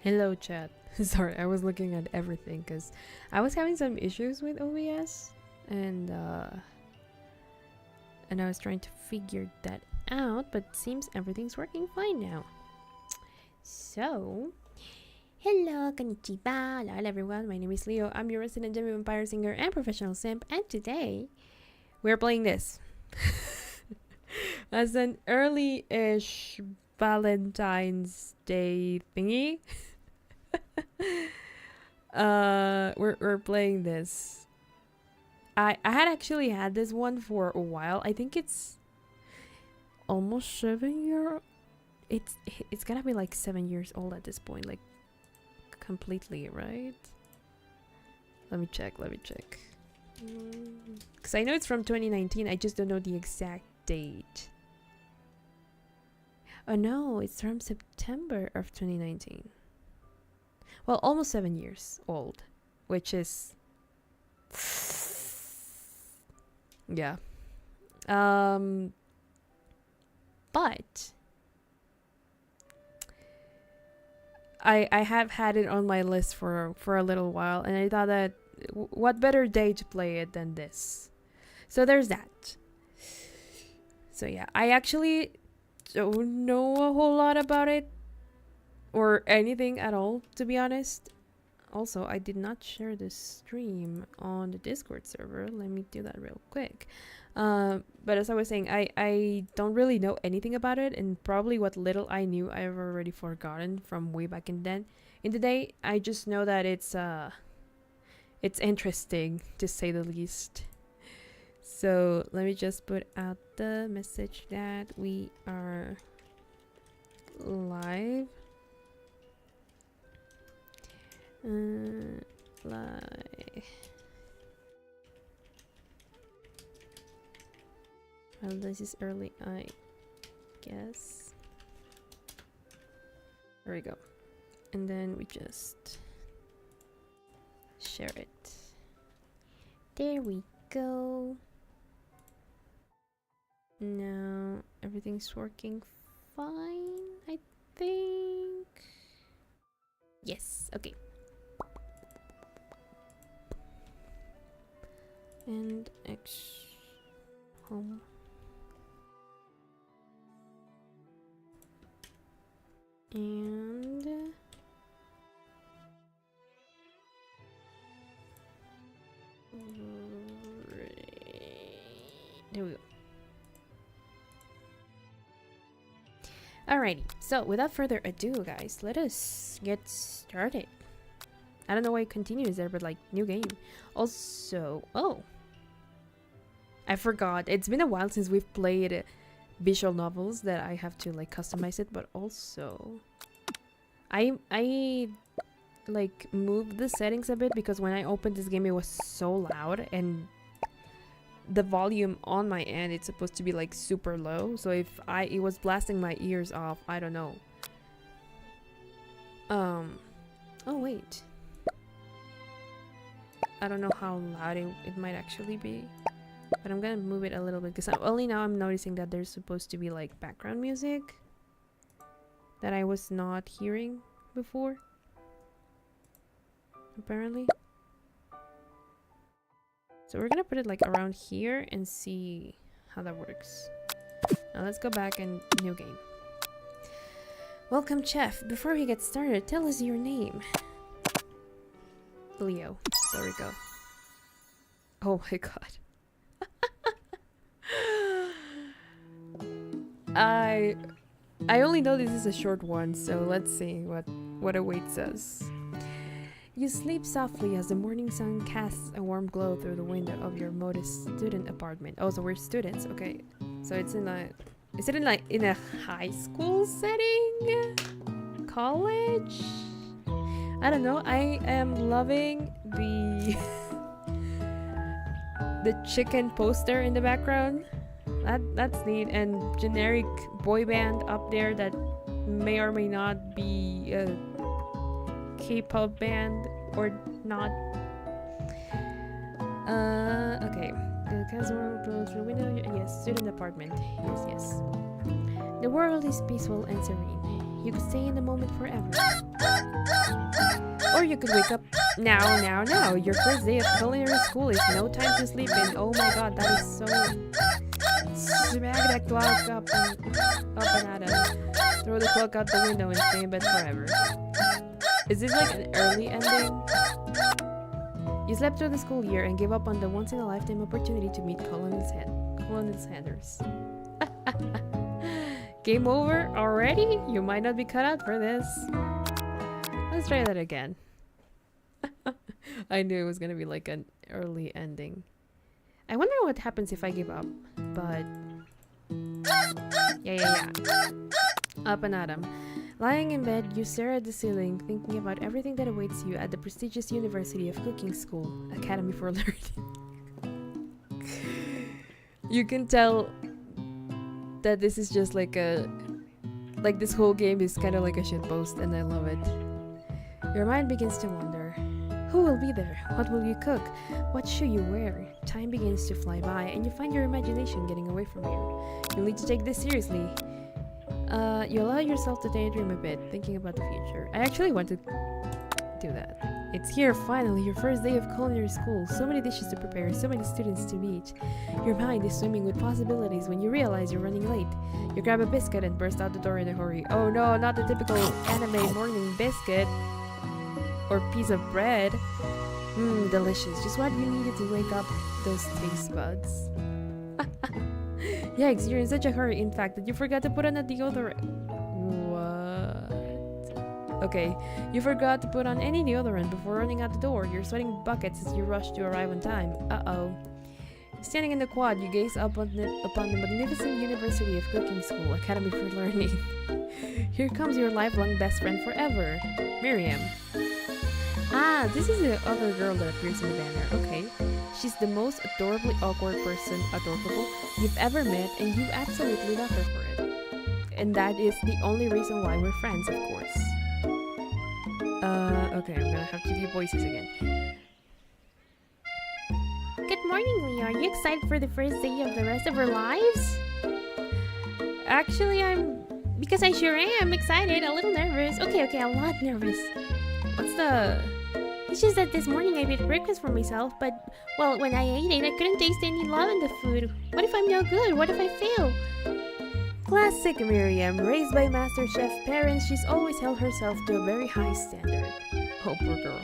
Hello chat. Sorry, I was looking at everything because I was having some issues with OBS and I was trying to figure that out, but seems everything's working fine now. So, hello, konnichiwa, hello everyone, my name is Leo, I'm your resident Gem Vampire singer and professional simp, and today we're playing this as an early-ish Valentine's Day thingy. We're playing this. I had actually had this one for a while. I think it's almost 7 year. It's gotta be like 7 years old at this point, like completely, right? Let me check. Because I know it's from 2019. I just don't know the exact date. Oh no, it's from September of 2019. Well, almost 7 years old, which is yeah. But I have had it on my list for a little while, and I thought that what better day to play it than this. So there's that. So yeah, I actually don't know a whole lot about it or anything at all, to be honest. Also, I did not share this stream on the Discord server. Let me do that real quick. But as I was saying, I don't really know anything about it, and probably what little I knew I've already forgotten from way back in the day. I just know that it's interesting, to say the least. So let me just put out the message that we are live. Live. Well, this is early, I guess. There we go. And then we just share it. There we go. Now everything's working fine, I think. Yes, okay. And X home. And there we go. Alrighty, so without further ado, guys, let us get started. I don't know why it continues there, but like, new game. Also, oh, I forgot. It's been a while since we've played visual novels that I have to like customize it, but also I like moved the settings a bit because when I opened this game it was so loud, and the volume on my end, it's supposed to be like super low, so if it was blasting my ears off, I don't know. Oh wait, I don't know how loud it might actually be, but I'm gonna move it a little bit because only now I'm noticing that there's supposed to be like background music that I was not hearing before, apparently. So we're gonna put it like around here and see how that works. Now let's go back and new game. Welcome, chef. Before we get started, tell us your name. Leo. There we go. Oh my god. I only know this is a short one, so let's see what awaits us. You sleep softly as the morning sun casts a warm glow through the window of your modest student apartment. Oh, so we're students. Okay. So it's in a... Is it in a high school setting? College? I don't know. I am loving the the chicken poster in the background. That's neat, and generic boy band up there that may or may not be a K-pop band or not. Okay. The castle close the window. Yes, student apartment. Yes. The world is peaceful and serene. You could stay in the moment forever. Or you could wake up now. Your first day of culinary school is no time to sleep in. Oh my god, that is so... Smack that clock up and at him. Throw the clock out the window and stay in bed forever. Is this like an early ending? You slept through the school year and gave up on the once-in-a-lifetime opportunity to meet Colonel Sanders. Game over already? You might not be cut out for this. Let's try that again. I knew it was gonna be like an early ending. I wonder what happens if I give up, but... Yeah. Up and at 'em. Lying in bed, you stare at the ceiling, thinking about everything that awaits you at the prestigious University of Cooking School, Academy for Learning. You can tell that this is just like this whole game is kind of like a shitpost, and I love it. Your mind begins to wander. Who will be there? What will you cook? What should you wear? Time begins to fly by, and you find your imagination getting away from you. You'll need to take this seriously. You allow yourself to daydream a bit, thinking about the future. I actually want to do that. It's here, finally, your first day of culinary school. So many dishes to prepare, so many students to meet. Your mind is swimming with possibilities when you realize you're running late. You grab a biscuit and burst out the door in a hurry. Oh no, not the typical anime morning biscuit or piece of bread. Delicious. Just what you needed to wake up those taste buds. Yikes, you're in such a hurry, in fact, that you forgot to put on a deodorant. What? Okay, you forgot to put on any deodorant before running out the door. You're sweating buckets as you rush to arrive on time. Uh-oh. Standing in the quad, you gaze up upon the magnificent University of Cooking School, Academy for Learning. Here comes your lifelong best friend forever, Miriam. Ah, this is the other girl that appears in the banner. Okay. She's the most adorably awkward person, you've ever met, and you absolutely love her for it. And that is the only reason why we're friends, of course. Okay, I'm gonna have to do voices again. Good morning, Leo. Are you excited for the first day of the rest of our lives? Actually, because I sure am excited, a little nervous. Okay, a lot nervous. What's the... It's just that this morning I made breakfast for myself, but, well, when I ate it, I couldn't taste any love in the food. What if I'm no good? What if I fail? Classic Miriam. Raised by Master Chef parents, she's always held herself to a very high standard. Oh, poor girl.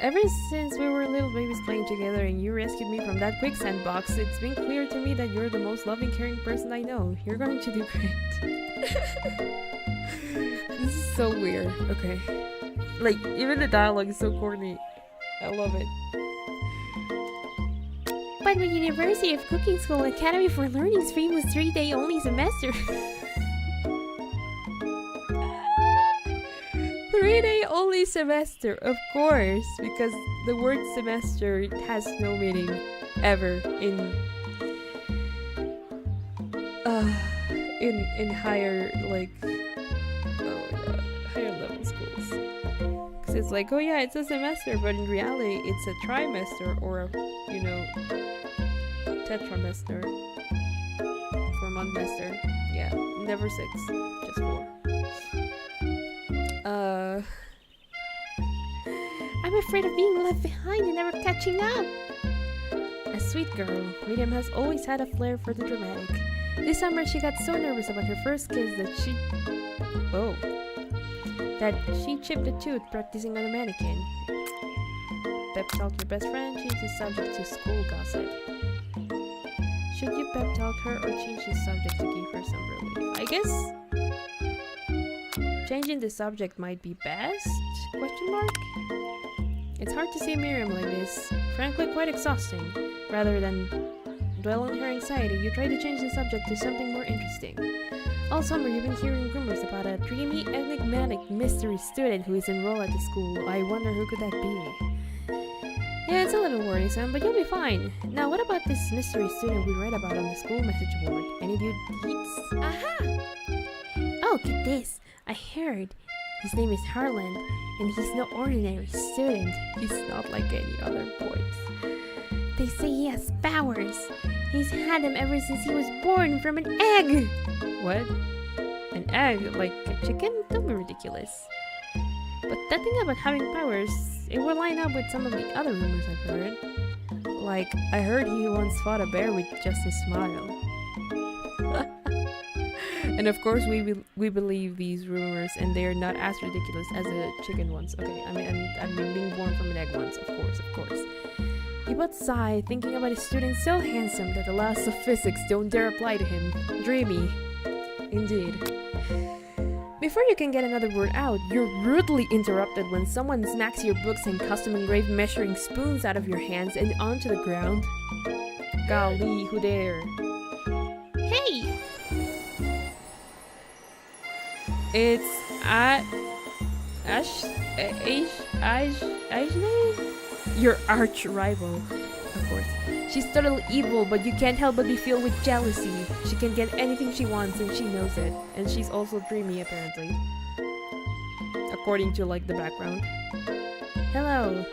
Ever since we were little babies playing together and you rescued me from that quicksand box, it's been clear to me that you're the most loving, caring person I know. You're going to do great. This is so weird. Okay. Like, even the dialogue is so corny. I love it. But my University of Cooking School Academy for Learning's famous 3-day only semester. 3-day only semester, of course, because the word semester has no meaning ever in higher, like, higher level schools. Because it's like, oh yeah, it's a semester, but in reality it's a trimester or a, you know, tetramester, 4-monthmester. Yeah, never 6, just 4. I'm afraid of being left behind and never catching up. A sweet girl, Miriam has always had a flair for the dramatic. This summer she got so nervous about her first kiss that she chipped a tooth practicing on a mannequin. Pep talk your best friend, change the subject to school gossip. Should you pep talk her or change the subject to give her some relief? I guess changing the subject might be best? Question mark? It's hard to see Miriam like this. Frankly, quite exhausting. Rather than dwell on her anxiety, you try to change the subject to something more interesting. All summer, you've been hearing rumors about a dreamy, enigmatic mystery student who is enrolled at the school. I wonder who could that be? Yeah, it's a little worrisome, but you'll be fine. Now, what about this mystery student we read about on the school message board? Any new deeds? Aha! Oh, get this. I heard. His name is Harlan, and he's no ordinary student. He's not like any other boys. They say he has powers. He's had them ever since he was born from an egg. What? An egg? Like a chicken? Don't be ridiculous. But that thing about having powers, it will line up with some of the other rumors I've heard. Like, I heard he once fought a bear with just a smile. And of course, we believe these rumors, and they are not as ridiculous as the chicken ones. Okay, I mean being born from an egg ones, of course. You both sigh, thinking about a student so handsome that the laws of physics don't dare apply to him. Dreamy. Indeed. Before you can get another word out, you're rudely interrupted when someone smacks your books and custom-engraved measuring spoons out of your hands and onto the ground. Golly, who dare? Hey! It's Ashley? Your arch rival, of course. She's totally evil, but you can't help but be filled with jealousy. She can get anything she wants, and she knows it. And she's also dreamy, apparently. According to, like, the background. Hello.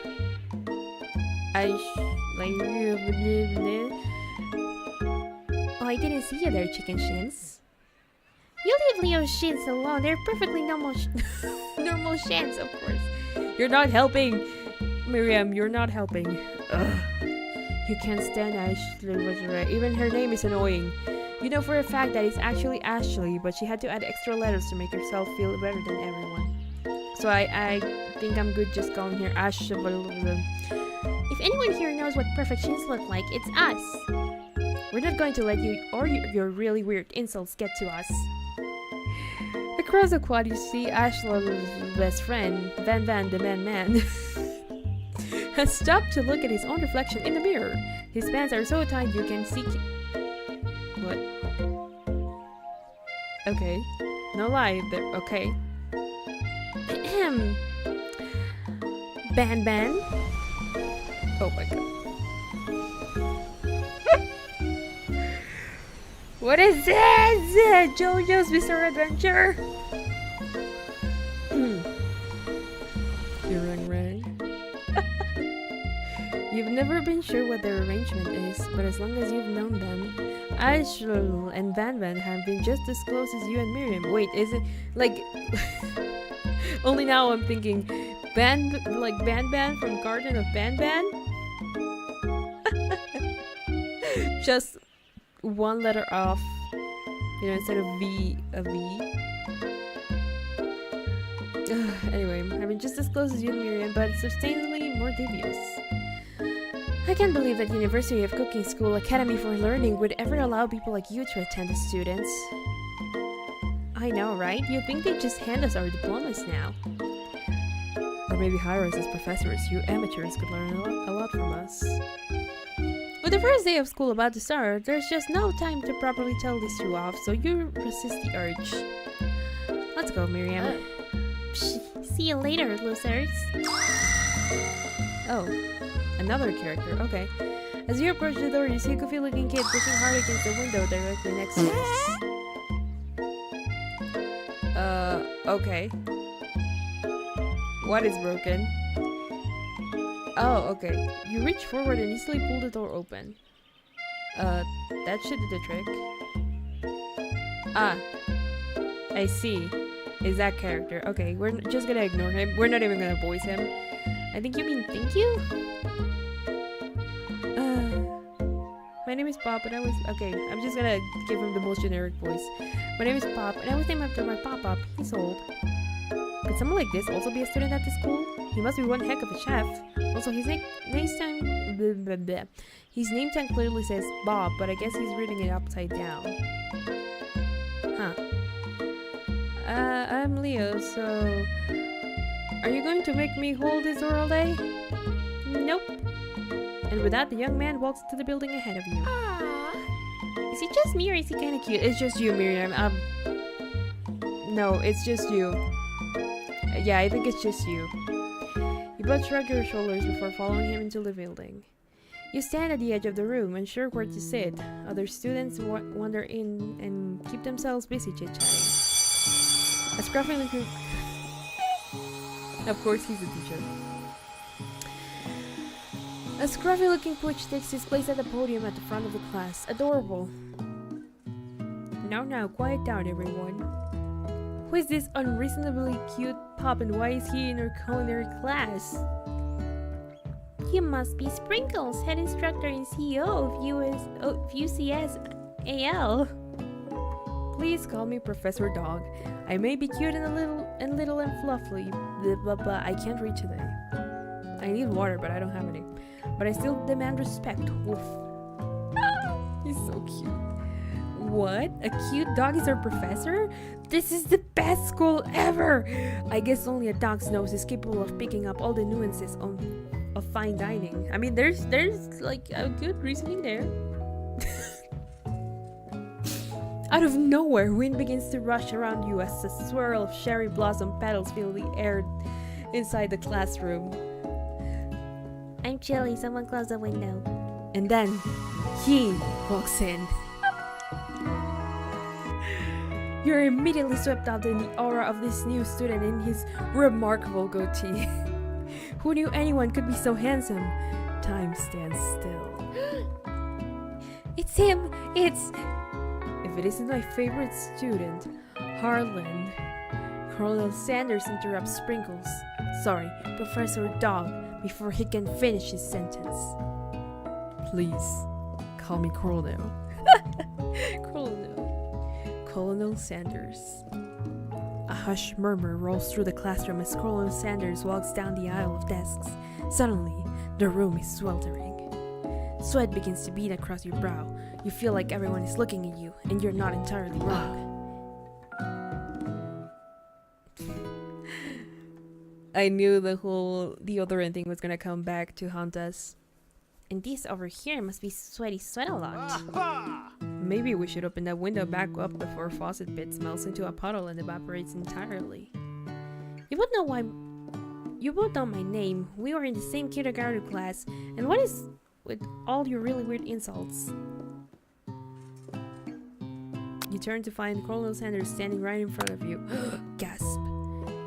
Oh, I didn't see you there, chicken shins. You leave Leo's shins alone. They're perfectly normal normal shins, of course. You're not helping. Miriam, you're not helping. Ugh. You can't stand Ashley. Even her name is annoying. You know for a fact that it's actually Ashley, but she had to add extra letters to make herself feel better than everyone. So I think I'm good just calling her Ashley. If anyone here knows what perfect shins look like, it's us. We're not going to let you or your really weird insults get to us. Across the quad, you see Ashley's best friend, Van the man, has stopped to look at his own reflection in the mirror. His pants are so tight you can see... What? Okay. No lie, there. Okay. Ban. Oh my god. What is this? JoJo's Bizarre Adventure? Rang. You've never been sure what their arrangement is, but as long as you've known them, Ashel and Van have been just as close as you and Miriam. Wait, is it like... Only now I'm thinking, Van from Garden of Ban? Just one letter off, you know, instead of V, a V. Anyway, I mean, just as close as you and Miriam, but substantially more devious. I can't believe that University of Cooking School Academy for Learning would ever allow people like you to attend as students. I know, right? You'd think they'd just hand us our diplomas now. Or maybe hire us as professors. You amateurs could learn a lot from us. With the first day of school about to start, there's just no time to properly tell these two off, so you resist the urge. Let's go, Miriam. See you later, losers. Oh, another character, okay. As you approach the door, you see a goofy-looking kid pushing hard against the window directly next to us. Okay. What is broken? Oh, okay. You reach forward and easily pull the door open. That should do the trick. Ah, I see. Is that character. Okay, we're just gonna ignore him. We're not even gonna voice him. I think you mean thank you? My name is Pop, and I was okay. I'm just gonna give him the most generic voice. My name is Pop, and I was named after my Pop-Up. He's old. Could someone like this also be a student at the school? He must be one heck of a chef. Also, his name tag clearly says Bob, but I guess he's reading it upside down. Huh. I'm Leo, so... Are you going to make me hold this door all day? Nope. And with that, the young man walks to the building ahead of you. Aww. Is he just me or is he kinda cute? It's just you, Miriam. No, it's just you. Yeah, I think it's just you. You both shrug your shoulders before following him into the building. You stand at the edge of the room, unsure where to sit. Other students wander in and keep themselves busy chit-chatting. A scruffy looking... Of course, he's a teacher. A scruffy looking pooch takes his place at the podium at the front of the class. Adorable. Now, quiet down, everyone. Who is this unreasonably cute pup and why is he in our culinary class? You must be Sprinkles, head instructor and CEO of UCS-AL. Please call me Professor Dog. I may be cute and little and fluffy, but I can't read today. I need water, but I don't have any. But I still demand respect. Woof. He's so cute. What? A cute dog is our professor? This is the best school ever! I guess only a dog's nose is capable of picking up all the nuances of fine dining. I mean, there's like a good reasoning there. Out of nowhere, wind begins to rush around you as a swirl of cherry blossom petals fill the air inside the classroom. I'm chilly, someone close the window. And then, he walks in. You're immediately swept up in the aura of this new student in his remarkable goatee. Who knew anyone could be so handsome? Time stands still. It's him! If it isn't my favorite student, Harlan. Colonel Sanders interrupts Sprinkles. Sorry, Professor Dog, before he can finish his sentence. Please, call me Colonel. Colonel Sanders. A hushed murmur rolls through the classroom as Colonel Sanders walks down the aisle of desks. Suddenly, the room is sweltering. Sweat begins to bead across your brow. You feel like everyone is looking at you, and you're not entirely wrong. I knew the deodorant thing was gonna come back to haunt us. And this over here must be sweat a lot. Maybe we should open that window back up before faucet pit smells into a puddle and evaporates entirely. You both know my name. We were in the same kindergarten class. And what is with all your really weird insults? You turn to find Colonel Sanders standing right in front of you. Gasp.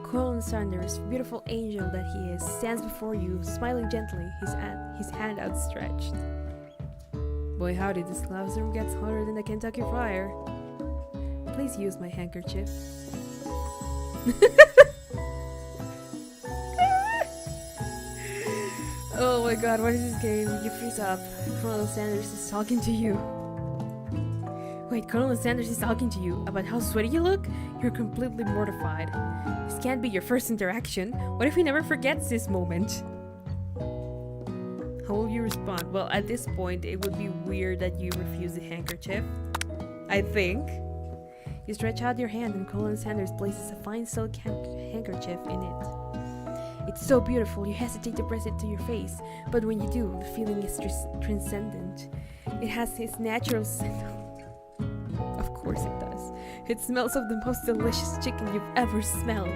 Colonel Sanders, beautiful angel that he is, stands before you, smiling gently, his hand outstretched. Boy howdy, this classroom gets hotter than the Kentucky Friar. Please use my handkerchief. Oh my god, what is this game? You freeze up. Colonel Sanders is talking to you. Wait, Colonel Sanders is talking to you about how sweaty you look? You're completely mortified. This can't be your first interaction. What if he never forgets this moment? How will you respond? Well, at this point, it would be weird that you refuse the handkerchief. I think. You stretch out your hand and Colonel Sanders places a fine silk handkerchief in it. It's so beautiful, you hesitate to press it to your face, but when you do, the feeling is transcendent. It has his natural scent. Of course it does. It smells of the most delicious chicken you've ever smelled.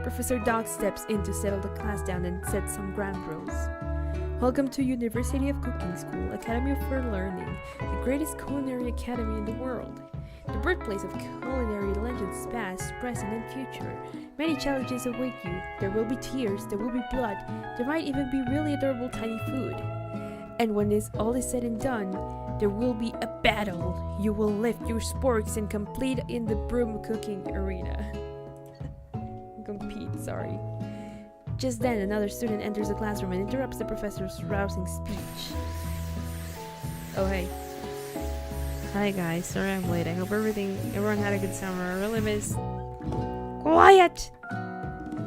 Professor Dog steps in to settle the class down and set some ground rules. Welcome to University of Cooking School, Academy for Learning, the greatest culinary academy in the world. The birthplace of culinary legends past, present, and future. Many challenges await you. There will be tears, there will be blood, there might even be really adorable tiny food. And when all is said and done, there will be a battle. You will lift your sporks and compete in the broom cooking arena. Sorry. Just then, another student enters the classroom and interrupts the professor's rousing speech. Oh, hey. Hi guys, sorry I'm late. I hope everyone had a good summer. I really miss... Quiet!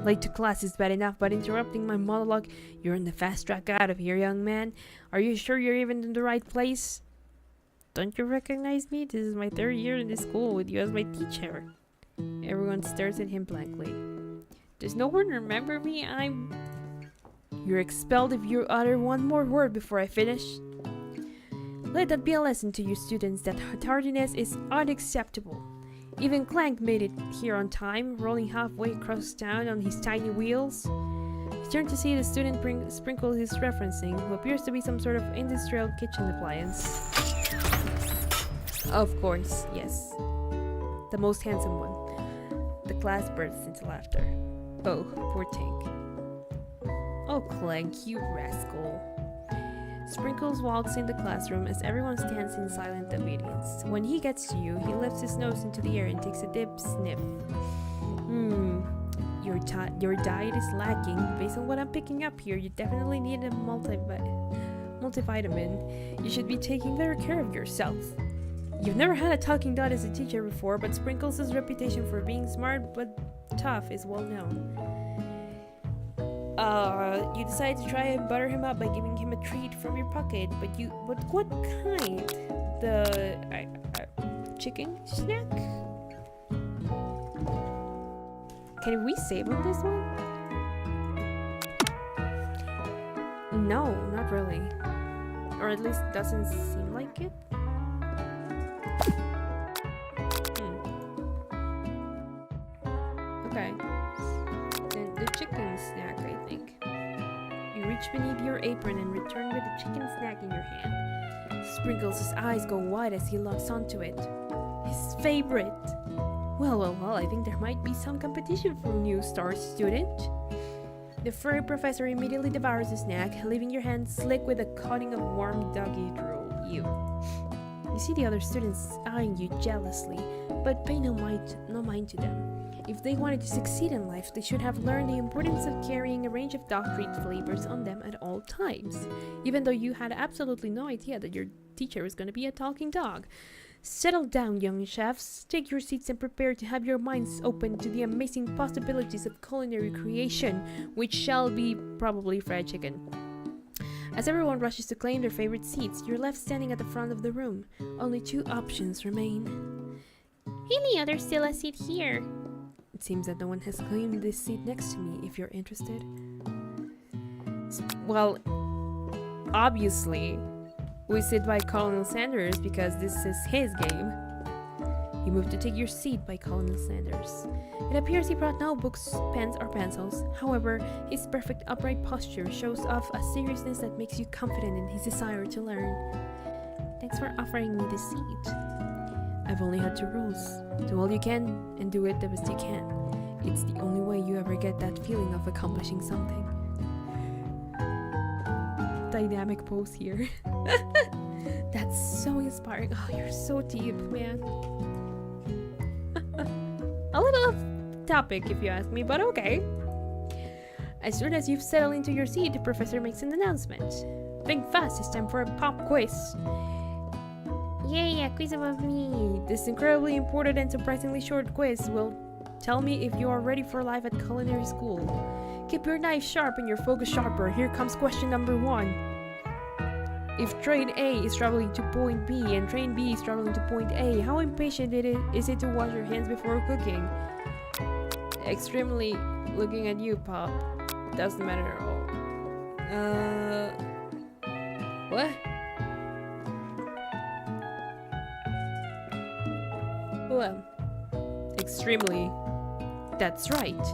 Late to class is bad enough, but interrupting my monologue, you're on the fast track out of here, young man. Are you sure you're even in the right place? Don't you recognize me? This is my 3rd year in this school with you as my teacher. Everyone stares at him blankly. Does no one remember me? You're expelled if you utter one more word before I finish. Let that be a lesson to you students that tardiness is unacceptable. Even Clank made it here on time, rolling halfway across town on his tiny wheels. He turned to see the student Sprinkles he's referencing, who appears to be some sort of industrial kitchen appliance. Of course, yes. The most handsome one. The class bursts into laughter. Oh, poor Tink. Oh, Clank, you rascal. Sprinkles walks in the classroom as everyone stands in silent obedience. When he gets to you, he lifts his nose into the air and takes a deep sniff. Your diet is lacking. Based on what I'm picking up here, you definitely need a multivitamin. You should be taking better care of yourself. You've never had a talking dog as a teacher before, but Sprinkles' reputation for being smart but tough is well known. You decide to try and butter him up by giving him a treat from your pocket, but what kind? The chicken snack? Can we save on this one? No, not really. Or at least doesn't seem like it. Okay. Then the chicken snack, I think. You reach beneath your apron and return with the chicken snack in your hand. Sprinkles' eyes go wide as he locks onto it. His favorite! Well, I think there might be some competition for new star student. The furry professor immediately devours the snack, leaving your hand slick with a coating of warm doggy drool. You see the other students eyeing you jealously, but pay no mind to them. If they wanted to succeed in life, they should have learned the importance of carrying a range of dog treat flavors on them at all times, even though you had absolutely no idea that your teacher was going to be a talking dog. Settle down, young chefs. Take your seats and prepare to have your minds open to the amazing possibilities of culinary creation, which shall be probably fried chicken. As everyone rushes to claim their favorite seats, you're left standing at the front of the room. Only 2 options remain. Hey Leo, there's still a seat here. It seems that no one has claimed this seat next to me, if you're interested. Well, obviously, we sit by Colonel Sanders because this is his game. You move to take your seat by Colonel Sanders. It appears he brought no books, pens, or pencils. However, his perfect upright posture shows off a seriousness that makes you confident in his desire to learn. Thanks for offering me this seat. I've only had 2 rules. Do all you can, and do it the best you can. It's the only way you ever get that feeling of accomplishing something. Dynamic pose here. That's so inspiring. Oh, you're so deep, man. A little off topic, if you ask me, but okay. As soon as you've settled into your seat, the professor makes an announcement. Think fast, it's time for a pop quiz. Yay, a quiz about me. This incredibly important and surprisingly short quiz will tell me if you are ready for life at culinary school. Keep your knife sharp and your focus sharper. Here comes question number 1. If train A is traveling to point B and train B is traveling to point A, how impatient is it to wash your hands before cooking? Extremely. Looking at you, Pop. Doesn't matter at all. What? Well, extremely. That's right.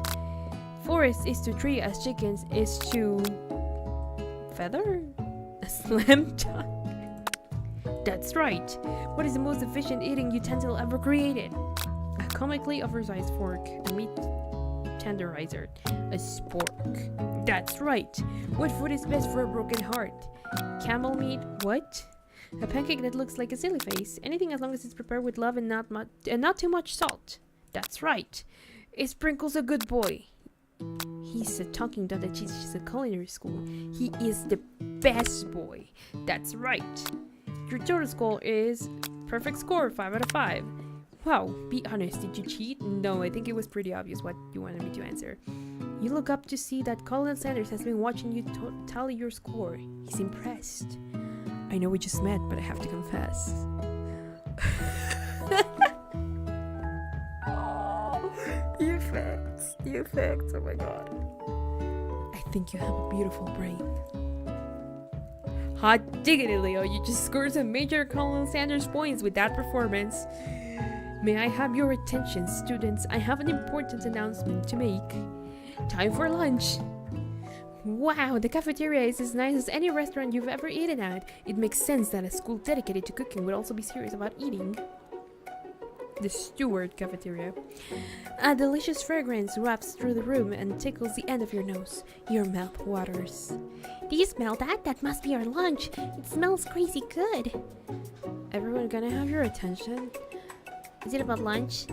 Forest is to tree as chickens is to feather? A slam dunk. That's right. What is the most efficient eating utensil ever created? A comically oversized fork, a meat tenderizer, a spork. That's right. What food is best for a broken heart? Camel meat? What? A pancake that looks like a silly face. Anything as long as it's prepared with love and not too much salt. That's right. Is Sprinkles a good boy? He's a talking dog that teaches at culinary school. He is the best boy. That's right. Your total score is perfect score, 5 out of 5. Wow, be honest, did you cheat? No, I think it was pretty obvious what you wanted me to answer. You look up to see that Colin Sanders has been watching you tally your score. He's impressed. I know we just met, but I have to confess. The effects, oh my god. I think you have a beautiful brain. Hot diggity, Leo, you just scored some major Colin Sanders points with that performance. May I have your attention, students? I have an important announcement to make. Time for lunch. Wow, the cafeteria is as nice as any restaurant you've ever eaten at. It makes sense that a school dedicated to cooking would also be serious about eating. The Stewart cafeteria. A delicious fragrance wafts through the room and tickles the end of your nose. Your mouth waters. Do you smell that? That must be our lunch. It smells crazy good. Everyone gonna have your attention? Is it about lunch?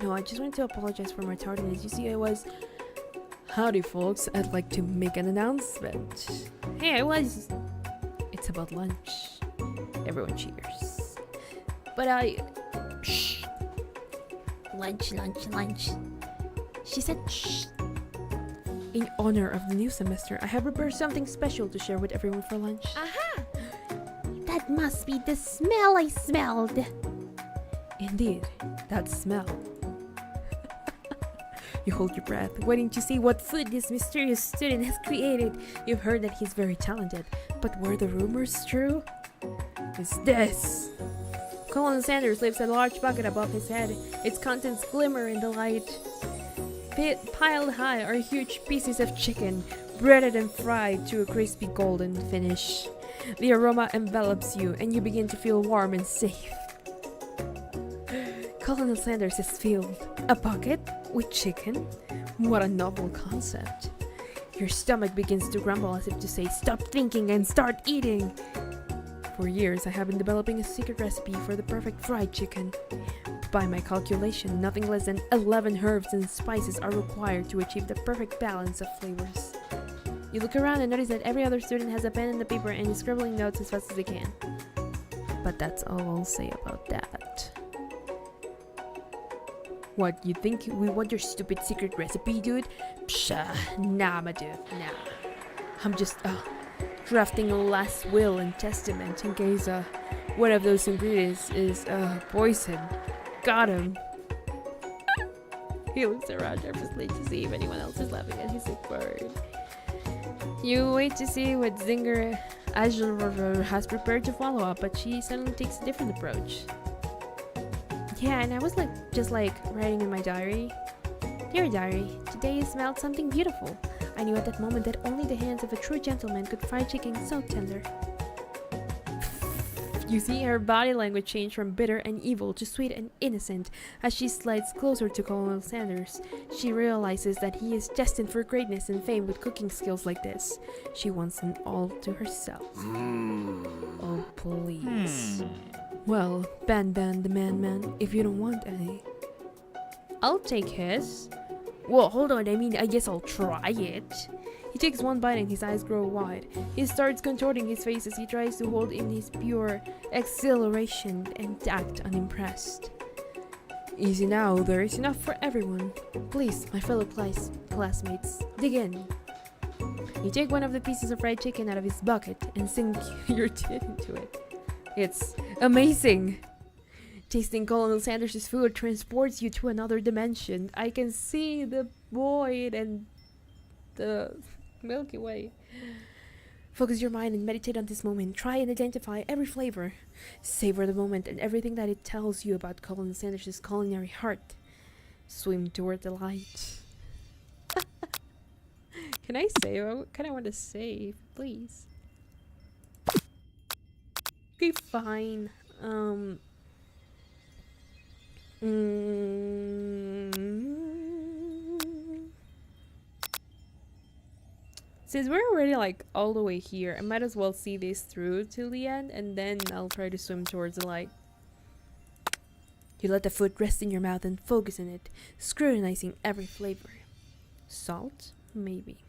No, I just wanted to apologize for my tardiness. You see, I was... Howdy, folks. I'd like to make an announcement. Hey, It's about lunch. Everyone cheers. But Shh. Lunch. She said shh. In honor of the new semester, I have prepared something special to share with everyone for lunch. Aha! That must be the smell I smelled. Indeed, that smell. You hold your breath, waiting to see what food this mysterious student has created. You've heard that he's very talented, but were the rumors true? It's this. Colin Sanders lifts a large bucket above his head. Its contents glimmer in the light. Piled high are huge pieces of chicken, breaded and fried to a crispy golden finish. The aroma envelops you, and you begin to feel warm and safe. Colonel Sanders is filled. A bucket with chicken? What a novel concept. Your stomach begins to grumble as if to say, stop thinking and start eating. For years, I have been developing a secret recipe for the perfect fried chicken. By my calculation, nothing less than 11 herbs and spices are required to achieve the perfect balance of flavors. You look around and notice that every other student has a pen and a paper and is scribbling notes as fast as they can. But that's all I'll say about that. What, you think we want your stupid secret recipe, dude? Psha, nah, my dude, nah. I'm just, drafting a last will and testament in case, one of those ingredients is, poison. Got him. He looks around nervously to see if anyone else is laughing at his sick bird. You wait to see what Zinger Azure has prepared to follow up, but she suddenly takes a different approach. Yeah, and I was just writing in my diary. Dear diary, today you smelled something beautiful. I knew at that moment that only the hands of a true gentleman could fry chicken so tender. You see her body language change from bitter and evil to sweet and innocent as she slides closer to Colonel Sanders. She realizes that he is destined for greatness and fame with cooking skills like this. She wants them all to herself. Oh, please. Well, ban the man, if you don't want any. I'll take his. Well, hold on, I guess I'll try it. He takes one bite and his eyes grow wide. He starts contorting his face as he tries to hold in his pure exhilaration and act unimpressed. Easy now, there is enough for everyone. Please, my fellow classmates, dig in. You take one of the pieces of fried chicken out of his bucket and sink your teeth into it. It's amazing! Tasting Colonel Sanders' food transports you to another dimension. I can see the void and the Milky Way. Focus your mind and meditate on this moment. Try and identify every flavor. Savor the moment and everything that it tells you about Colonel Sanders' culinary heart. Swim toward the light. Can I save? I kind of want to save, please. Okay, fine. Since we're already all the way here, I might as well see this through till the end, and then I'll try to swim towards the light. You let the food rest in your mouth and focus on it, scrutinizing every flavor. Salt? Maybe.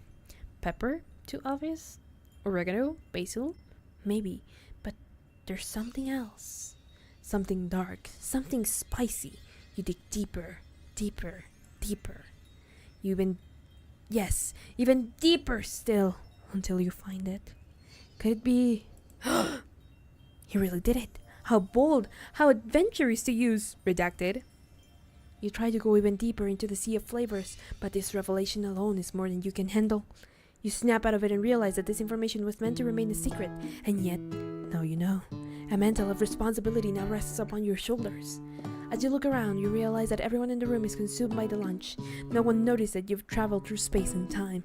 Pepper? Too obvious? Oregano? Basil? Maybe. But there's something else. Something dark, something spicy. You dig deeper, deeper, deeper. Even deeper still, until you find it. Could it be... He really did it. How bold, how adventurous to use redacted. You try to go even deeper into the sea of flavors, but this revelation alone is more than you can handle. You snap out of it and realize that this information was meant to remain a secret, and yet, now you know. A mantle of responsibility now rests upon your shoulders. As you look around, you realize that everyone in the room is consumed by the lunch. No one noticed that you've traveled through space and time.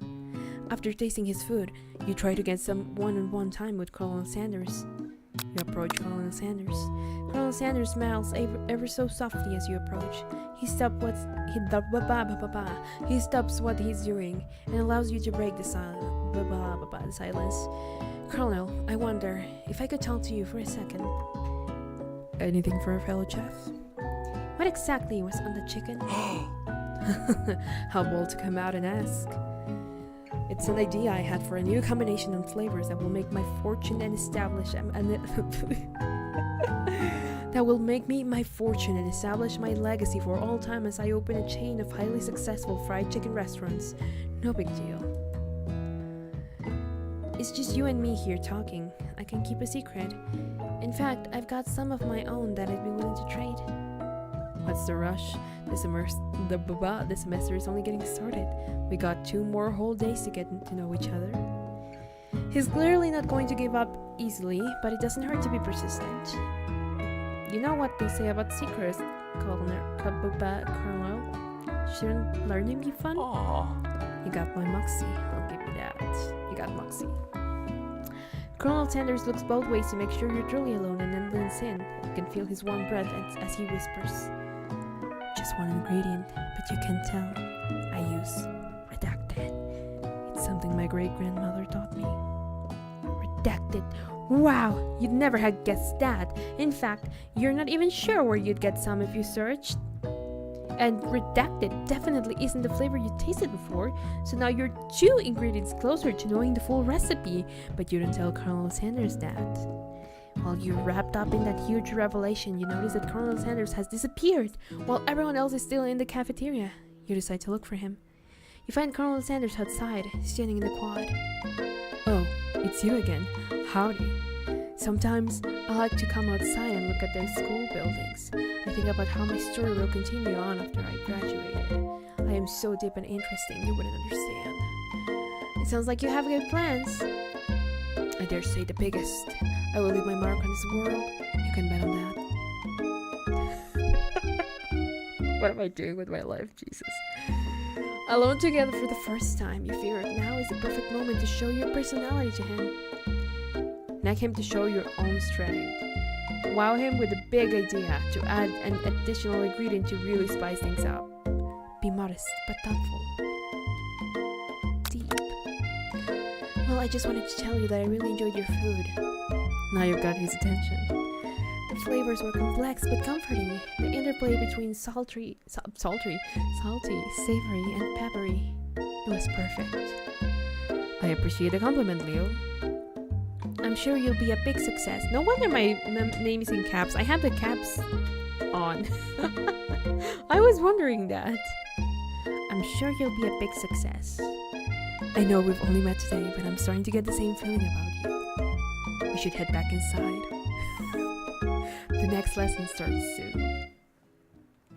After tasting his food, you try to get some one-on-one time with Colonel Sanders. You approach Colonel Sanders. Colonel Sanders smiles ever so softly as you approach. He stops what he's doing and allows you to break the silence. Colonel, I wonder if I could talk to you for a second. Anything for a fellow chef? What exactly was on the chicken? How bold to come out and ask. It's an idea I had for a new combination of flavors that will make my fortune and establish that will make me my fortune and establish my legacy for all time as I open a chain of highly successful fried chicken restaurants. No big deal. It's just you and me here talking. I can keep a secret. In fact, I've got some of my own that I'd be willing to trade. What's the rush? The semester is only getting started. We got 2 more whole days to get to know each other. He's clearly not going to give up easily, but it doesn't hurt to be persistent. You know what they say about secrets, Colonel. Shouldn't learning be fun? Aww. You got my moxie. I'll give you that. You got moxie. Colonel Sanders looks both ways to make sure you're truly alone and then leans in. You can feel his warm breath as he whispers. Just one ingredient, but you can tell. I use redacted. It's something my great-grandmother taught me. Redacted. Wow, you'd never have guessed that. In fact, you're not even sure where you'd get some if you searched. And redacted definitely isn't the flavor you tasted before, so now you're 2 ingredients closer to knowing the full recipe, but you don't tell Colonel Sanders that. While you're wrapped up in that huge revelation, you notice that Colonel Sanders has disappeared, while everyone else is still in the cafeteria. You decide to look for him. You find Colonel Sanders outside, standing in the quad. Oh, it's you again. Howdy. Sometimes I like to come outside and look at those school buildings. I think about how my story will continue on after I graduated. I am so deep and interesting you wouldn't understand. It sounds like you have good plans. I dare say the biggest. I will leave my mark on this world. You can bet on that. What am I doing with my life, Jesus? Alone together for the first time, you figure now is the perfect moment to show your personality to him. Nag him to show your own strength. Wow him with a big idea to add an additional ingredient to really spice things up. Be modest but thoughtful. Deep. Well, I just wanted to tell you that I really enjoyed your food. Now you've got his attention. The flavors were complex but comforting. The interplay between salty, savory, and peppery. It was perfect. I appreciate the compliment, Leo. I'm sure you'll be a big success. No wonder my name is in caps. I have the caps on. I was wondering that. I'm sure you'll be a big success. I know we've only met today, but I'm starting to get the same feeling about you. We should head back inside. The next lesson starts soon.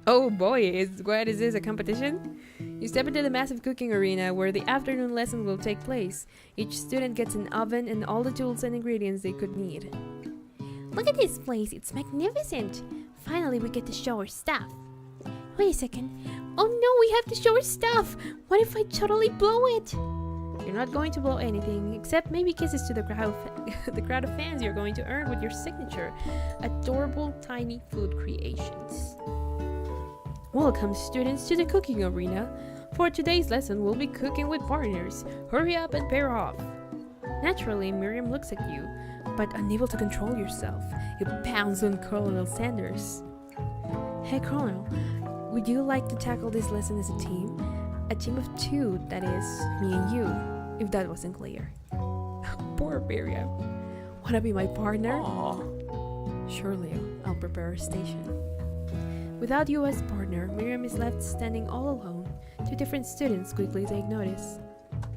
Oh boy, what is this, a competition? You step into the massive cooking arena where the afternoon lesson will take place. Each student gets an oven and all the tools and ingredients they could need. Look at this place, it's magnificent! Finally, we get to show our stuff. Wait a second. Oh no, we have to show our stuff! What if I totally blow it? You're not going to blow anything, except maybe kisses to the crowd of fans you're going to earn with your signature. Adorable tiny food creations. Welcome, students, to the cooking arena. For today's lesson, we'll be cooking with partners. Hurry up and pair off. Naturally, Miriam looks at you, but unable to control yourself, you pounce on Colonel Sanders. Hey, Colonel, would you like to tackle this lesson as a team? A team of 2, that is, me and you, if that wasn't clear. Poor Miriam. Wanna be my partner? Aww. Sure, Leo. I'll prepare a station. Without U.S. partner, Miriam is left standing all alone. Two different students quickly take notice.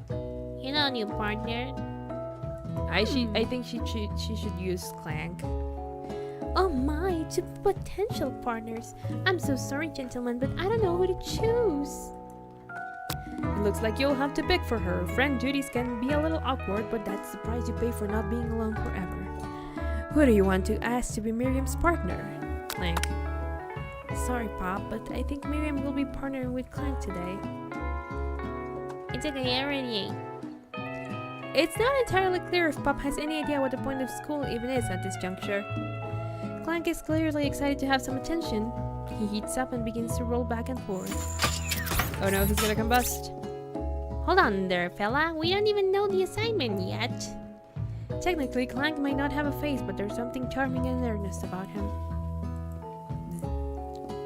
Hello, new partner. I think she should use Clank. Oh my, two potential partners. I'm so sorry, gentlemen, but I don't know who to choose. It looks like you'll have to pick for her. Friend duties can be a little awkward, but that's the price you pay for not being alone forever. Who do you want to ask to be Miriam's partner? Clank. Sorry, Pop, but I think Miriam will be partnering with Clank today. It's okay, I already ate. It's not entirely clear if Pop has any idea what the point of school even is at this juncture. Clank is clearly excited to have some attention. He heats up and begins to roll back and forth. Oh no, he's gonna combust. Hold on there, fella. We don't even know the assignment yet. Technically, Clank might not have a face, but there's something charming and earnest about him.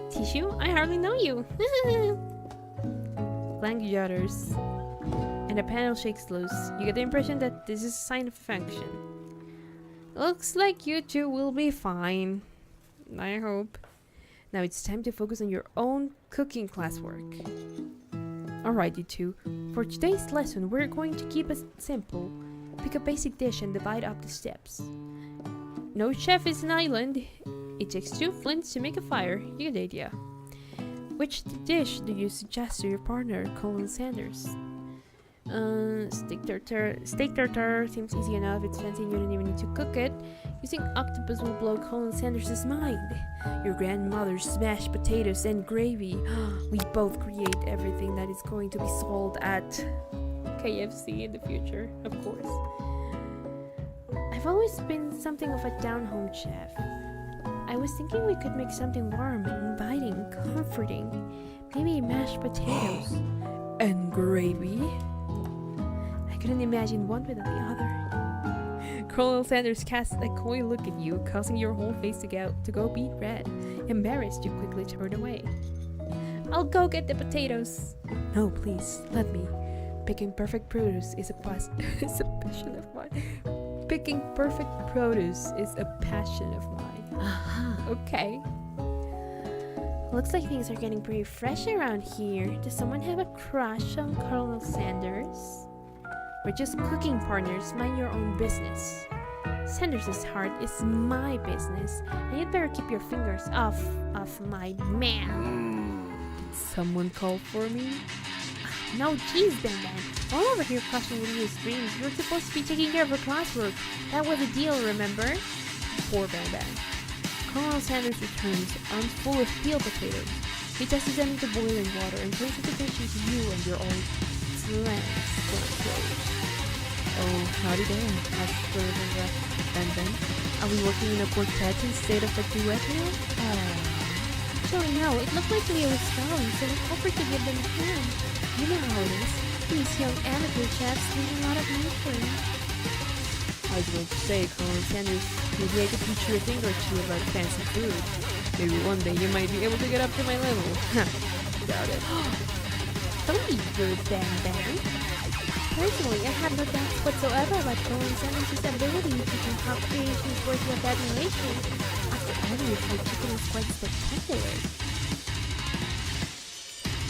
Tissue? I hardly know you. Clank judders, and the panel shakes loose. You get the impression that this is a sign of affection. Looks like you two will be fine. I hope. Now it's time to focus on your own cooking classwork. Alright, you two. For today's lesson, we're going to keep it simple. Pick a basic dish and divide up the steps. No chef is an island. It takes 2 flints to make a fire. You get the idea. Which dish do you suggest to your partner, Colin Sanders? Steak tartare seems easy enough. It's fancy and you don't even need to cook it. Using octopus will blow Colin Sanders' mind. Your grandmother's smashed potatoes and gravy. We both create everything that is going to be sold at KFC in the future, of course. I've always been something of a down-home chef. I was thinking we could make something warm and inviting, comforting. Maybe mashed potatoes. And gravy? I couldn't imagine one without the other. Colonel Sanders casts a coy look at you, causing your whole face to go beet red. Embarrassed, you quickly turn away. I'll go get the potatoes. No, please, let me. Picking perfect produce is a passion of mine. Picking perfect produce is a passion of mine. Okay. Looks like things are getting pretty fresh around here. Does someone have a crush on Colonel Sanders? We're just cooking partners. Mind your own business. Sanders' heart is my business, and you'd better keep your fingers off my man. Did someone call for me? No, geez, Ben. All over here crushing Leah's dreams. You were supposed to be taking care of her classwork. That was a deal, remember? Poor Ben. Colonel Sanders returns, arms full of peeled potatoes. He tosses them into boiling water and turns his attention to you and your own clothes. Oh, howdy there, asked Ben. Are we working in a quartet instead of a duet now? Actually, no. It looked like Leah was stalling, so we offered to give them a hand. You know how it is. These young amateur chefs need a lot of mentoring. I was going to say, Colonel Sanders, you'd like to teach you a thing or two about fancy food. Maybe one day you might be able to get up to my level. Doubt it. Don't be rude, Ben. Personally, I have no doubts whatsoever about Colin Sanders' ability to concoct creations worthy of admiration. After all, your fried chicken is quite spectacular.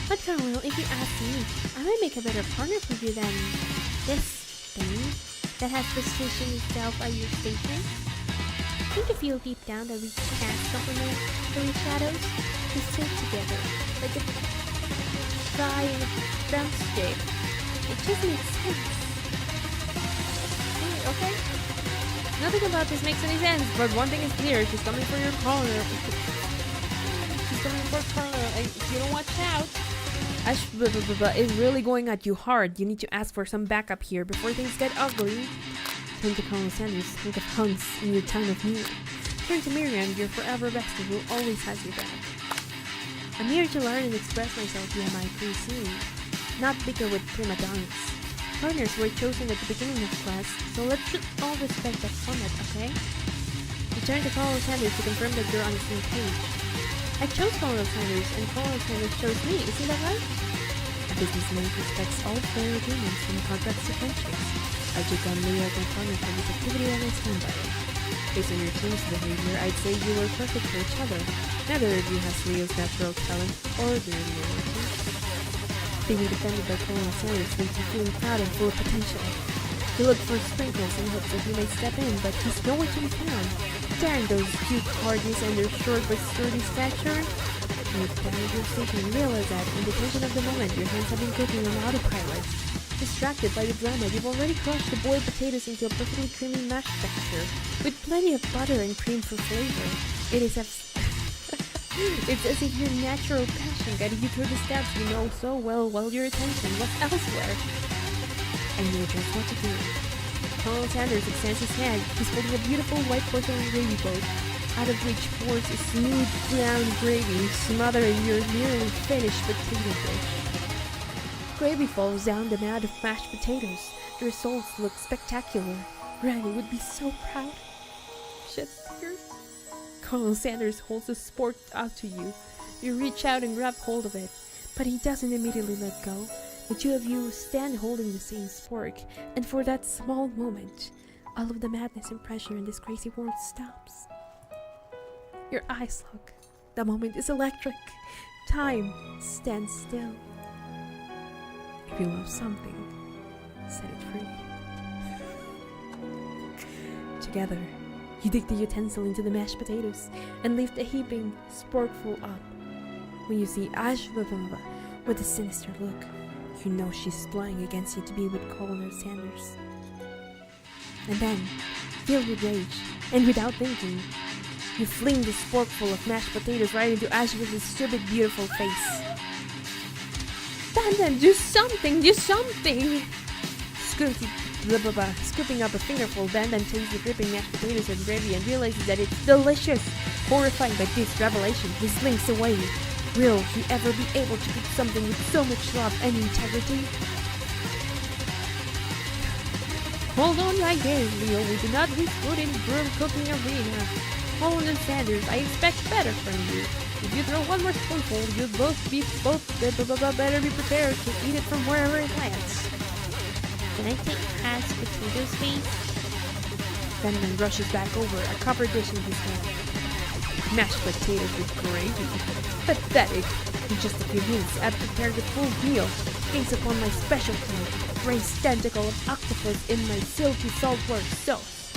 But Colonel, if you ask me, I might make a better partner for you than this thing that has positioned itself at your station. Don't you feel deep down that we can't complementary shadows? We sit together, like a fry and a drumstick. It just makes sense. Okay. Nothing about this makes any sense, but one thing is clear, she's coming for your corner. She's coming for corner, and if you don't watch out, is really going at you hard. You need to ask for some backup here before things get ugly. Turn to Colonel Sanders, think of hunks in your time of need. Turn to Miriam, your forever bestie who always has your back. I'm here to learn and express myself via my cuisine, not bicker with prima donnas. Partners were chosen at the beginning of class, so let's all respect that format, okay? You turn to Colonel Sanders to confirm that you're on the same page. I chose Colonel Sanders, and Colonel Sanders chose me, isn't that right? A businessman respects all fair agreements from contracts to friendships. I took on Leo as my partner for this activity and I stand by it. Based on your team's behavior, I'd say you were perfect for each other. Neither of you has Leo's natural talent or their loyalty. Being defended by Colonel Sanders makes you feel proud and full of potential. You look for sprinkles in hopes that he may step in, but he's nowhere to be found. Darn those cute hardness and their short but sturdy stature. You down at your station and realize that, in the tension of the moment, your hands have been cooking on autopilot. Distracted by the drama, you've already crushed the boiled potatoes into a perfectly creamy mashed texture, with plenty of butter and cream for flavor. It's as if your natural passion guided you through the steps you know so well while your attention was elsewhere. And you know just what to do. Colonel Sanders extends his hand. He's holding a beautiful white porcelain gravy boat, out of which pours a smooth brown gravy smothering your nearly finished potato dish. Gravy falls down the mat of mashed potatoes. The results look spectacular. Granny would be so proud. Sheds tears. Colonel Sanders holds the spork out to you. You reach out and grab hold of it, but he doesn't immediately let go. The two of you stand holding the same spork, and for that small moment, all of the madness and pressure in this crazy world stops. Your eyes look. The moment is electric. Time stands still. If you love something, set it free. Together, you dig the utensil into the mashed potatoes and lift a heaping sporkful up. When you see Ashvavava with a sinister look, you know she's flying against you to be with Colonel Sanders. And then, filled with rage, and without thinking, you fling the sporkful of mashed potatoes right into Ashvava's stupid, beautiful face. Bandan, do something! Do something! Scooping up a fingerful, Bandan tastes the dripping mashed potatoes and gravy and realizes that it's delicious. Horrified by this revelation, he slinks away. Will he ever be able to cook something with so much love and integrity? Hold on right there, Leo. We do not dispute in broom cooking arena. Colonel Sanders, I expect better from you. If you throw one more spoonful, you'll both better be prepared to eat it from wherever it lands. Can I take mashed potatoes, please? Benjamin rushes back over, a copper dish in his hand. Mashed potatoes with gravy. Pathetic. In just a few minutes, I've prepared a full meal. Gaze upon my specialty, raised tentacle of octopus in my silky saltwater sauce,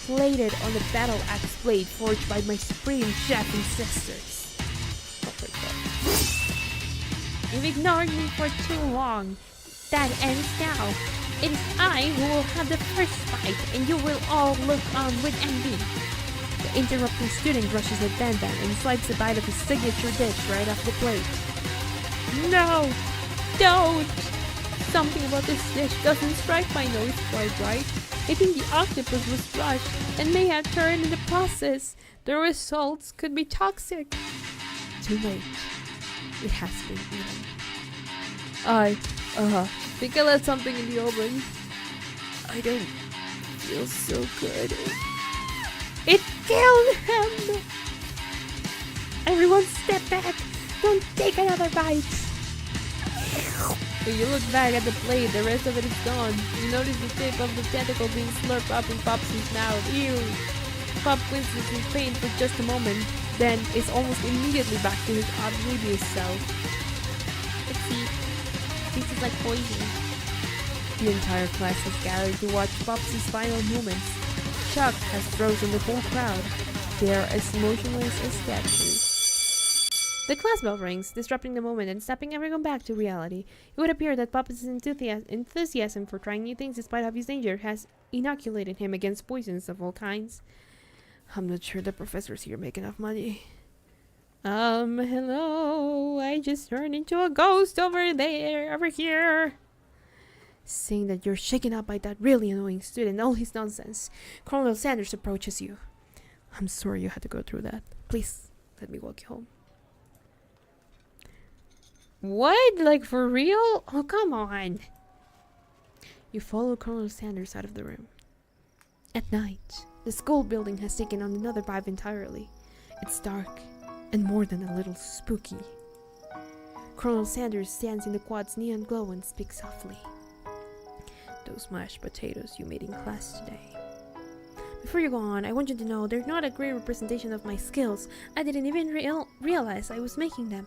plated on the battle axe blade forged by my supreme chef ancestors. Oh my god. You've ignored me for too long. That ends now. It is I who will have the first fight, and you will all look on with envy. The interrupting student rushes at Bandan and swipes a bite of his signature dish right off the plate. No! Don't! Something about this dish doesn't strike my nose quite right. I think the octopus was rushed and may have turned in the process. The results could be toxic. Too late. It has been eaten. I think I left something in the oven. I don't feel so good. It killed him! Everyone step back! Don't take another bite! When you look back at the plate, the rest of it is gone. You notice the tip of the tentacle being slurped up in Popsy's mouth. Ew! Pop winces in pain for just a moment, then is almost immediately back to his oblivious self. Let's see. This is like poison. The entire class has gathered to watch Popsy's final moments. Shock has frozen the whole crowd. They are as motionless as statues. The class bell rings, disrupting the moment and snapping everyone back to reality. It would appear that Popsy's enthusiasm for trying new things despite obvious danger has inoculated him against poisons of all kinds. I'm not sure the professors here make enough money. Hello. I just turned into a ghost over here. Seeing that you're shaken up by that really annoying student and all his nonsense, Colonel Sanders approaches you. I'm sorry you had to go through that. Please, let me walk you home. What? Like for real? Oh, come on. You follow Colonel Sanders out of the room. At night, the school building has taken on another vibe entirely. It's dark and more than a little spooky. Colonel Sanders stands in the quad's neon glow and speaks softly. Those mashed potatoes you made in class today. Before you go on, I want you to know they're not a great representation of my skills. I didn't even realize I was making them.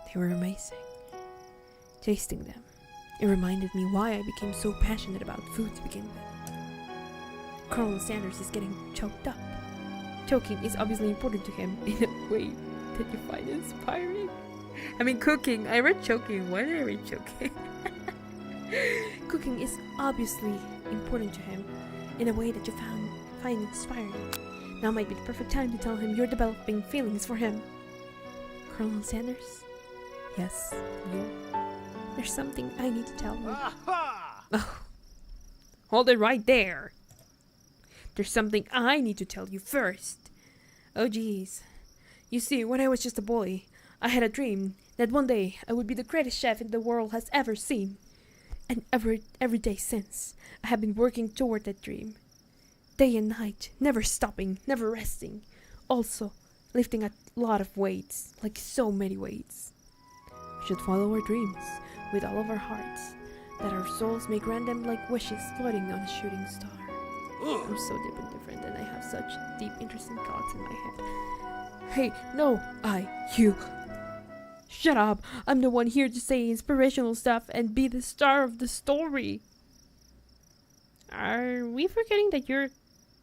They were amazing. Tasting them, it reminded me why I became so passionate about food to begin with. Colonel Sanders is getting choked up. Choking is obviously important to him in a way that you find inspiring. I mean, cooking. I read choking. Why did I read choking? Cooking is obviously important to him in a way that you find inspiring. Now might be the perfect time to tell him you're developing feelings for him. Colonel Sanders? Yes, you. There's something I need to tell you. Oh, hold it right there. There's something I need to tell you first. Oh, geez. You see, when I was just a boy, I had a dream that one day I would be the greatest chef the world has ever seen. And every day since, I have been working toward that dream. Day and night, never stopping, never resting. Also, lifting a lot of weights, like so many weights. We should follow our dreams with all of our hearts, that our souls may grant them like wishes floating on a shooting star. I'm so deep and different, and I have such deep, interesting thoughts in my head. Hey, no, you. Shut up! I'm the one here to say inspirational stuff and be the star of the story. Are we forgetting that your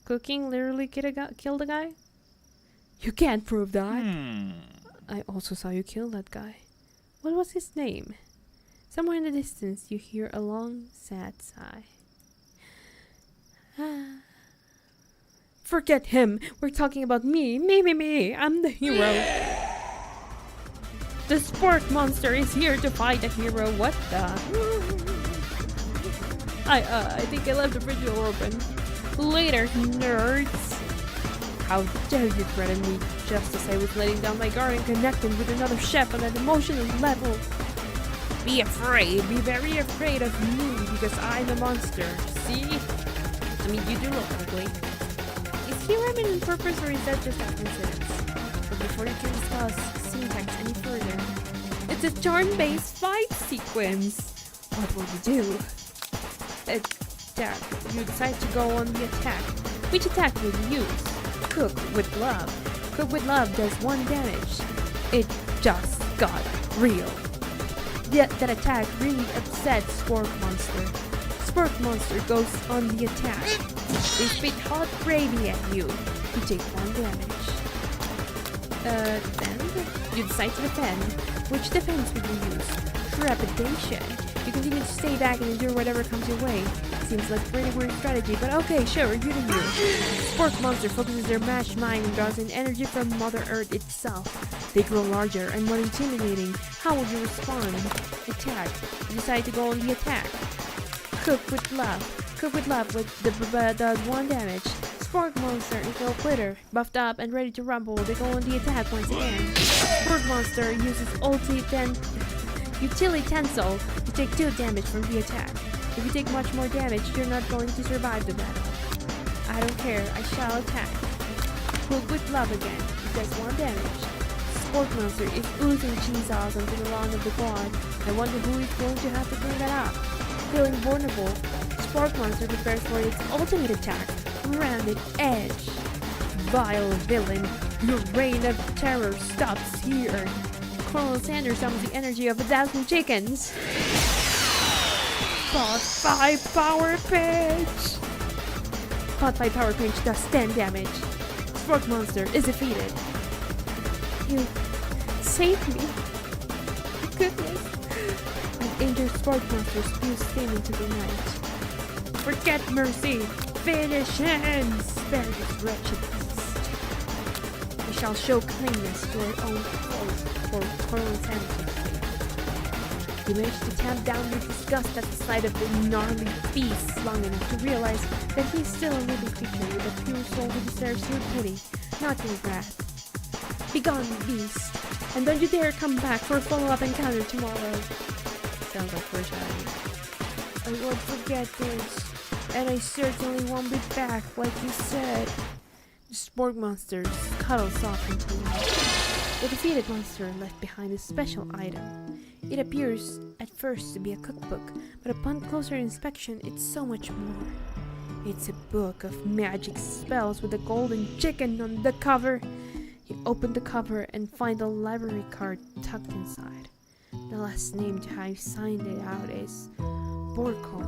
cooking literally killed a guy? You can't prove that. I also saw you kill that guy. What was his name? Somewhere in the distance, you hear a long, sad sigh. Forget him. We're talking about me. Me. I'm the hero. The sport monster is here to fight the hero. What the? I think I left the fridge door open. Later, nerds. How dare you threaten me just as I was letting down my guard and connecting with another chef on an emotional level. Be afraid. Be very afraid of me because I'm a monster. See? I mean, you do look ugly. Is he rhyming on purpose or is that just a coincidence? But before you can discuss syntax any further, it's a turn-based fight sequence. What will you do? Attack. You decide to go on the attack. Which attack will you use? Cook with love. Cook with love does 1 damage. It just got real. That attack really upsets Sport Monster. Sport Monster goes on the attack. They spit hot gravy at you. You take 1 damage. Defend? You decide to defend. Which defense would you use? Trepidation. You continue to stay back and endure whatever comes your way. Seems like a pretty weird strategy, but okay, sure, you do you. Sport Monster focuses their mashed mind and draws in energy from Mother Earth itself. They grow larger and more intimidating. How would you respond? Attack. You decide to go on the attack. Cook with love. Cook with love with does 1 damage. Sport Monster is no quitter. Buffed up and ready to rumble, they go on the attack once again. Sport Monster uses Utility Tensile to take 2 damage from the attack. If you take much more damage, you're not going to survive the battle. I don't care, I shall attack. Cook with love again, it does 1 damage. Sport Monster is oozing cheese sauce onto the lawn of the quad. I wonder who is going to have to clean that up. Feeling vulnerable, Sport Monster prepares for its ultimate attack, Rounded Edge. Vile villain, your reign of terror stops here. Colonel Sanders summons the energy of 1,000 chickens. Pot 5 Power Pinch! Pot 5 Power Pinch does 10 damage. Sport Monster is defeated. You saved me. Goodness. An injured Sport Monster spews steam into the night. Forget mercy. Finish him. Spare this wretched beast. We shall show kindness to our own foes for Colonel Sanders' sake. You manage to tamp down your disgust at the sight of the gnarly beast long enough to realize that he is still a living creature with a pure soul who deserves your pity, not your wrath. Begone, beast, and don't you dare come back for a follow-up encounter tomorrow. Sounds like foreshadowing. I won't forget this, and I certainly won't be back like you said. The Sport Monster cuddles soft into life. The defeated monster left behind a special item. It appears at first to be a cookbook, but upon closer inspection it's so much more. It's a book of magic spells with a golden chicken on the cover. You open the cover and find a library card tucked inside. The last name to how you signed it out is Borko.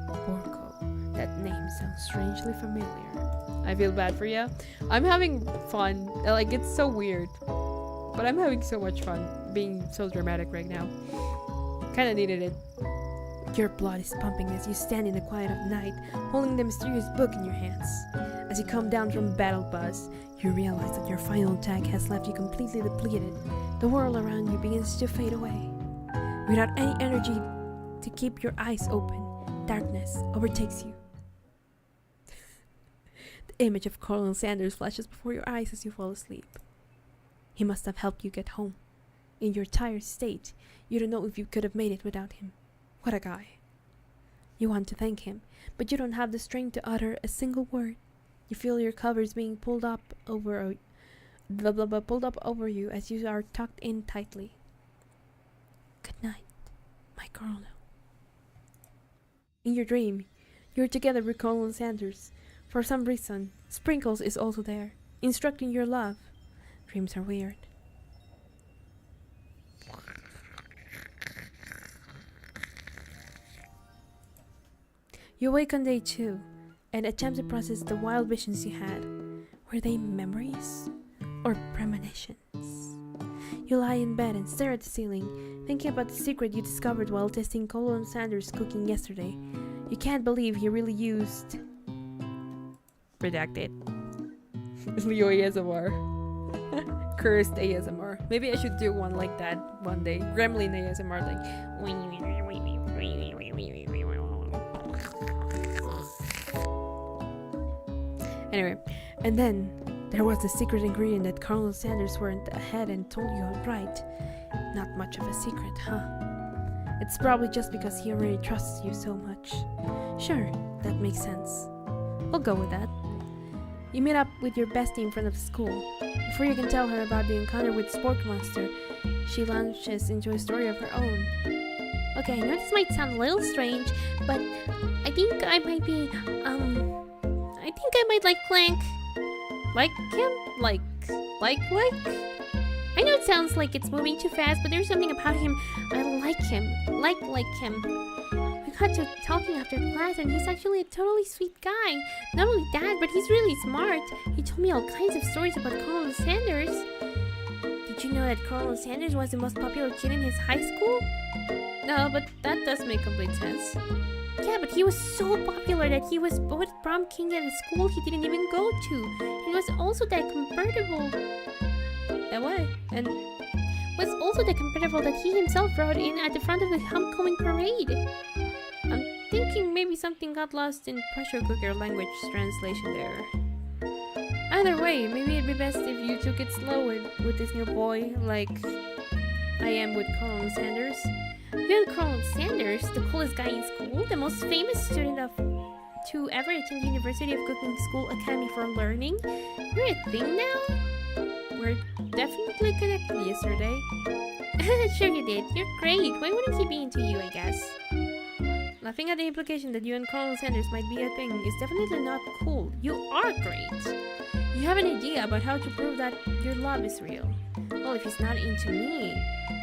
Borko. That name sounds strangely familiar. I feel bad for you. I'm having fun. Like, it's so weird. But I'm having so much fun being so dramatic right now. Kinda needed it. Your blood is pumping as you stand in the quiet of night, holding the mysterious book in your hands. As you come down from battle buzz, you realize that your final attack has left you completely depleted. The world around you begins to fade away. Without any energy to keep your eyes open, darkness overtakes you. The image of Colonel Sanders flashes before your eyes as you fall asleep. He must have helped you get home. In your tired state, you don't know if you could have made it without him. What a guy. You want to thank him, but you don't have the strength to utter a single word. You feel your covers being pulled up over you as you are tucked in tightly. Good night, my Colonel. In your dream, you're together with Colonel Sanders. For some reason, Sprinkles is also there, instructing your love. Dreams are weird. You awake on day 2 and attempt to process the wild visions you had. Were they memories or premonitions? You lie in bed and stare at the ceiling, thinking about the secret you discovered while testing Colonel Sanders' cooking yesterday. You can't believe he really used... Redacted. Leo ASMR. Cursed ASMR. Maybe I should do one like that one day. Gremlin ASMR, like... Anyway, and then there was the secret ingredient that Colonel Sanders went ahead and told you outright. Not much of a secret, huh? It's probably just because he already trusts you so much. Sure, that makes sense. We'll go with that. You meet up with your bestie in front of school. Before you can tell her about the encounter with Spork Monster, she launches into a story of her own. Okay, I know this might sound a little strange, but I think I might be, I think I might like Clank. Like him? Like? I know it sounds like it's moving too fast, but there's something about him. I like him. Like him. We got to talking after class, and he's actually a totally sweet guy. Not only that, but he's really smart. He told me all kinds of stories about Colonel Sanders. Did you know that Colonel Sanders was the most popular kid in his high school? No, but that does make complete sense. Yeah, but he was so popular that he was both prom king at a school he didn't even go to. He was also that convertible. Why? And was also the convertible that he himself rode in at the front of the homecoming parade. I'm thinking maybe something got lost in pressure cooker language translation there. Either way, maybe it'd be best if you took it slow with this new boy, like I am with Colonel Sanders. You and Colonel Sanders, the coolest guy in school, the most famous student to ever attend University of Cooking School Academy for Learning. You're a thing now? We're definitely connected yesterday. Sure you did. You're great. Why wouldn't he be into you, I guess? Laughing at the implication that you and Colonel Sanders might be a thing is definitely not cool. You are great. You have an idea about how to prove that your love is real. Well, if he's not into me,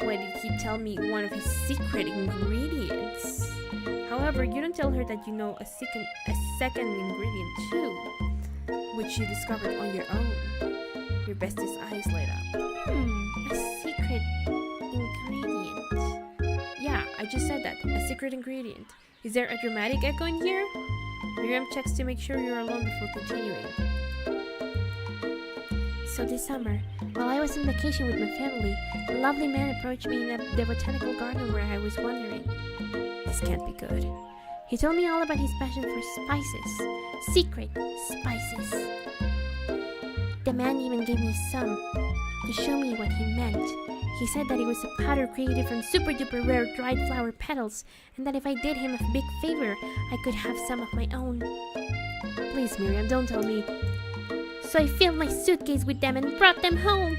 why did he tell me one of his secret ingredients? However, you don't tell her that you know a second ingredient too, which you discovered on your own. Your bestie's eyes light up. A secret ingredient. Yeah, I just said that. A secret ingredient. Is there a dramatic echo in here? Miriam checks to make sure you're alone before continuing. So this summer, while I was on vacation with my family, a lovely man approached me in the botanical garden where I was wandering. This can't be good. He told me all about his passion for spices. Secret spices. The man even gave me some to show me what he meant. He said that it was a powder created from super duper rare dried flower petals, and that if I did him a big favor, I could have some of my own. Please, Miriam, don't tell me. So I filled my suitcase with them and brought them home.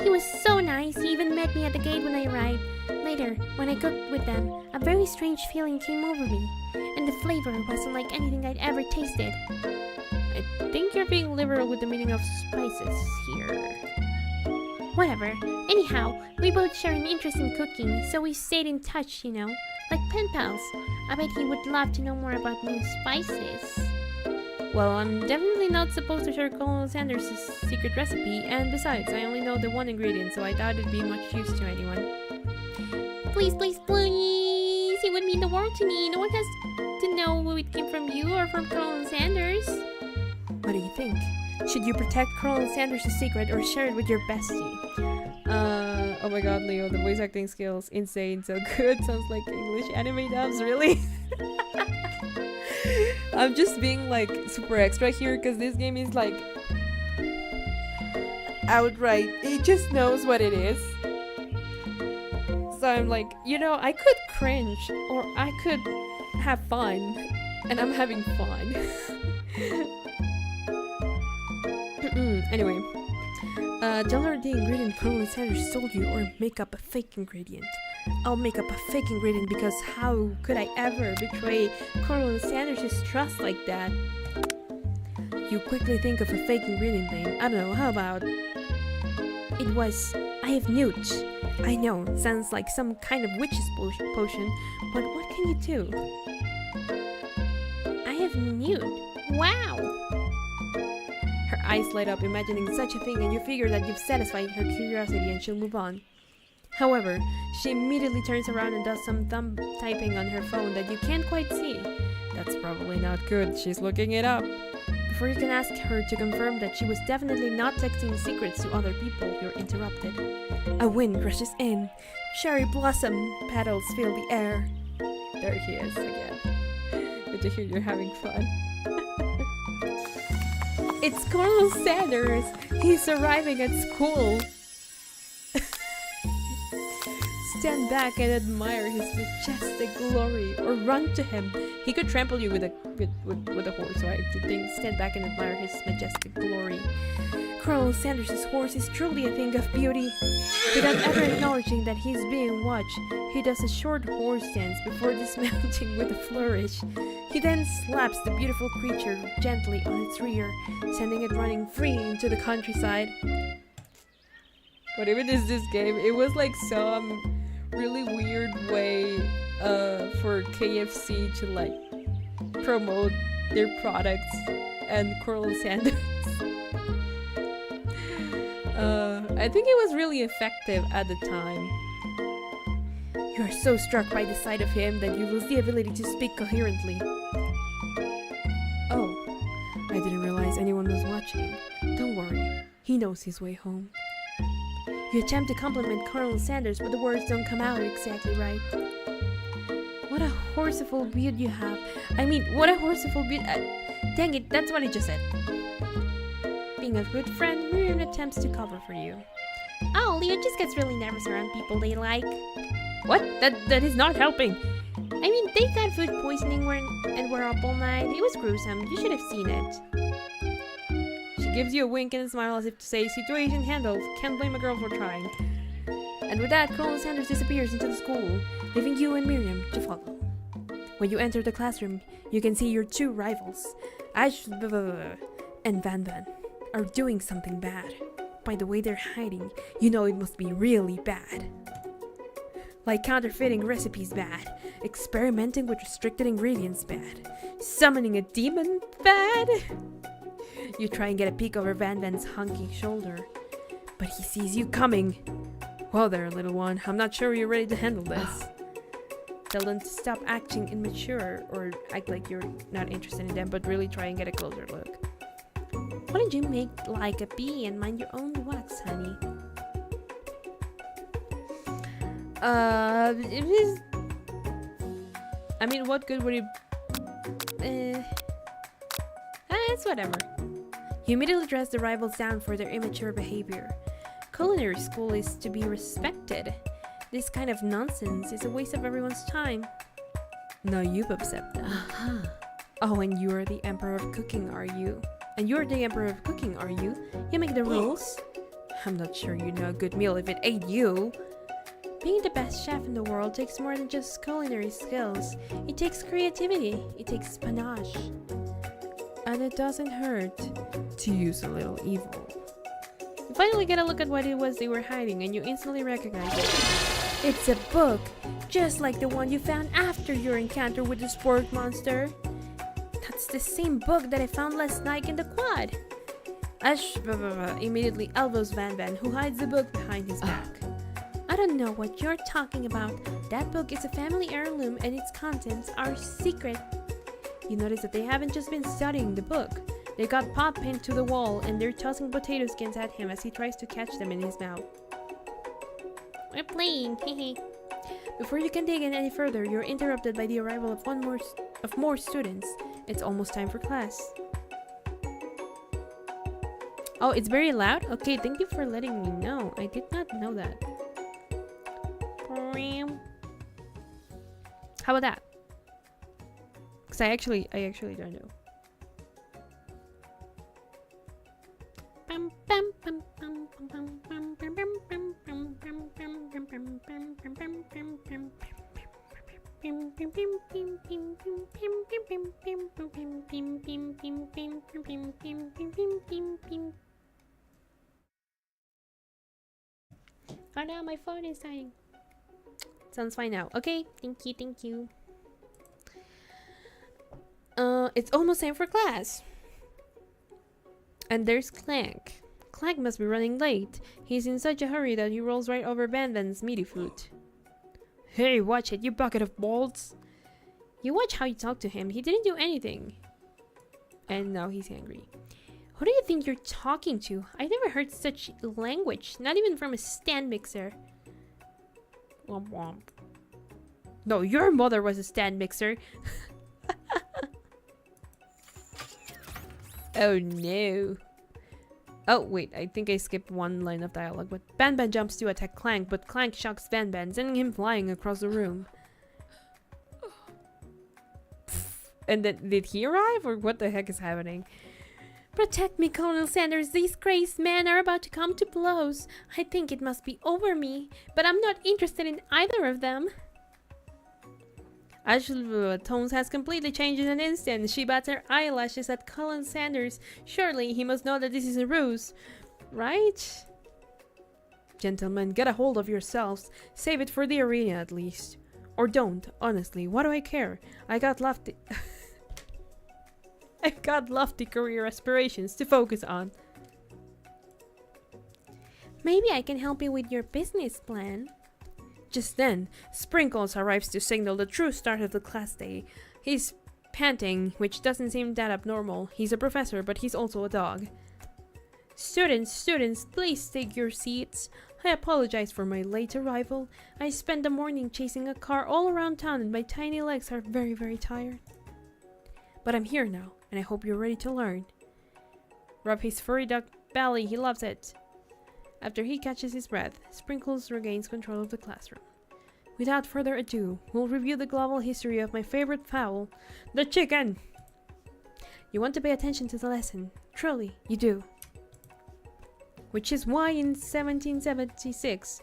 He was so nice, he even met me at the gate when I arrived. Later, when I cooked with them, a very strange feeling came over me, and the flavor wasn't like anything I'd ever tasted. I think you're being liberal with the meaning of spices here. Whatever. Anyhow, we both share an interest in cooking, so we stayed in touch, you know, like pen pals. I bet he would love to know more about new spices. Well, I'm definitely not supposed to share Colonel Sanders' secret recipe, and besides, I only know the one ingredient, so I doubt it'd be much use to anyone. Please, please, please! It would mean the world to me. No one has to know who it came from, you or from Colonel Sanders. What do you think? Should you protect Colonel Sanders' secret or share it with your bestie? Oh my god, Leo, the voice acting skills, insane, so good. Sounds like English anime dubs, really? I'm just being like super extra here because this game is like outright, it just knows what it is. So I'm like, you know, I could cringe or I could have fun, and I'm having fun. Anyway, don't learn the ingredient Colonel Sanders told you or make up a fake ingredient. I'll make up a fake ingredient because how could I ever betray Colonel Sanders' trust like that? You quickly think of a fake ingredient name. I don't know, how about... It was... I have newt. I know, sounds like some kind of witch's potion, but what can you do? I have newt. Wow! Her eyes light up imagining such a thing, and you figure that you've satisfied her curiosity and she'll move on. However, she immediately turns around and does some thumb typing on her phone that you can't quite see. That's probably not good, she's looking it up. Before you can ask her to confirm that she was definitely not texting secrets to other people, you're interrupted. A wind rushes in. Cherry blossom petals fill the air. There he is again. Good to hear you're having fun. It's Colonel Sanders! He's arriving at school! Stand back and admire his majestic glory, or run to him. He could trample you with a horse, so I think stand back and admire his majestic glory. Colonel Sanders' horse is truly a thing of beauty. Without ever acknowledging that he's being watched, he does a short horse dance before dismounting with a flourish. He then slaps the beautiful creature gently on its rear, sending it running free into the countryside. What even is this game? It was like some really weird way for KFC to like promote their products and Colonel Sanders. I think it was really effective at the time. You are so struck by the sight of him that you lose the ability to speak coherently. Oh, I didn't realize anyone was watching. Don't worry, he knows his way home. You attempt to compliment Colonel Sanders, but the words don't come out exactly right. What a horseful beard you have. I mean, what a horseful beard. Dang it, that's what I just said. Being a good friend, Miriam attempts to cover for you. Oh, Leo just gets really nervous around people they like. What? That is not helping. I mean, they got food poisoning and were up all night. It was gruesome. You should have seen it. She gives you a wink and a smile as if to say, situation handled. Can't blame a girl for trying. And with that, Colonel Sanders disappears into the school, leaving you and Miriam to follow. When you enter the classroom, you can see your two rivals, Ash and Van Van, are doing something bad. By the way they're hiding, you know it must be really bad. Like counterfeiting recipes bad, experimenting with restricted ingredients bad, summoning a demon bad. You try and get a peek over Van Van's hunky shoulder, but he sees you coming. Well there, little one, I'm not sure you're ready to handle this. Tell them to stop acting immature or act like you're not interested in them, but really try and get a closer look. Why don't you make like a bee and mind your own wax, honey? It is... I mean, what good would it... it's whatever. You immediately dress the rivals down for their immature behavior. Culinary school is to be respected. This kind of nonsense is a waste of everyone's time. No, you've upset them. Oh, and you're the Emperor of Cooking, are you? And you're the Emperor of Cooking, are you? You make the rules? I'm not sure you'd know a good meal if it ate you. Being the best chef in the world takes more than just culinary skills. It takes creativity. It takes panache. And it doesn't hurt to use a little evil. You finally get a look at what it was they were hiding, and you instantly recognize it. It's a book, just like the one you found after your encounter with the sport monster. That's the same book that I found last night in the quad. Ash immediately elbows Van Van, who hides the book behind his back. I don't know what you're talking about. That book is a family heirloom and its contents are secret. You notice that they haven't just been studying the book. They got Pop pinned to the wall and they're tossing potato skins at him as he tries to catch them in his mouth. We're playing, hehe. Before you can dig in any further, you're interrupted by the arrival of more students. It's almost time for class. Oh, it's very loud? Okay, thank you for letting me know. I did not know that. How about that? Because I actually don't know. Oh no, my phone is dying. Sounds fine now. Okay, Thank you, thank you. it's almost time for class. And there's Clank. Clank must be running late. He's in such a hurry that he rolls right over Van Van's meaty foot. Hey, watch it, you bucket of balls. You watch how you talk to him. He didn't do anything. And now he's angry. Who do you think you're talking to? I never heard such language. Not even from a stand mixer. Womp womp. No, your mother was a stand mixer. Oh no. Oh wait, I think I skipped one line of dialogue. But Ban Ban jumps to attack Clank, but Clank shocks Ban Ban, sending him flying across the room. And then, did he arrive, or what the heck is happening? Protect me, Colonel Sanders. These crazed men are about to come to blows. I think it must be over me, but I'm not interested in either of them. Ashley's tone has completely changed in an instant. She bats her eyelashes at Colin Sanders. Surely he must know that this is a ruse, right? Gentlemen, get a hold of yourselves. Save it for the arena at least. Or don't, honestly. What do I care? I got lofty I've got lofty career aspirations to focus on. Maybe I can help you with your business plan. Just then, Sprinkles arrives to signal the true start of the class day. He's panting, which doesn't seem that abnormal. He's a professor, but he's also a dog. Students, please take your seats. I apologize for my late arrival. I spent the morning chasing a car all around town and my tiny legs are very, very tired. But I'm here now, and I hope you're ready to learn. Rub his furry duck belly, he loves it. After he catches his breath, Sprinkles regains control of the classroom. Without further ado, we'll review the global history of my favorite fowl, the chicken! You want to pay attention to the lesson. Truly, you do. Which is why in 1776,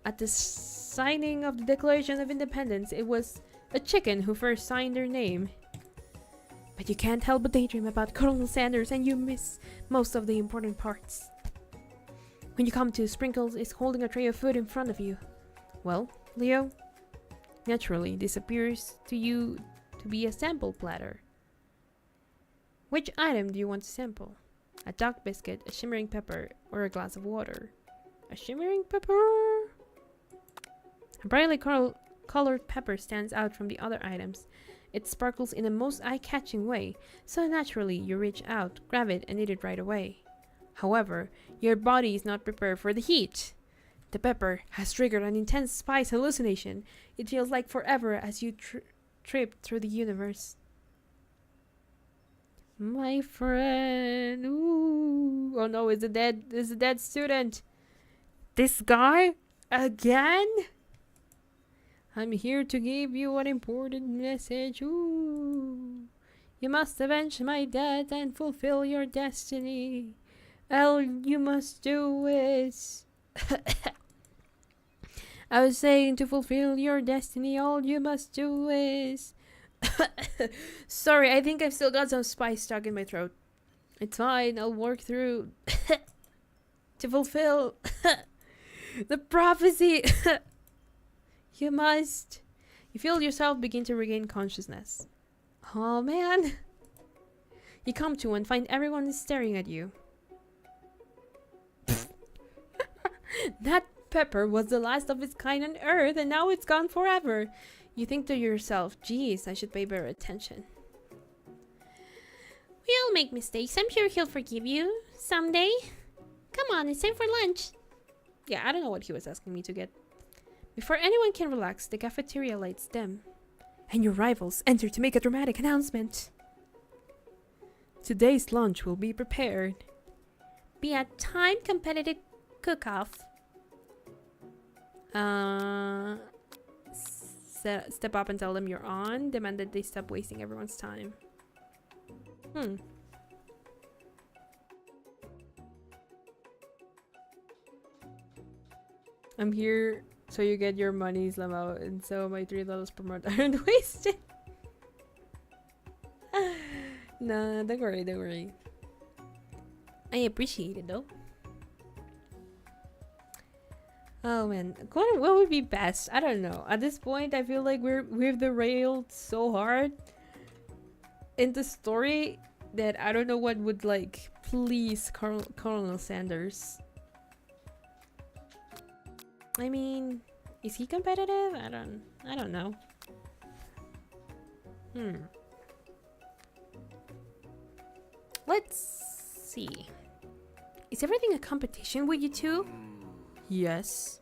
at the signing of the Declaration of Independence, it was a chicken who first signed their name. But you can't help but daydream about Colonel Sanders and you miss most of the important parts. When you come to, Sprinkles is holding a tray of food in front of you. Well, Leo, naturally this appears to you to be a sample platter. Which item do you want to sample? A duck biscuit, a shimmering pepper, or a glass of water? A shimmering pepper? A brightly colored pepper stands out from the other items. It sparkles in a most eye-catching way, so naturally you reach out, grab it, and eat it right away. However, your body is not prepared for the heat. The pepper has triggered an intense spice hallucination. It feels like forever as you trip through the universe. My friend, ooh. Oh no, it's a dead student. This guy? Again? I'm here to give you an important message. Ooh. You must avenge my death and fulfill your destiny. All you must do is. I was saying to fulfill your destiny, all you must do is. Sorry, I think I've still got some spice stuck in my throat. It's fine, I'll work through. To fulfill the prophecy. You must. You feel yourself begin to regain consciousness. Oh man. You come to and find everyone is staring at you. That pepper was the last of its kind on Earth, and now it's gone forever. You think to yourself, geez, I should pay better attention. We all make mistakes. I'm sure he'll forgive you someday. Come on, it's time for lunch. Yeah, I don't know what he was asking me to get. Before anyone can relax, the cafeteria lights dim. And your rivals enter to make a dramatic announcement. Today's lunch will be prepared. Be a time competitive cook-off. Step up and tell them you're on. Demand that they stop wasting everyone's time. I'm here so you get your money, Slamo, and so my $3 per month aren't wasted. Nah, don't worry, don't worry. I appreciate it though. Oh man, what would be best? I don't know. At this point, I feel like we've derailed so hard in the story that I don't know what would like please Colonel Sanders. I mean, is he competitive? I don't know. Let's see. Is everything a competition with you two? Yes.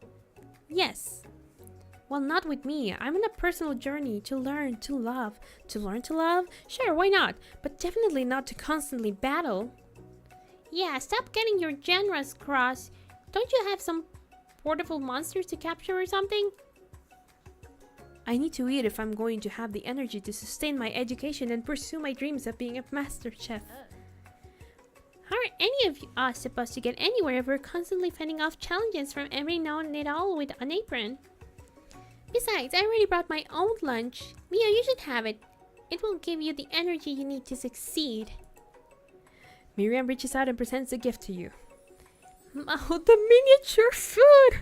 Yes. Well, not with me. I'm on a personal journey to learn to love. To learn to love? Sure, why not? But definitely not to constantly battle. Yeah, stop getting your genres crossed. Don't you have some portable monsters to capture or something? I need to eat if I'm going to have the energy to sustain my education and pursue my dreams of being a master chef. How are any of us supposed to get anywhere if we're constantly fending off challenges from every now and then all with an apron? Besides, I already brought my own lunch. Mia, you should have it. It will give you the energy you need to succeed. Miriam reaches out and presents a gift to you. Oh, the miniature food!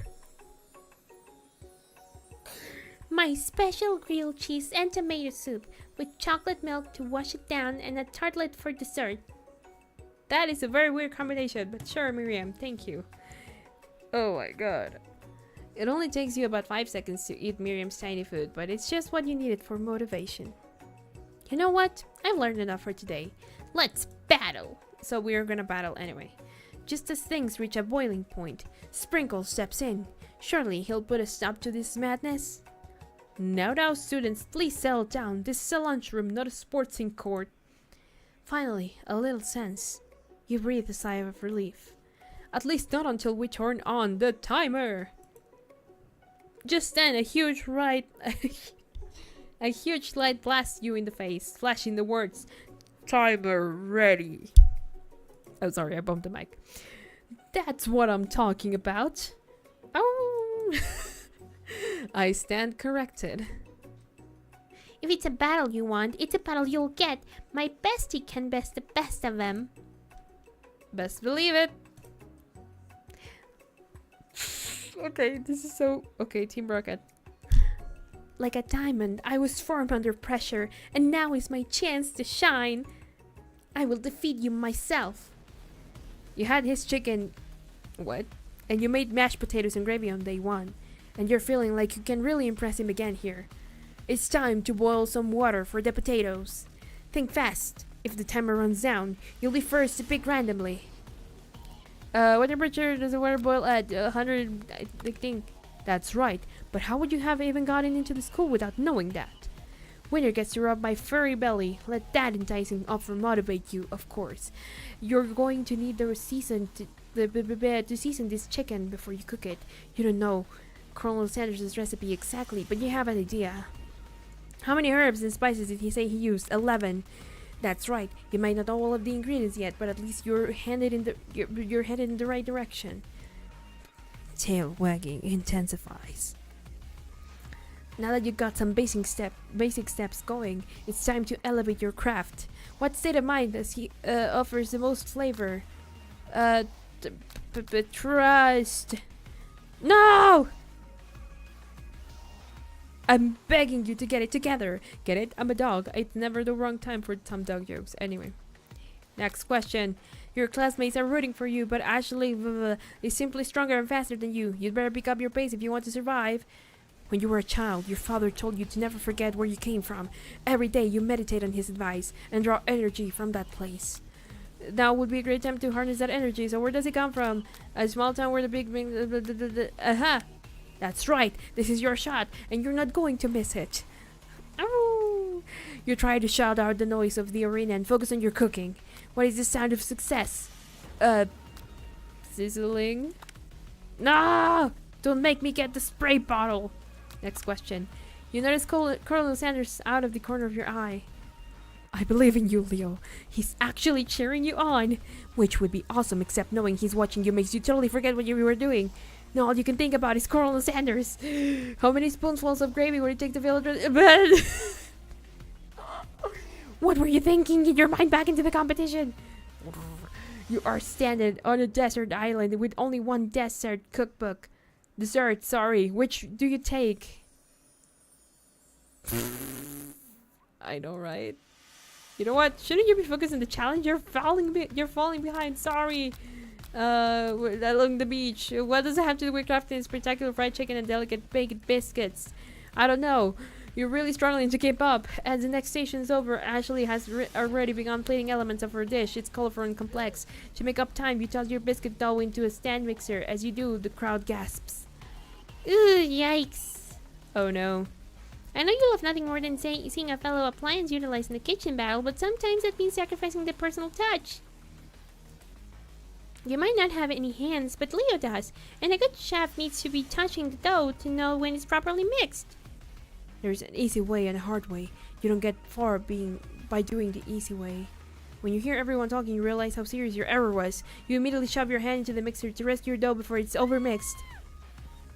My special grilled cheese and tomato soup with chocolate milk to wash it down and a tartlet for dessert. That is a very weird combination, but sure, Miriam, thank you. Oh my god. It only takes you about 5 seconds to eat Miriam's tiny food, but it's just what you needed for motivation. You know what? I've learned enough for today. Let's battle! So we are gonna battle anyway. Just as things reach a boiling point, Sprinkle steps in. Surely he'll put a stop to this madness. Now, students, please settle down. This is a lunchroom, not a sportsing court. Finally, a little sense. You breathe a sigh of relief. At least not until we turn on the timer. Just then, a huge light blasts you in the face, flashing the words, "Timer ready." Oh, sorry, I bumped the mic. That's what I'm talking about. Oh, I stand corrected. If it's a battle you want, it's a battle you'll get. My bestie can best the best of them. Best believe it. Okay, this is so... Okay, Team Rocket. Like a diamond, I was formed under pressure, and now is my chance to shine. I will defeat you myself. You had his chicken... What? And you made mashed potatoes and gravy on day one. And you're feeling like you can really impress him again here. It's time to boil some water for the potatoes. Think fast. If the timer runs down, you'll be first to pick randomly. What temperature does the water boil at? 100, I think. That's right. But how would you have even gotten into the school without knowing that? Winner gets to rub my furry belly. Let that enticing offer motivate you, of course. You're going to need to season this chicken before you cook it. You don't know Colonel Sanders' recipe exactly, but you have an idea. How many herbs and spices did he say he used? 11. That's right. You might not know all of the ingredients yet, but at least you're headed in the right direction. Tail wagging intensifies. Now that you got some basic steps going, it's time to elevate your craft. What state of mind does he offers the most flavor? Trust. No! I'm begging you to get it together. Get it? I'm a dog. It's never the wrong time for some dog jokes. Anyway. Next question. Your classmates are rooting for you, but Ashley is simply stronger and faster than you. You'd better pick up your pace if you want to survive. When you were a child, your father told you to never forget where you came from. Every day you meditate on his advice and draw energy from that place. Now would be a great time to harness that energy. So where does it come from? A small town where the big... Aha! That's right. This is your shot, and you're not going to miss it. Oh! You try to shout out the noise of the arena and focus on your cooking. What is the sound of success? Sizzling? No! Don't make me get the spray bottle. Next question. You notice Colonel Sanders out of the corner of your eye. I believe in you, Leo. He's actually cheering you on. Which would be awesome, except knowing he's watching you makes you totally forget what you were doing. Now all you can think about is Colonel Sanders. How many spoonfuls of gravy would it take to fill it? What were you thinking? Get your mind back into the competition. You are stranded on a desert island with only one dessert cookbook. Dessert, sorry. Which do you take? I know, right? You know what? Shouldn't you be focused on the challenge? You're falling behind. Sorry. Along the beach. What does it have to do with crafting this spectacular fried chicken and delicate baked biscuits? I don't know. You're really struggling to keep up. As the next station is over, Ashley has already begun plating elements of her dish. It's colorful and complex. To make up time, you toss your biscuit dough into a stand mixer. As you do, the crowd gasps. Ooh, yikes. Oh no. I know you love nothing more than seeing a fellow appliance utilized in the kitchen battle, but sometimes that means sacrificing the personal touch. You might not have any hands, but Leo does, and a good chef needs to be touching the dough to know when it's properly mixed. There's an easy way and a hard way. You don't get far by doing the easy way. When you hear everyone talking, you realize how serious your error was. You immediately shove your hand into the mixer to rescue your dough before it's overmixed.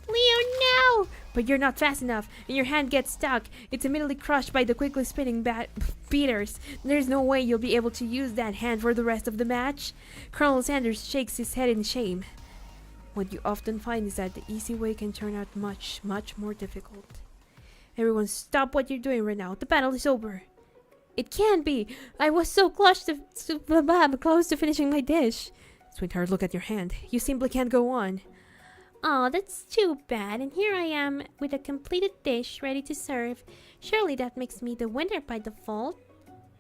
Leo, no! But you're not fast enough, and your hand gets stuck. It's immediately crushed by the quickly spinning beaters. There's no way you'll be able to use that hand for the rest of the match. Colonel Sanders shakes his head in shame. What you often find is that the easy way can turn out much, much more difficult. Everyone stop what you're doing right now. The battle is over. It can't be. I was so close to finishing my dish. Sweetheart, look at your hand. You simply can't go on. Oh, that's too bad. And here I am with a completed dish ready to serve. Surely that makes me the winner by default.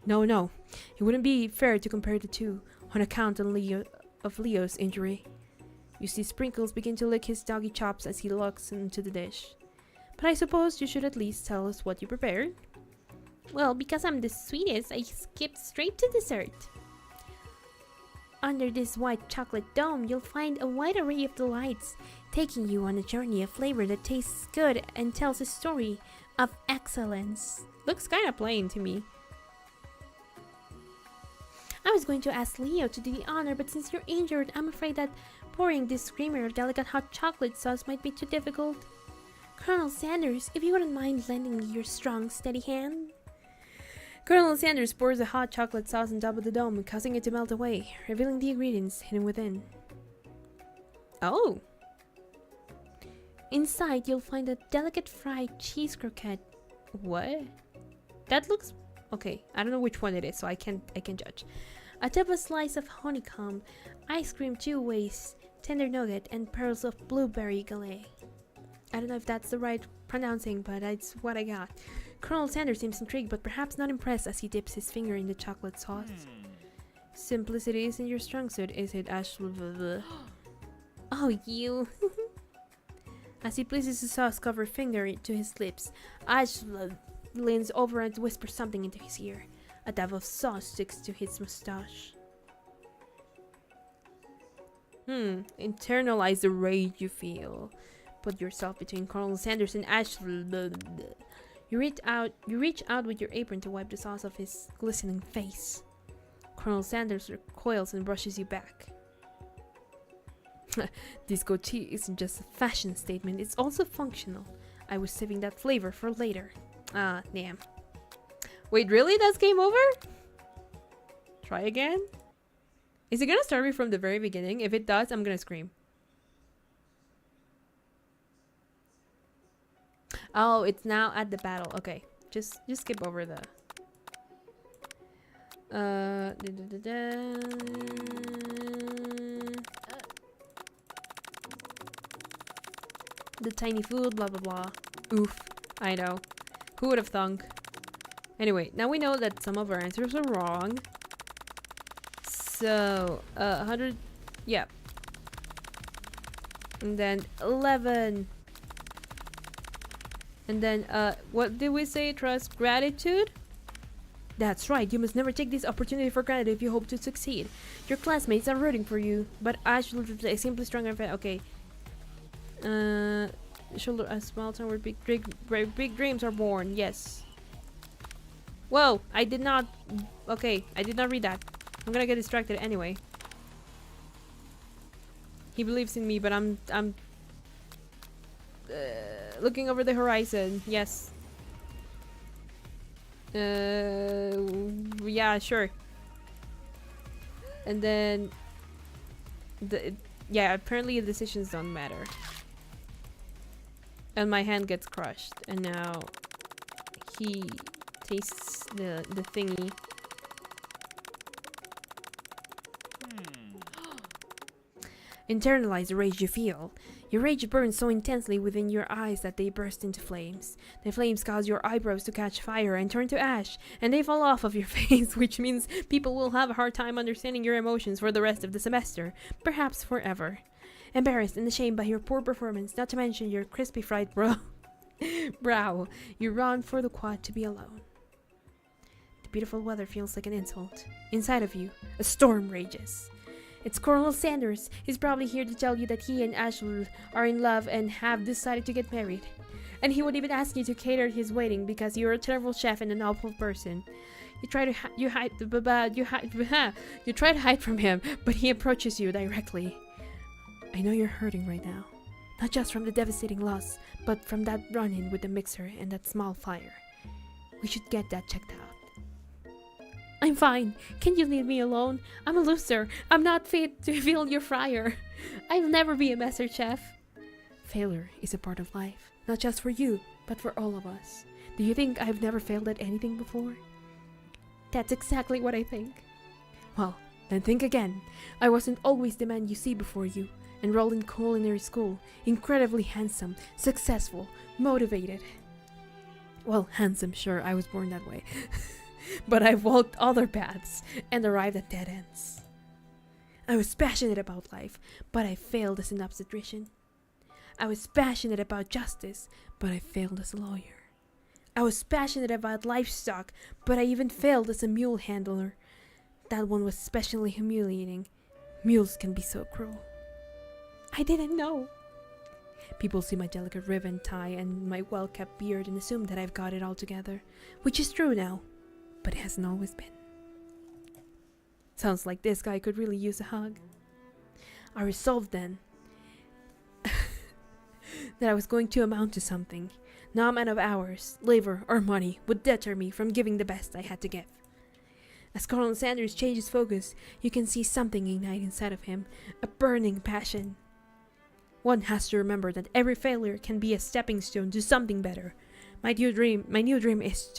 No. It wouldn't be fair to compare the two on account of Leo's injury. You see Sprinkles begin to lick his doggy chops as he looks into the dish. But I suppose you should at least tell us what you prepared. Well, because I'm the sweetest, I skipped straight to dessert. Under this white chocolate dome, you'll find a wide array of delights, taking you on a journey of flavor that tastes good and tells a story of excellence. Looks kinda plain to me. I was going to ask Leo to do the honor, but since you're injured, I'm afraid that pouring this creamer of delicate hot chocolate sauce might be too difficult. Colonel Sanders, if you wouldn't mind lending me your strong, steady hand. Colonel Sanders pours the hot chocolate sauce on top of the dome, causing it to melt away, revealing the ingredients hidden within. Oh! Inside, you'll find a delicate fried cheese croquette. What? That looks... Okay, I don't know which one it is, so I can judge. Atop a slice of honeycomb, ice cream 2 ways, tender nougat, and pearls of blueberry galette. I don't know if that's the right pronouncing, but it's what I got. Colonel Sanders seems intrigued, but perhaps not impressed as he dips his finger in the chocolate sauce. Simplicity isn't your strong suit, is it, Ashley? Oh, you. As he places the sauce-covered finger to his lips, Ashley leans over and whispers something into his ear. A dab of sauce sticks to his mustache. Internalize the rage you feel. Put yourself between Colonel Sanders and Ashley. You reach out with your apron to wipe the sauce off his glistening face. Colonel Sanders recoils and brushes you back. This goatee isn't just a fashion statement, it's also functional. I was saving that flavor for later. Ah, damn. Wait, really? That's game over? Try again? Is it gonna start me from the very beginning? If it does, I'm gonna scream. Oh, it's now at the battle. Okay, just skip over the. The tiny food, blah blah blah. Oof, I know. Who would have thunk? Anyway, now we know that some of our answers are wrong. So, 100, yeah. And then 11. And then, what did we say? Trust gratitude? That's right, you must never take this opportunity for granted if you hope to succeed. Your classmates are rooting for you, but actually simply stronger. Okay. Shoulder a small town where big dreams are born. Yes. Whoa, I did not. Okay, I did not read that. I'm gonna get distracted anyway. He believes in me, but I'm looking over the horizon. Yes. Yeah, sure. And then yeah, apparently the decisions don't matter. And my hand gets crushed, and now he tastes the thingy. Internalize the rage you feel. Your rage burns so intensely within your eyes that they burst into flames. The flames cause your eyebrows to catch fire and turn to ash, and they fall off of your face, which means people will have a hard time understanding your emotions for the rest of the semester, perhaps forever. Embarrassed and ashamed by your poor performance, not to mention your crispy fried brow, you run for the quad to be alone. The beautiful weather feels like an insult. Inside of you, a storm rages. It's Colonel Sanders. He's probably here to tell you that he and Ashley are in love and have decided to get married. And he would even ask you to cater his wedding because you're a terrible chef and an awful person. You try to hide from him, but he approaches you directly. I know you're hurting right now, not just from the devastating loss, but from that run-in with the mixer and that small fire. We should get that checked out. I'm fine. Can you leave me alone? I'm a loser. I'm not fit to fill your fryer. I'll never be a master chef. Failure is a part of life, not just for you, but for all of us. Do you think I've never failed at anything before? That's exactly what I think. Well, then think again. I wasn't always the man you see before you. Enrolled in culinary school, incredibly handsome, successful, motivated. Well, handsome, sure, I was born that way. But I've walked other paths and arrived at dead ends. I was passionate about life, but I failed as an obstetrician. I was passionate about justice, but I failed as a lawyer. I was passionate about livestock, but I even failed as a mule handler. That one was especially humiliating. Mules can be so cruel. I didn't know. People see my delicate ribbon tie and my well-kept beard and assume that I've got it all together, which is true now, but it hasn't always been. Sounds like this guy could really use a hug. I resolved then that I was going to amount to something. No amount of hours, labor, or money would deter me from giving the best I had to give. As Colonel Sanders changes focus, you can see something ignite inside of him, a burning passion. One has to remember that every failure can be a stepping stone to something better. My new dream is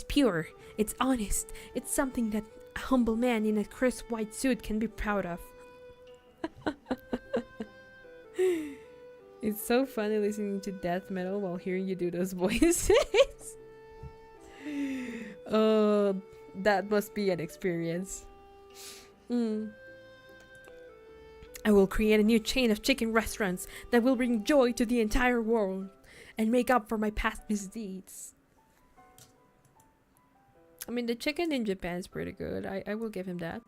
pure. It's honest. It's something that a humble man in a crisp white suit can be proud of. It's so funny listening to death metal while hearing you do those voices. Oh, that must be an experience. I will create a new chain of chicken restaurants that will bring joy to the entire world and make up for my past misdeeds. I mean, the chicken in Japan is pretty good. I will give him that.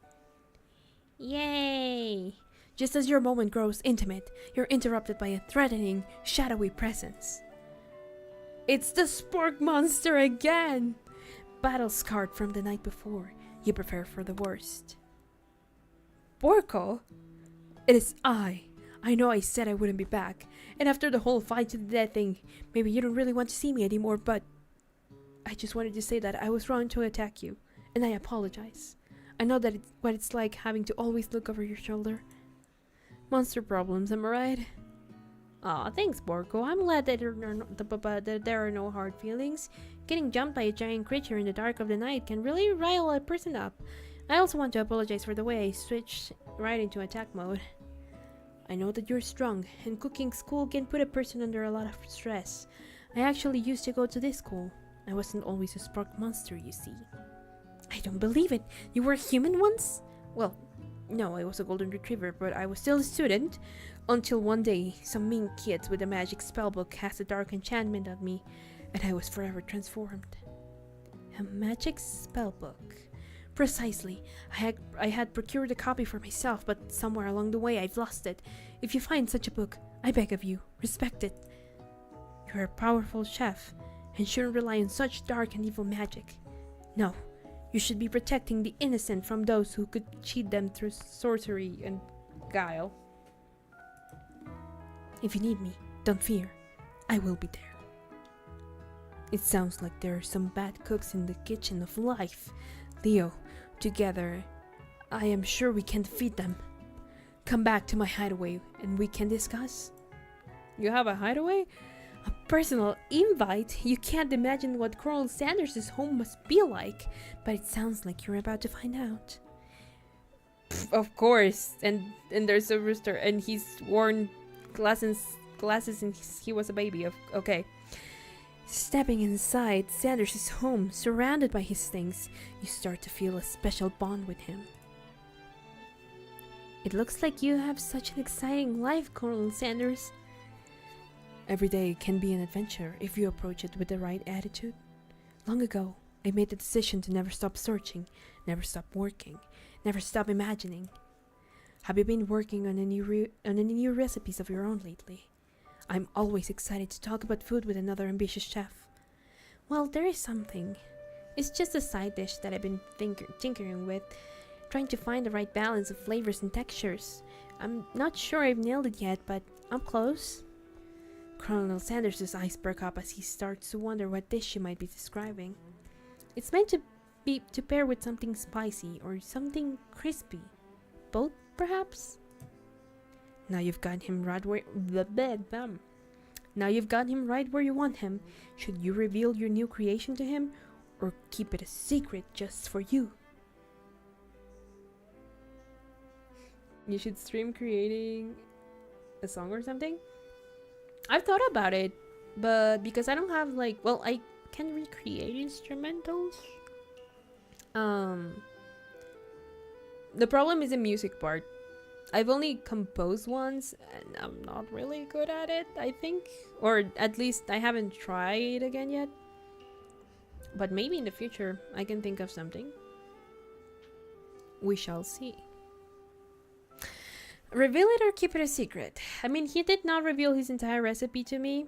Yay! Just as your moment grows intimate, you're interrupted by a threatening, shadowy presence. It's the Spork monster again! Battle scarred from the night before. You prepare for the worst. Borko? It is I. I know I said I wouldn't be back, and after the whole fight to the death thing, maybe you don't really want to see me anymore, but I just wanted to say that I was wrong to attack you, and I apologize. I know that it's what it's like having to always look over your shoulder. Monster problems, am I right? Aw, thanks, Borko. I'm glad that there are no hard feelings. Getting jumped by a giant creature in the dark of the night can really rile a person up. I also want to apologize for the way I switched right into attack mode. I know that you're strong, and cooking school can put a person under a lot of stress. I actually used to go to this school. I wasn't always a spark monster, you see. I don't believe it. You were human once? Well, no, I was a golden retriever, but I was still a student. Until one day, some mean kids with a magic spellbook cast a dark enchantment on me, and I was forever transformed. A magic spellbook. Precisely. I had procured a copy for myself, but somewhere along the way I've lost it. If you find such a book, I beg of you, respect it. You're a powerful chef, and shouldn't rely on such dark and evil magic. No, you should be protecting the innocent from those who could cheat them through sorcery and guile. If you need me, don't fear. I will be there. It sounds like there are some bad cooks in the kitchen of life. Leo, together, I am sure we can defeat them. Come back to my hideaway and we can discuss. You have a hideaway? A personal invite? You can't imagine what Colonel Sanders' home must be like, but it sounds like you're about to find out. Pff, of course, and there's a rooster, and he's worn glasses since he was a baby. Okay. Stepping inside Sanders' home, surrounded by his things, you start to feel a special bond with him. It looks like you have such an exciting life, Colonel Sanders. Every day can be an adventure if you approach it with the right attitude. Long ago, I made the decision to never stop searching, never stop working, never stop imagining. Have you been working on any new recipes of your own lately? I'm always excited to talk about food with another ambitious chef. Well, there is something. It's just a side dish that I've been tinkering with, trying to find the right balance of flavors and textures. I'm not sure I've nailed it yet, but I'm close. Colonel Sanders' eyes perk up as he starts to wonder what dish you might be describing. It's meant to pair with something spicy or something crispy. Both, perhaps? Now you've got him right where you want him. Should you reveal your new creation to him, or keep it a secret just for you? You should stream creating a song or something? I've thought about it, but because I don't have I can recreate instrumentals. The problem is the music part. I've only composed once, and I'm not really good at it, I think. Or at least I haven't tried again yet. But maybe in the future, I can think of something. We shall see. Reveal it or keep it a secret? I mean, he did not reveal his entire recipe to me.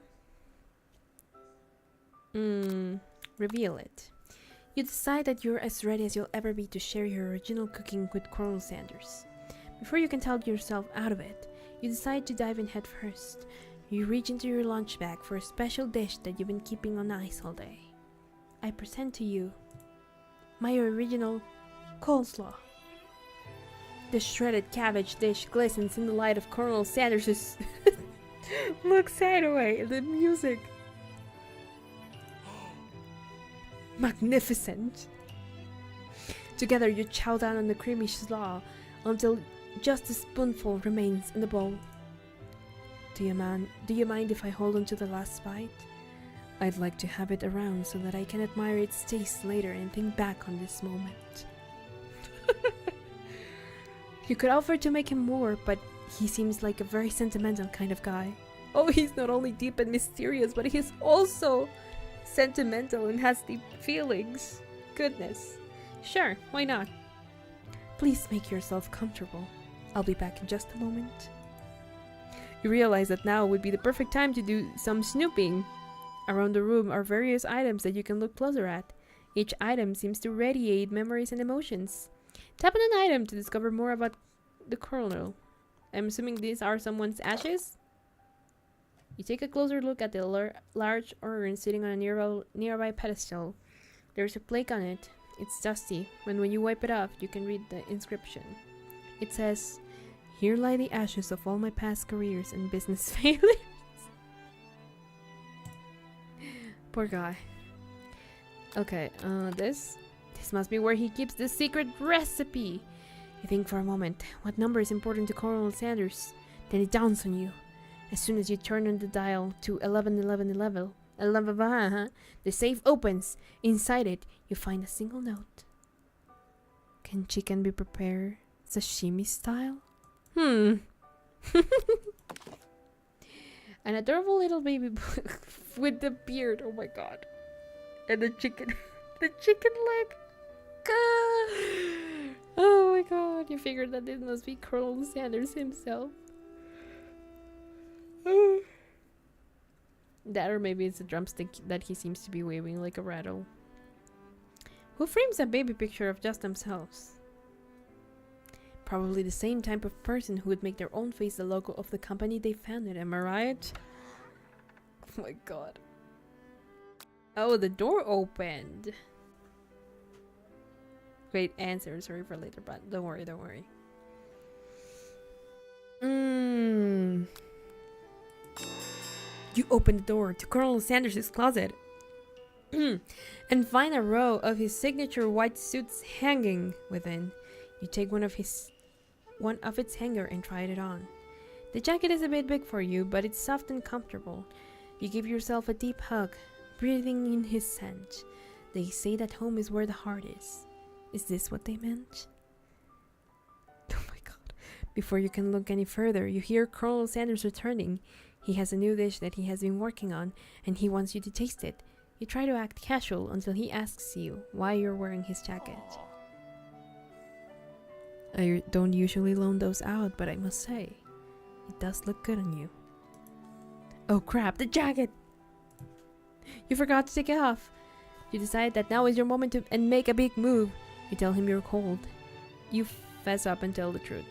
Reveal it. You decide that you're as ready as you'll ever be to share your original cooking with Colonel Sanders. Before you can talk yourself out of it, you decide to dive in head first. You reach into your lunch bag for a special dish that you've been keeping on ice all day. I present to you my original coleslaw. The shredded cabbage dish glistens in the light of Colonel Sanders' look sideaway at the music. Magnificent! Together you chow down on the creamy slaw until just a spoonful remains in the bowl. Do you mind if I hold on to the last bite? I'd like to have it around so that I can admire its taste later and think back on this moment. You could offer to make him more, but he seems like a very sentimental kind of guy. Oh, he's not only deep and mysterious, but he's also sentimental and has deep feelings. Goodness. Sure, why not? Please make yourself comfortable. I'll be back in just a moment. You realize that now would be the perfect time to do some snooping. Around the room are various items that you can look closer at. Each item seems to radiate memories and emotions. Tap on an item to discover more about the colonel. I'm assuming these are someone's ashes? You take a closer look at the large urn sitting on a nearby pedestal. There's a plaque on it. It's dusty, and when you wipe it off, you can read the inscription. It says, "Here lie the ashes of all my past careers and business failures." Poor guy. Okay, this must be where he keeps the secret recipe. You think for a moment, what number is important to Colonel Sanders? Then it dawns on you. As soon as you turn on the dial to 111111, the safe opens. Inside it, you find a single note. Can chicken be prepared sashimi style? An adorable little baby with the beard. Oh my god. And the chicken. The chicken leg. Oh my god. You figured that this must be Colonel Sanders himself. That, or maybe it's a drumstick that he seems to be waving like a rattle. Who frames a baby picture of just themselves? Probably the same type of person who would make their own face the logo of the company they founded, am I right? Oh my god. Oh, the door opened. Great answer, sorry for later, but don't worry, don't worry. You open the door to Colonel Sanders' closet and find a row of his signature white suits hanging within. You take one of its hanger and try it on. The jacket is a bit big for you, but it's soft and comfortable. You give yourself a deep hug, breathing in his scent. They say that home is where the heart is. Is this what they meant? Oh my god. Before you can look any further, you hear Colonel Sanders returning. He has a new dish that he has been working on, and he wants you to taste it. You try to act casual until he asks you why you're wearing his jacket. I don't usually loan those out, but I must say, it does look good on you. Oh crap, the jacket! You forgot to take it off. You decide that now is your moment to make a big move. You tell him you're cold. You fess up and tell the truth.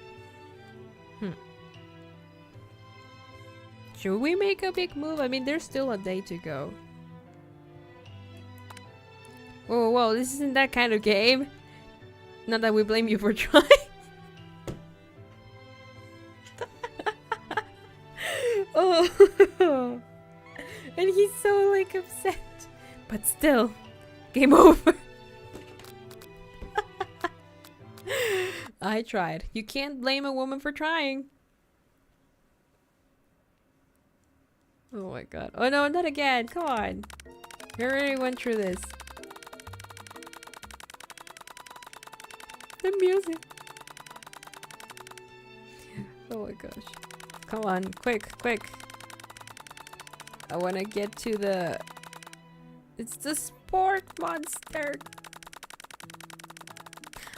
Should we make a big move? I mean, there's still a day to go. Whoa, whoa, this isn't that kind of game. Not that we blame you for trying. Oh. And he's so, like, upset. But still, game over. I tried. You can't blame a woman for trying. Oh my god. Oh no, not again. Come on. We already went through this. The music. Oh my gosh. Come on. Quick, quick. I want to get to the... It's the sport monster.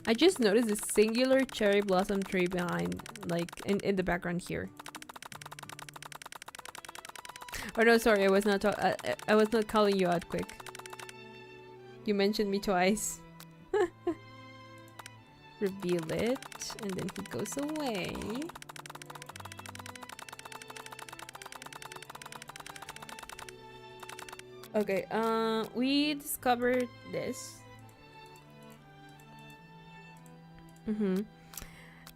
I just noticed a singular cherry blossom tree behind, like, in the background here. Oh no, sorry, I was not calling you out quick. You mentioned me twice. Reveal it, and then he goes away. Okay, we discovered this.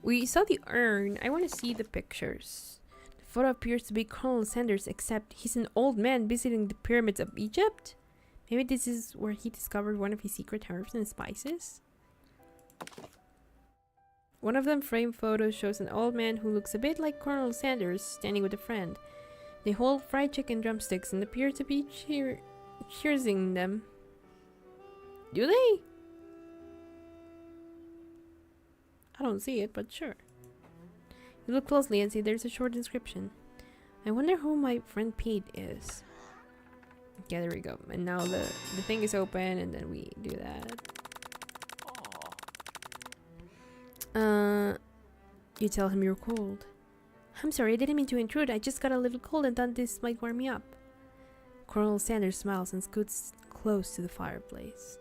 We saw the urn. I want to see the pictures. The photo appears to be Colonel Sanders, except he's an old man visiting the pyramids of Egypt. Maybe this is where he discovered one of his secret herbs and spices. One of them framed photos shows an old man who looks a bit like Colonel Sanders standing with a friend. They hold fried chicken drumsticks and appear to be cheersing them. Do they? I don't see it, but sure. You look closely and see there's a short inscription. I wonder who my friend Pete is. Okay, there we go. And now the thing is open, and then we do that. You tell him you're cold. I'm sorry, I didn't mean to intrude. I just got a little cold and thought this might warm me up. Colonel Sanders smiles and scoots close to the fireplace.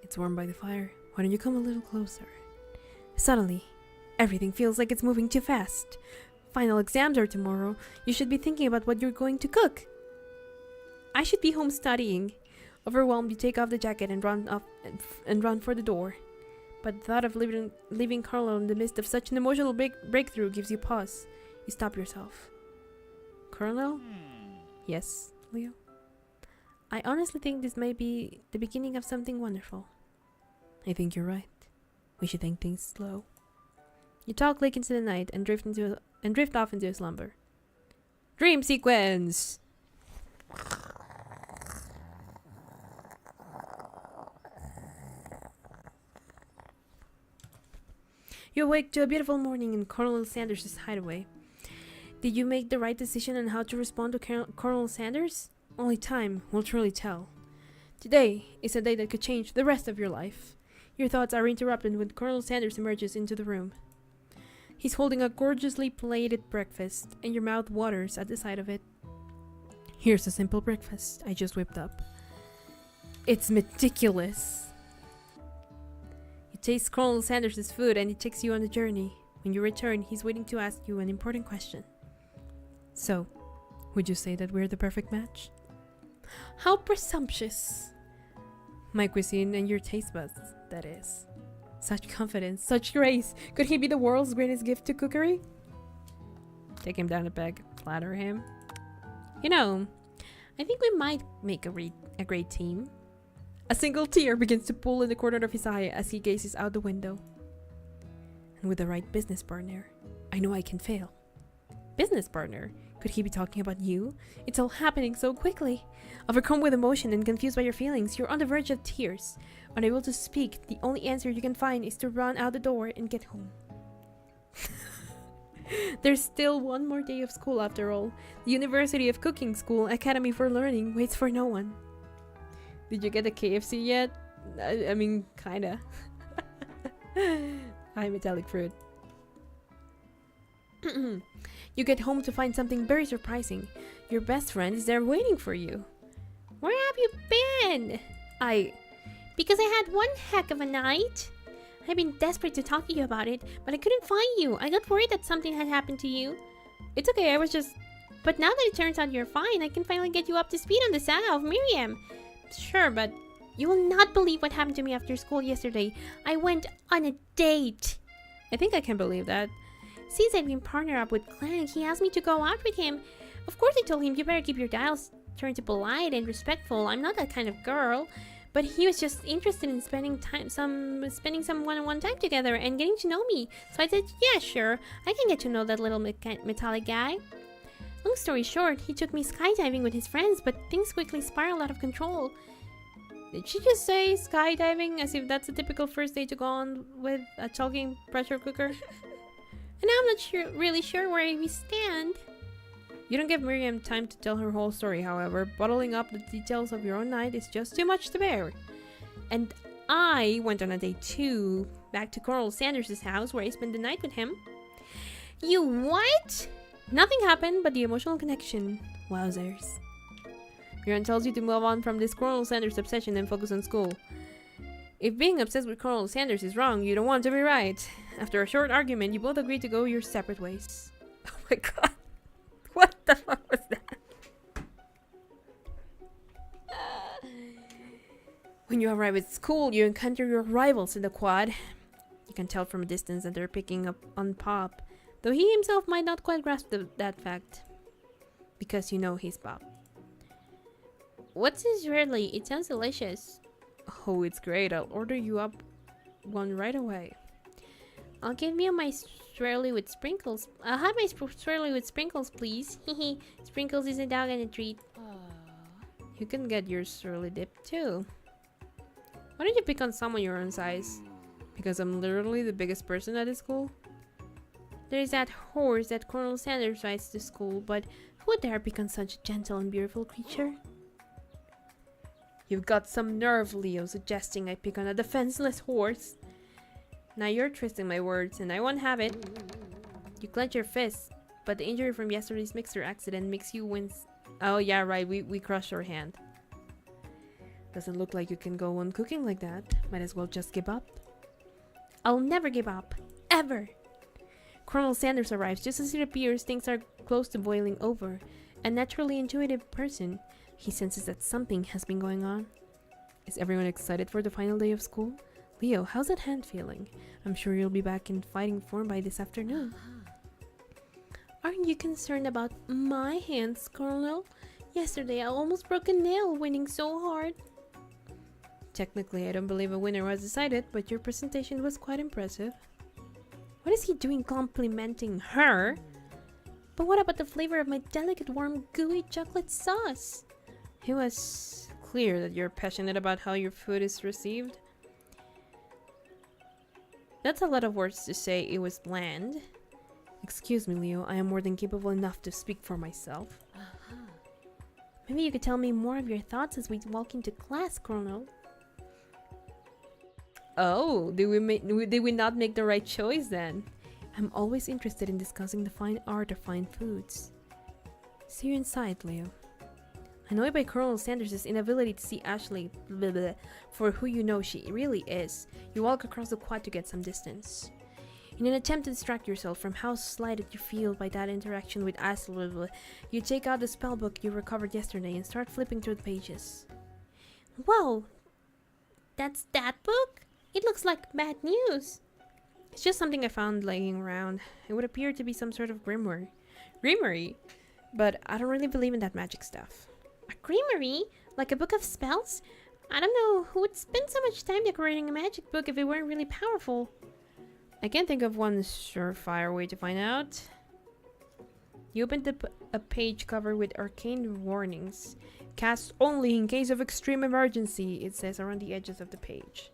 It's warm by the fire. Why don't you come a little closer? Suddenly, everything feels like it's moving too fast. Final exams are tomorrow. You should be thinking about what you're going to cook. I should be home studying. Overwhelmed, you take off the jacket and run for the door. But the thought of leaving Carlo in the midst of such an emotional breakthrough gives you pause. You stop yourself. Colonel? Yes, Leo? I honestly think this may be the beginning of something wonderful. I think you're right. We should take things slow. You talk late into the night and drift off into a slumber. Dream sequence! You awake to a beautiful morning in Colonel Sanders' hideaway. Did you make the right decision on how to respond to Colonel Sanders? Only time will truly tell. Today is a day that could change the rest of your life. Your thoughts are interrupted when Colonel Sanders emerges into the room. He's holding a gorgeously plated breakfast, and your mouth waters at the sight of it. Here's a simple breakfast I just whipped up. It's meticulous. You taste Colonel Sanders' food and it takes you on a journey. When you return, he's waiting to ask you an important question. So, would you say that we're the perfect match? How presumptuous. My cuisine and your taste buds, that is. Such confidence, such grace. Could he be the world's greatest gift to cookery? Take him down a peg, flatter him. You know, I think we might make a great team. A single tear begins to pool in the corner of his eye as he gazes out the window. And with the right business partner, I know I can fail. Business partner? Could he be talking about you? It's all happening so quickly. Overcome with emotion and confused by your feelings, you're on the verge of tears. Unable to speak, the only answer you can find is to run out the door and get home. There's still one more day of school after all. The University of Cooking School Academy for Learning waits for no one. Did you get a KFC yet? I mean, kinda. Hi, metallic fruit. You get home to find something very surprising. Your best friend is there waiting for you. Where have you been? Because I had one heck of a night. I've been desperate to talk to you about it, but I couldn't find you. I got worried that something had happened to you. It's okay, I was just... But now that it turns out you're fine, I can finally get you up to speed on the saga of Miriam. Sure, but you will not believe what happened to me after school yesterday. I went on a date. I think I can believe that. Since I've been partnered up with Clank, he asked me to go out with him. Of course I told him you better keep your dials turned to polite and respectful. I'm not that kind of girl. But he was just interested in spending some one-on-one time together and getting to know me. So I said, yeah, sure, I can get to know that little metallic guy. Long story short, he took me skydiving with his friends, but things quickly spiraled out of control. Did she just say skydiving as if that's a typical first date to go on with a talking pressure cooker? And now I'm not really sure where we stand. You don't give Miriam time to tell her whole story, however. Bottling up the details of your own night is just too much to bear. And I went on a date too, back to Colonel Sanders' house where I spent the night with him. You what? Nothing happened but the emotional connection. Wowzers. Miriam tells you to move on from this Colonel Sanders obsession and focus on school. If being obsessed with Colonel Sanders is wrong, you don't want to be right. After a short argument, you both agree to go your separate ways. Oh my god. What the fuck was that? When you arrive at school, you encounter your rivals in the quad. You can tell from a distance that they're picking up on Pop, though he himself might not quite grasp that fact. Because you know he's Pop. What's Israeli? It sounds delicious. Oh, it's great. I'll order you up one right away. I'll give you my swirly with sprinkles. I'll have my swirly with sprinkles, please. Hehe. Sprinkles is a dog and a treat. You can get your swirly dip too. Why don't you pick on someone your own size? Because I'm literally the biggest person at this school? There's that horse that Colonel Sanders rides to school, but who dare pick on such a gentle and beautiful creature? You've got some nerve, Leo, suggesting I pick on a defenseless horse. Now you're twisting my words, and I won't have it. You clench your fists, but the injury from yesterday's mixer accident makes you wince Oh, yeah, right. We crushed your hand. Doesn't look like you can go on cooking like that. Might as well just give up. I'll never give up. Ever. Colonel Sanders arrives just as it appears things are close to boiling over. A naturally intuitive person, he senses that something has been going on. Is everyone excited for the final day of school? Leo, how's that hand feeling? I'm sure you'll be back in fighting form by this afternoon. Aren't you concerned about my hands, Colonel? Yesterday I almost broke a nail winning so hard. Technically, I don't believe a winner was decided, but your presentation was quite impressive. What is he doing complimenting her? But what about the flavor of my delicate, warm, gooey chocolate sauce? It was clear that you're passionate about how your food is received. That's a lot of words to say it was bland. Excuse me, Leo, I am more than capable enough to speak for myself. Maybe you could tell me more of your thoughts as we walk into class, Colonel. Oh, did we not make the right choice then? I'm always interested in discussing the fine art of fine foods. See you inside, Leo. Annoyed by Colonel Sanders' inability to see Ashley for who you know she really is, you walk across the quad to get some distance. In an attempt to distract yourself from how slighted you feel by that interaction with Ashley, you take out the spellbook you recovered yesterday and start flipping through the pages. Whoa! That's that book? It looks like bad news. It's just something I found laying around. It would appear to be some sort of grimoire, but I don't really believe in that magic stuff. A grimoire? Like a book of spells? I don't know who would spend so much time decorating a magic book if it weren't really powerful. I can't think of one surefire way to find out. You opened a page covered with arcane warnings. Cast only in case of extreme emergency, it says around the edges of the page.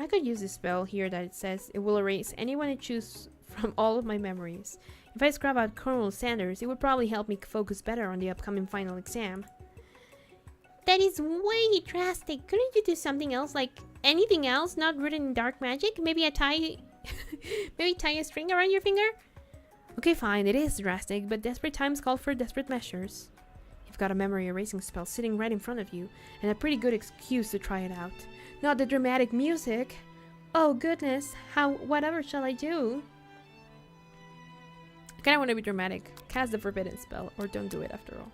I could use this spell here that it says it will erase anyone I choose from all of my memories. If I scrub out Colonel Sanders, it would probably help me focus better on the upcoming final exam. That is way drastic. Couldn't you do something else, like anything else not rooted in dark magic? Maybe tie a string around your finger? Okay, fine, it is drastic, but desperate times call for desperate measures. You've got a memory erasing spell sitting right in front of you, and a pretty good excuse to try it out. Not the dramatic music. Oh goodness, whatever shall I do? I kinda wanna be dramatic. Cast the forbidden spell, or don't do it after all.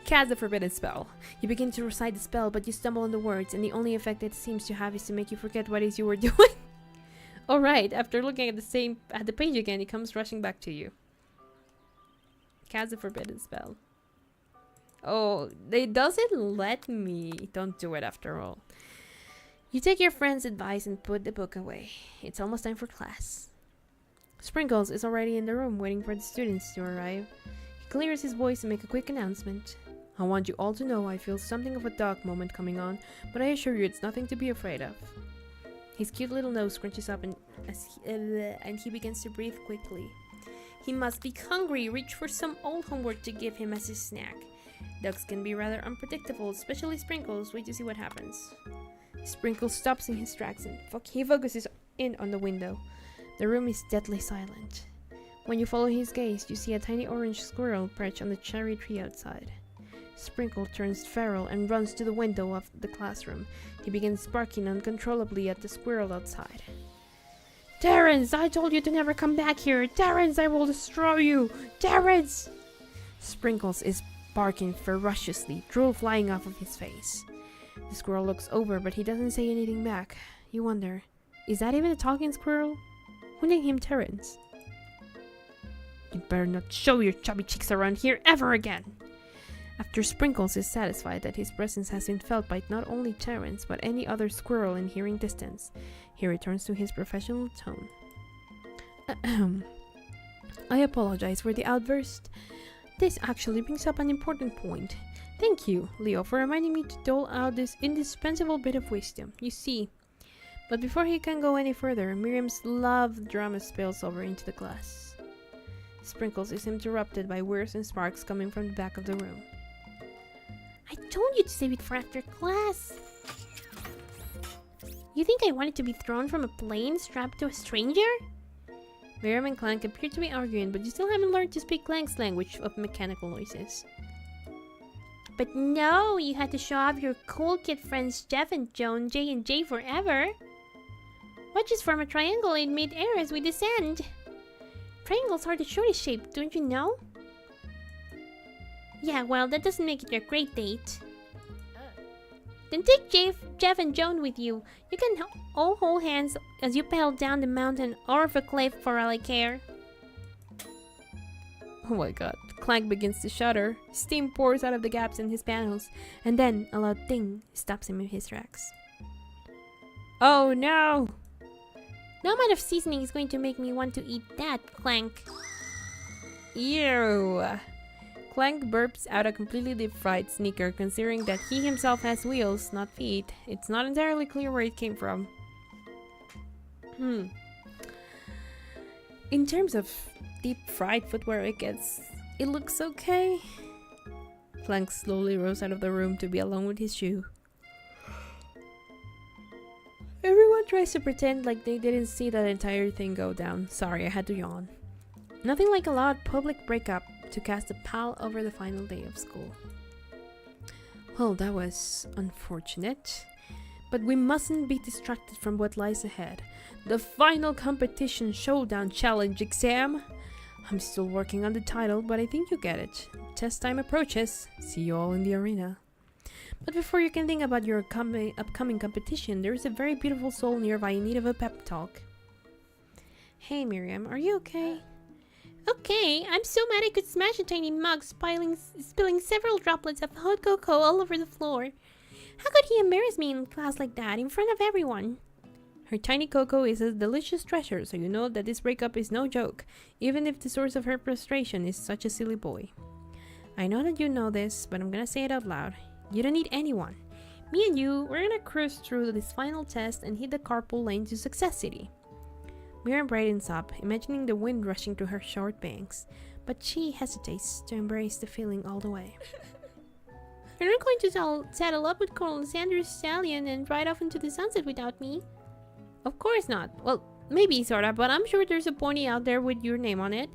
Cast the forbidden spell. You begin to recite the spell, but you stumble on the words, and the only effect it seems to have is to make you forget what it is you were doing. Alright, after looking at the page again, it comes rushing back to you. Cast the forbidden spell. Oh, it doesn't let me. Don't do it after all. You take your friend's advice and put the book away. It's almost time for class. Sprinkles is already in the room waiting for the students to arrive. He clears his voice and makes a quick announcement. I want you all to know I feel something of a dark moment coming on, but I assure you it's nothing to be afraid of. His cute little nose scrunches up and he begins to breathe quickly. He must be hungry. Reach for some old homework to give him as his snack. Ducks can be rather unpredictable, especially Sprinkles. Wait to see what happens. Sprinkles stops in his tracks and he focuses in on the window. The room is deadly silent. When you follow his gaze, you see a tiny orange squirrel perched on the cherry tree outside. Sprinkle turns feral and runs to the window of the classroom. He begins barking uncontrollably at the squirrel outside. Terrence, I told you to never come back here! Terrence, I will destroy you! Terrence! Sprinkles is barking ferociously, drool flying off of his face. The squirrel looks over, but he doesn't say anything back. You wonder, is that even a talking squirrel? Who named him Terrence? You better not show your chubby cheeks around here ever again! After Sprinkles is satisfied that his presence has been felt by not only Terrence, but any other squirrel in hearing distance, he returns to his professional tone. I apologize for the outburst. This actually brings up an important point. Thank you, Leo, for reminding me to dole out this indispensable bit of wisdom. You see. But before he can go any further, Miriam's love drama spills over into the class. Sprinkles is interrupted by whirs and sparks coming from the back of the room. I told you to save it for after class. You think I wanted to be thrown from a plane strapped to a stranger? Miriam and Clank appear to be arguing, but you still haven't learned to speak Clank's language of mechanical noises. But no, you had to show off your cool kid friends Jeff and Joan, J and J forever. Watch us form a triangle in mid-air as we descend. Triangles are the shortest shape, don't you know? Yeah, well, that doesn't make it a great date. Then take Jeff and Joan with you. You can all hold hands as you pedal down the mountain or off a cliff for all I care. Oh my god. Clank begins to shudder. Steam pours out of the gaps in his panels, and then a loud ding stops him in his tracks. Oh no! No amount of seasoning is going to make me want to eat that, Clank. Ew! Clank burps out a completely deep-fried sneaker, considering that he himself has wheels, not feet. It's not entirely clear where it came from. In terms of deep-fried footwear, it looks okay. Clank slowly rose out of the room to be alone with his shoe. Everyone tries to pretend like they didn't see that entire thing go down. Sorry, I had to yawn. Nothing like a loud public breakup to cast a pall over the final day of school. Well, that was unfortunate. But we mustn't be distracted from what lies ahead. The final competition showdown challenge exam. I'm still working on the title, but I think you get it. Test time approaches. See you all in the arena. But before you can think about your upcoming competition, there is a very beautiful soul nearby in need of a pep talk. Hey Miriam, are you okay? Okay, I'm so mad I could smash a tiny mug, spilling several droplets of hot cocoa all over the floor. How could he embarrass me in class like that, in front of everyone? Her tiny cocoa is a delicious treasure, so you know that this breakup is no joke, even if the source of her frustration is such a silly boy. I know that you know this, but I'm gonna say it out loud. You don't need anyone. Me and you, we're gonna cruise through this final test and hit the carpool lane to Success City. Miriam brightens up, imagining the wind rushing through her short bangs, but she hesitates to embrace the feeling all the way. You're not going to saddle up with Colonel Sanders' stallion and ride off into the sunset without me? Of course not. Well, maybe sorta, but I'm sure there's a pony out there with your name on it,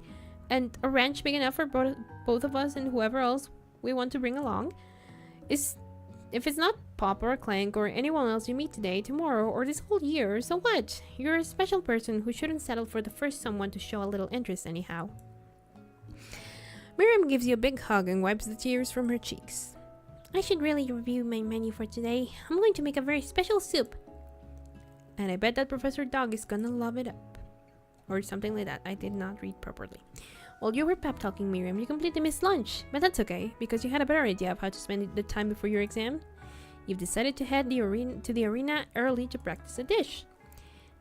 and a ranch big enough for both of us and whoever else we want to bring along. If it's not Pop or Clank or anyone else you meet today, tomorrow, or this whole year, so what? You're a special person who shouldn't settle for the first someone to show a little interest anyhow. Miriam gives you a big hug and wipes the tears from her cheeks. I should really review my menu for today. I'm going to make a very special soup. And I bet that Professor Dog is gonna love it up. Or something like that. I did not read properly. While you were pep talking Miriam, you completely missed lunch. But that's okay, because you had a better idea of how to spend the time before your exam. You've decided to head to the arena early to practice a dish.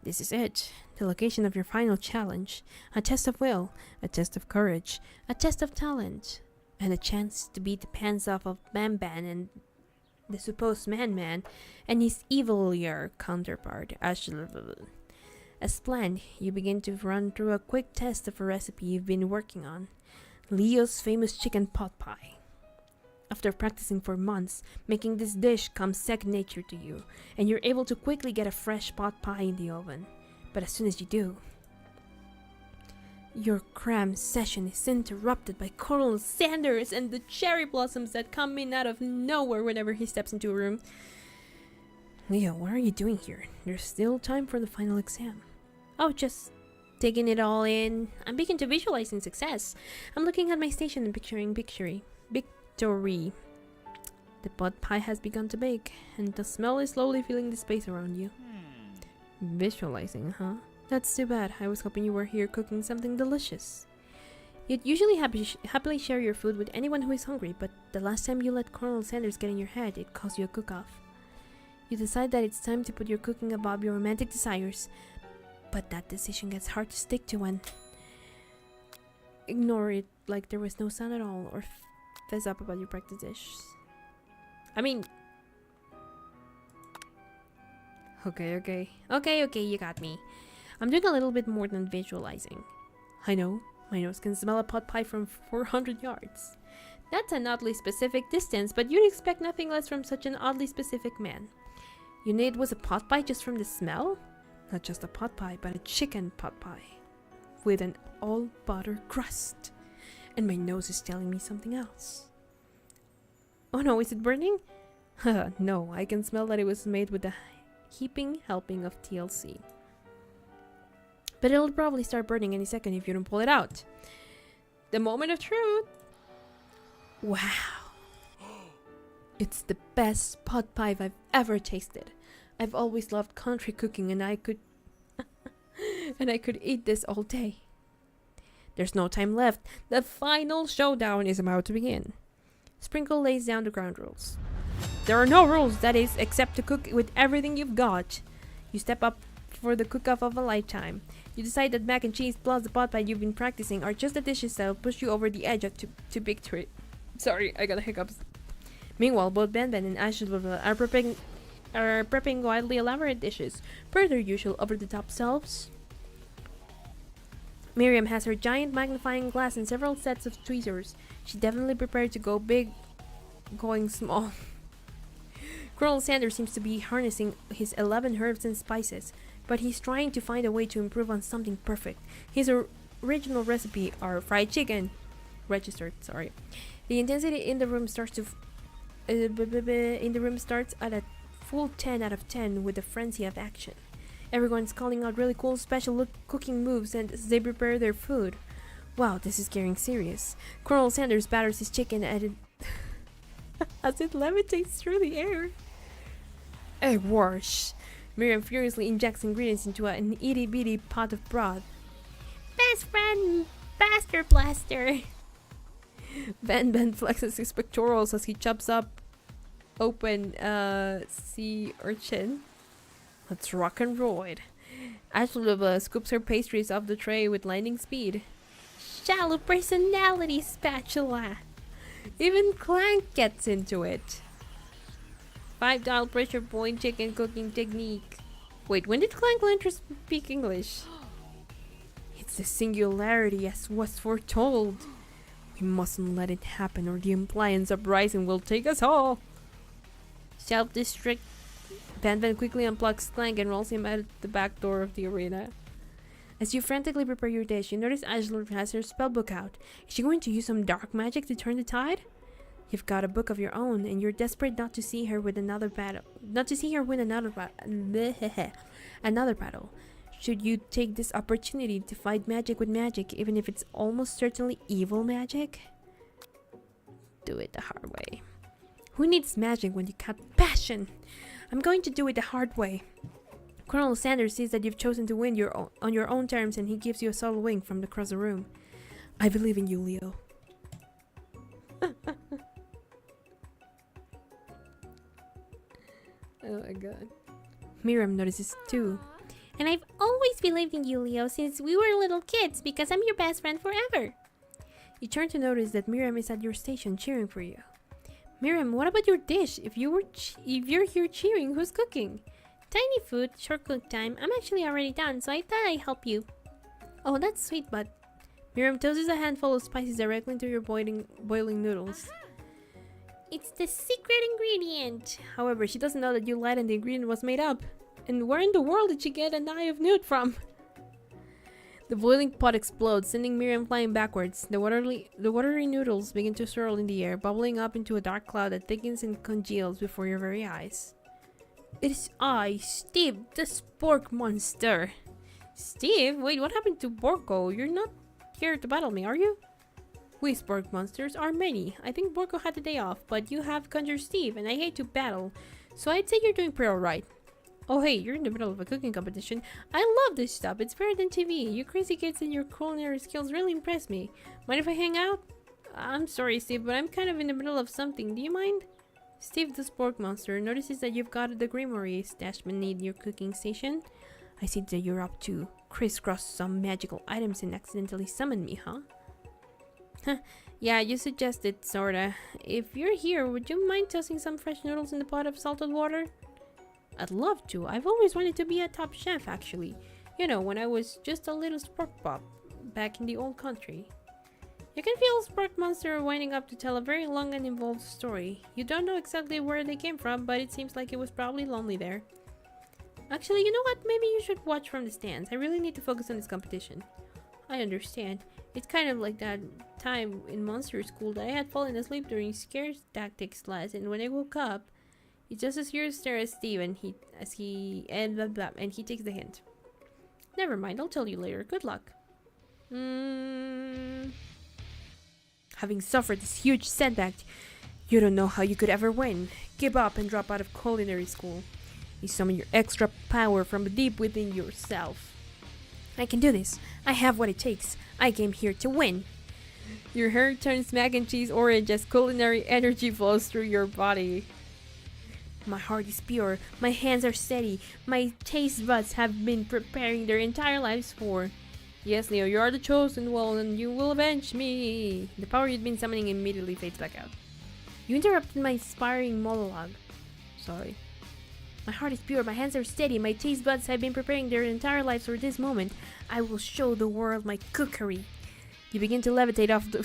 This is it. The location of your final challenge. A test of will, a test of courage, a test of talent, and a chance to beat the pants off of Bam Bam and the supposed Man and his evilier counterpart, Ashlevel. As planned, you begin to run through a quick test of a recipe you've been working on, Leo's famous chicken pot pie. After practicing for months, making this dish comes second nature to you, and you're able to quickly get a fresh pot pie in the oven. But as soon as you do, your cram session is interrupted by Colonel Sanders and the cherry blossoms that come in out of nowhere whenever he steps into a room. Leo, what are you doing here? There's still time for the final exam. Oh, just taking it all in. I'm beginning to visualizing success. I'm looking at my station and picturing victory. The pot pie has begun to bake, and the smell is slowly filling the space around you. Visualizing, huh? That's too bad. I was hoping you were here cooking something delicious. You'd usually happily share your food with anyone who is hungry, but the last time you let Colonel Sanders get in your head, it caused you a cook-off. You decide that it's time to put your cooking above your romantic desires, but that decision gets hard to stick to when ignore it like there was no sound at all, or fess up about your practice dish. I mean, okay, you got me. I'm doing a little bit more than visualizing. I know, my nose can smell a pot pie from 400 yards. That's an oddly specific distance, but you'd expect nothing less from such an oddly specific man. You knew it was a pot pie just from the smell? Not just a pot pie, but a chicken pot pie. with an all-butter crust. And my nose is telling me something else. Oh no, is it burning? No, I can smell that it was made with a heaping helping of TLC. But it'll probably start burning any second if you don't pull it out. The moment of truth. Wow. It's the best pot pie I've ever tasted. I've always loved country cooking and I could eat this all day. There's no time left. The final showdown is about to begin. Sprinkle lays down the ground rules. There are no rules, that is, except to cook with everything you've got. You step up for the cook-off of a lifetime. You decide that mac and cheese plus the pot pie you've been practicing are just the dishes that'll push you over the edge to victory. Sorry, I got hiccups. Meanwhile, both Ben and Ashla are prepping wildly elaborate dishes, per their usual over-the-top selves. Miriam has her giant magnifying glass and several sets of tweezers. She's definitely prepared to go big, going small. Colonel Sanders seems to be harnessing his 11 herbs and spices, but he's trying to find a way to improve on something perfect. His original recipe are fried chicken. Registered, sorry. The intensity in the room starts at a full 10 out of 10 with a frenzy of action. Everyone's calling out really cool special cooking moves and as they prepare their food. Wow, this is getting serious. Colonel Sanders batters his chicken at it as it levitates through the air. A whoosh! Miriam furiously injects ingredients into an itty-bitty pot of broth. Best friend, Bastard Blaster. Ben flexes his pectorals as he chops up open sea urchin. Let's rock and roll. Ashla scoops her pastries off the tray with lightning speed. Shallow personality spatula. Even Clank gets into it. 5-dial pressure point chicken cooking technique. Wait, when did Clank learn to speak English? It's the singularity as was foretold. We mustn't let it happen or the appliance uprising will take us all. Self-destruct. Ben quickly unplugs Clank and rolls him out the back door of the arena. As you frantically prepare your dish, you notice Ashla has her spellbook out. Is she going to use some dark magic to turn the tide? You've got a book of your own, and you're desperate not to see her with another battle. Not to see her win another battle. Should you take this opportunity to fight magic with magic, even if it's almost certainly evil magic? Do it the hard way. Who needs magic when you got passion? I'm going to do it the hard way. Colonel Sanders sees that you've chosen to win on your own terms, and he gives you a subtle wink from across the room. I believe in you, Leo. Oh my god. Miriam notices too. And I've always believed in you, Leo, since we were little kids, because I'm your best friend forever. You turn to notice that Miriam is at your station cheering for you. Miriam, what about your dish? If you're here cheering, who's cooking? Tiny food, short cook time. I'm actually already done, so I thought I'd help you. Oh, that's sweet, but Miriam tosses a handful of spices directly into your boiling noodles. It's the secret ingredient. However, she doesn't know that you lied and the ingredient was made up. And where in the world did she get an eye of newt from? The boiling pot explodes, sending Miriam flying backwards. The watery noodles begin to swirl in the air, bubbling up into a dark cloud that thickens and congeals before your very eyes. It is I, Steve, the spork monster. Steve? Wait, what happened to Borko? You're not here to battle me, are you? We spork monsters are many. I think Borko had the day off, but you have conjured Steve, and I hate to battle, so I'd say you're doing pretty alright. Oh hey, you're in the middle of a cooking competition. I love this stuff, it's better than TV. You crazy kids and your culinary skills really impress me. Mind if I hang out? I'm sorry, Steve, but I'm kind of in the middle of something. Do you mind? Steve the spork monster notices that you've got the grimoire stashed beneath your cooking station. I see that you're up to crisscross some magical items and accidentally summon me, huh? Yeah, you suggested, sorta. If you're here, would you mind tossing some fresh noodles in the pot of salted water? I'd love to. I've always wanted to be a top chef, actually. You know, when I was just a little spork pop back in the old country. You can feel Spork Monster winding up to tell a very long and involved story. You don't know exactly where they came from, but it seems like it was probably lonely there. Actually, you know what? Maybe you should watch from the stands. I really need to focus on this competition. I understand. It's kind of like that time in monster school that I had fallen asleep during scare tactics class, and when I woke up, it's just a serious stare at Steve, and blah, blah, and he takes the hint. Never mind, I'll tell you later. Good luck. Having suffered this huge setback, you don't know how you could ever win. Give up and drop out of culinary school. You summon your extra power from deep within yourself. I can do this. I have what it takes. I came here to win. Your hair turns mac and cheese orange as culinary energy flows through your body. My heart is pure. My hands are steady. My taste buds have been preparing their entire lives for. Yes, Leo, you are the chosen one and you will avenge me. The power you'd been summoning immediately fades back out. You interrupted my inspiring monologue. Sorry. My heart is pure, my hands are steady, my taste buds have been preparing their entire lives for this moment. I will show the world my cookery. You begin to levitate off the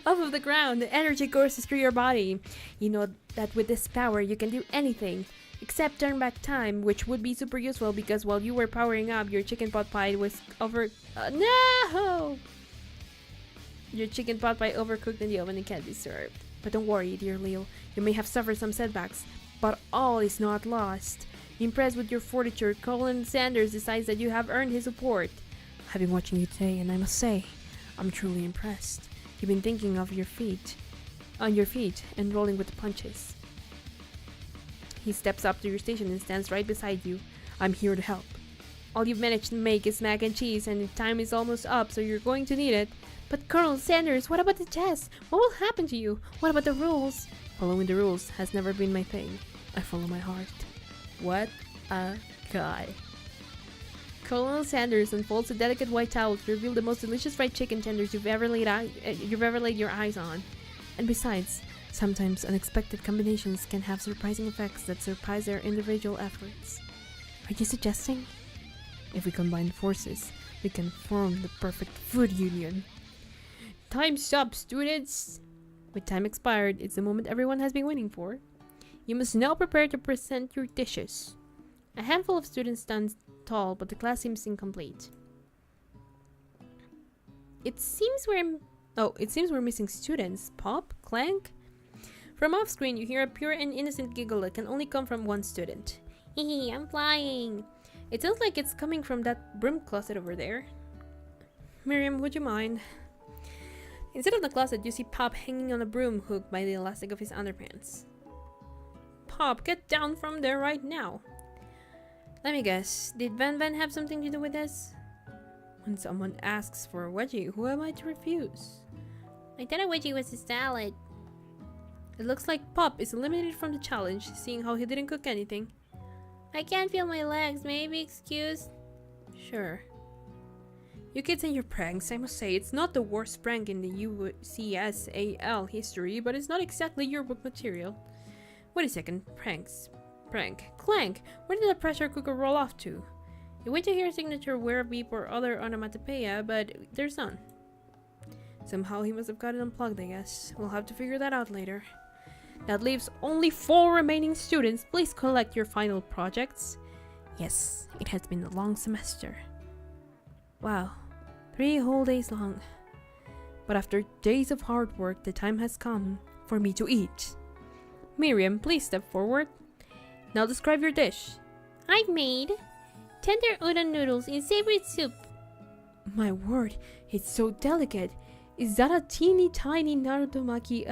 off of the ground. The energy courses through your body. You know that with this power you can do anything except turn back time, which would be super useful because while you were powering up, your chicken pot pie was no! Your chicken pot pie overcooked in the oven and can't be served. But don't worry, dear Leo. You may have suffered some setbacks, but all is not lost. Impressed with your fortitude, Colin Sanders decides that you have earned his support. I've been watching you today, and I must say, I'm truly impressed. You've been thinking of on your feet, and rolling with the punches. He steps up to your station and stands right beside you. I'm here to help. All you've managed to make is mac and cheese, and time is almost up, so you're going to need it. But Colonel Sanders, what about the test? What will happen to you? What about the rules? Following the rules has never been my thing. I follow my heart. What a guy. Colonel Sanders unfolds a delicate white towel to reveal the most delicious fried chicken tenders you've ever laid your eyes on. And besides, sometimes unexpected combinations can have surprising effects that surpass their individual efforts. Are you suggesting? If we combine forces, we can form the perfect food union. Time's up, students! With time expired, it's the moment everyone has been waiting for. You must now prepare to present your dishes. A handful of students stand tall, but the class seems incomplete. It seems we're missing students. Pop? Clank? From off-screen, you hear a pure and innocent giggle that can only come from one student. Hehe, I'm flying! It sounds like it's coming from that broom closet over there. Miriam, would you mind? Instead of the closet, you see Pop hanging on a broom hook by the elastic of his underpants. Pop, get down from there right now. Let me guess, did Van Van have something to do with this? When someone asks for a wedgie, who am I to refuse? I thought a wedgie was a salad. It looks like Pop is eliminated from the challenge, seeing how he didn't cook anything. I can't feel my legs, may I be excused? Sure. You kids and your pranks, I must say, it's not the worst prank in the UCSAL history, but it's not exactly your book material. Wait a second, Prank. Clank! Where did the pressure cooker roll off to? You wait to hear a signature, where beep, or other onomatopoeia, but there's none. Somehow he must have got it unplugged, I guess. We'll have to figure that out later. That leaves only 4 remaining students. Please collect your final projects. Yes, it has been a long semester. Wow, 3 whole days long. But after days of hard work, the time has come for me to eat. Miriam, please step forward. Now describe your dish. I've made tender udon noodles in savory soup. My word, it's so delicate. Is that a teeny tiny Narutomaki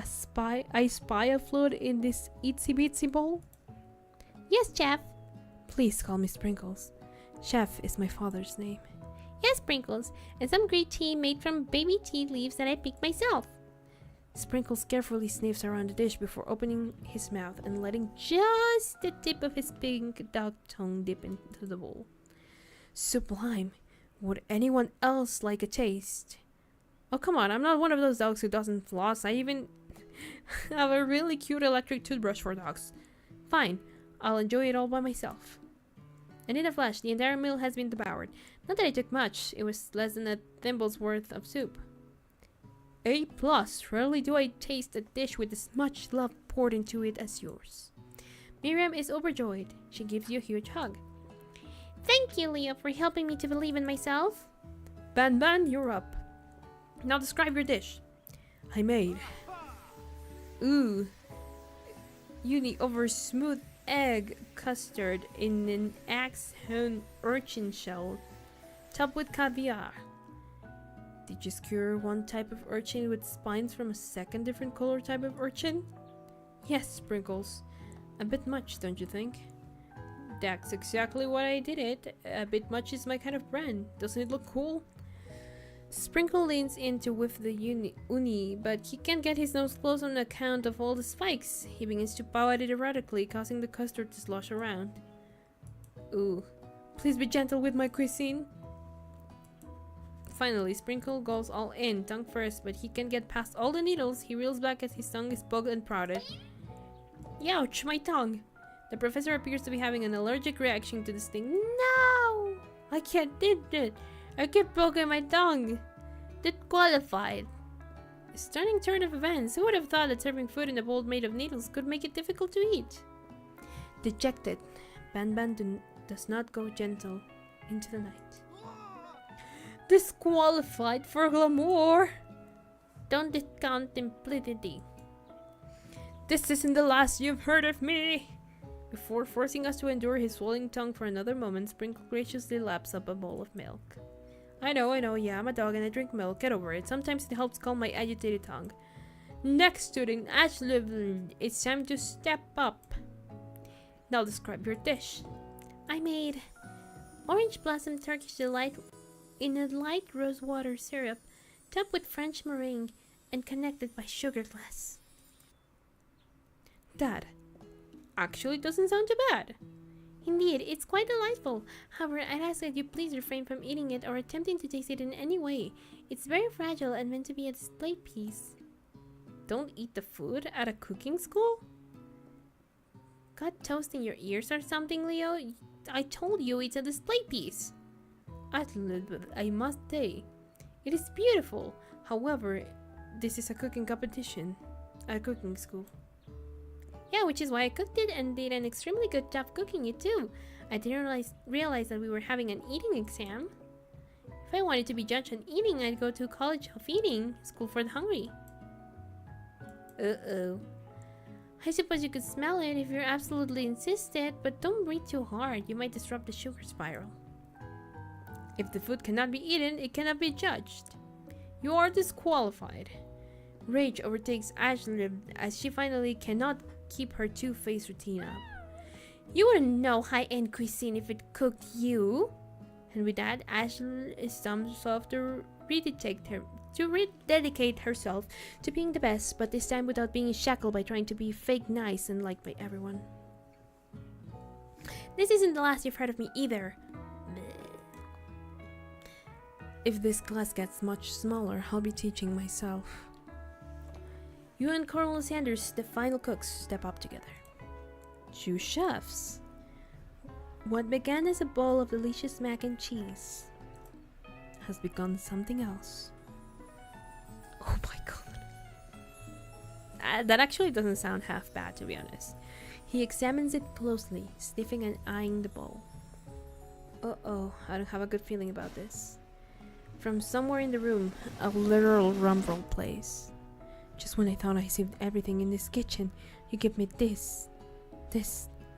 I spy a float in this itsy bitsy bowl? Yes, chef. Please call me Sprinkles. Chef is my father's name. Yes, Sprinkles, and some green tea made from baby tea leaves that I picked myself. Sprinkles carefully sniffs around the dish before opening his mouth and letting just the tip of his pink dog tongue dip into the bowl. Sublime. Would anyone else like a taste? Oh, come on, I'm not one of those dogs who doesn't floss. I even have a really cute electric toothbrush for dogs. Fine, I'll enjoy it all by myself. And in a flash, the entire meal has been devoured. Not that it took much, it was less than a thimble's worth of soup. A+, rarely do I taste a dish with as much love poured into it as yours. Miriam is overjoyed. She gives you a huge hug. Thank you, Leo, for helping me to believe in myself. Ban, you're up. Now describe your dish. I made. Ooh. Uni over smooth egg custard in an axe-hewn urchin shell, topped with caviar. Did you skewer one type of urchin with spines from a second different color type of urchin? Yes, Sprinkles. A bit much, don't you think? That's exactly what I did it. A bit much is my kind of brand. Doesn't it look cool? Sprinkle leans in to whiff the uni, but he can't get his nose close on account of all the spikes. He begins to pow at it erratically, causing the custard to slosh around. Ooh, please be gentle with my cuisine. Finally, Sprinkle goes all in, tongue first, but he can't get past all the needles. He reels back as his tongue is poked and prodded. Youch, my tongue! The professor appears to be having an allergic reaction to this thing. No! I can't did it! I keep poking my tongue! Disqualified! A stunning turn of events. Who would have thought that serving food in a bowl made of needles could make it difficult to eat? Dejected, Ban does not go gentle into the night. Disqualified for glamour! Don't discount implicity. This isn't the last you've heard of me! Before forcing us to endure his swollen tongue for another moment, Sprinkle graciously laps up a bowl of milk. I know, yeah, I'm a dog and I drink milk, get over it. Sometimes it helps calm my agitated tongue. Next student, Ashley, it's time to step up. Now describe your dish. I made orange blossom Turkish delight in a light rosewater syrup, topped with French meringue and connected by sugar glass. That actually doesn't sound too bad. Indeed, it's quite delightful. However, I'd ask that you please refrain from eating it or attempting to taste it in any way. It's very fragile and meant to be a display piece. Don't eat the food at a cooking school? Got toast in your ears or something, Leo? I told you it's a display piece. I must say, it is beautiful. However, this is a cooking competition at a cooking school. Yeah, which is why I cooked it and did an extremely good job cooking it too. I didn't realize that we were having an eating exam. If I wanted to be judged on eating, I'd go to College of Eating, School for the Hungry. Uh-oh. I suppose you could smell it if you're absolutely insisted, but don't breathe too hard. You might disrupt the sugar spiral. If the food cannot be eaten, it cannot be judged. You are disqualified. Rage overtakes Ashley as she finally cannot keep her two-faced routine up. You wouldn't know high-end cuisine if it cooked you. And with that, Ashley stumbles off to rededicate herself to being the best, but this time without being shackled by trying to be fake nice and liked by everyone. This isn't the last you've heard of me either. If this class gets much smaller, I'll be teaching myself. You and Colonel Sanders, the final cooks, step up together. Two chefs. What began as a bowl of delicious mac and cheese has become something else. Oh my god. That actually doesn't sound half bad, to be honest. He examines it closely, sniffing and eyeing the bowl. Uh-oh, I don't have a good feeling about this. From somewhere in the room, a literal rumble plays. Just when I thought I saved everything in this kitchen, you give me this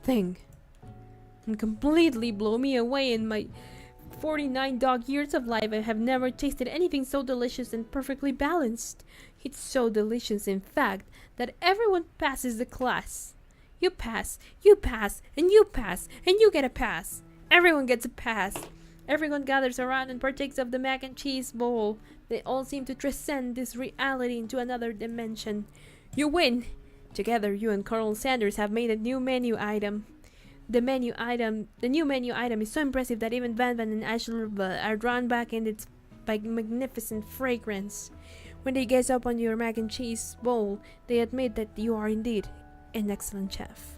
thing. And completely blow me away. In my 49 dog years of life, I have never tasted anything so delicious and perfectly balanced. It's so delicious, in fact, that everyone passes the class. You pass, and you pass, and you get a pass. Everyone gets a pass. Everyone gathers around and partakes of the mac and cheese bowl. They all seem to transcend this reality into another dimension. You win! Together, you and Colonel Sanders have made a new menu item. The new menu item is so impressive that even Van and Ashley are drawn back in its magnificent fragrance. When they gaze up on your mac and cheese bowl, they admit that you are indeed an excellent chef.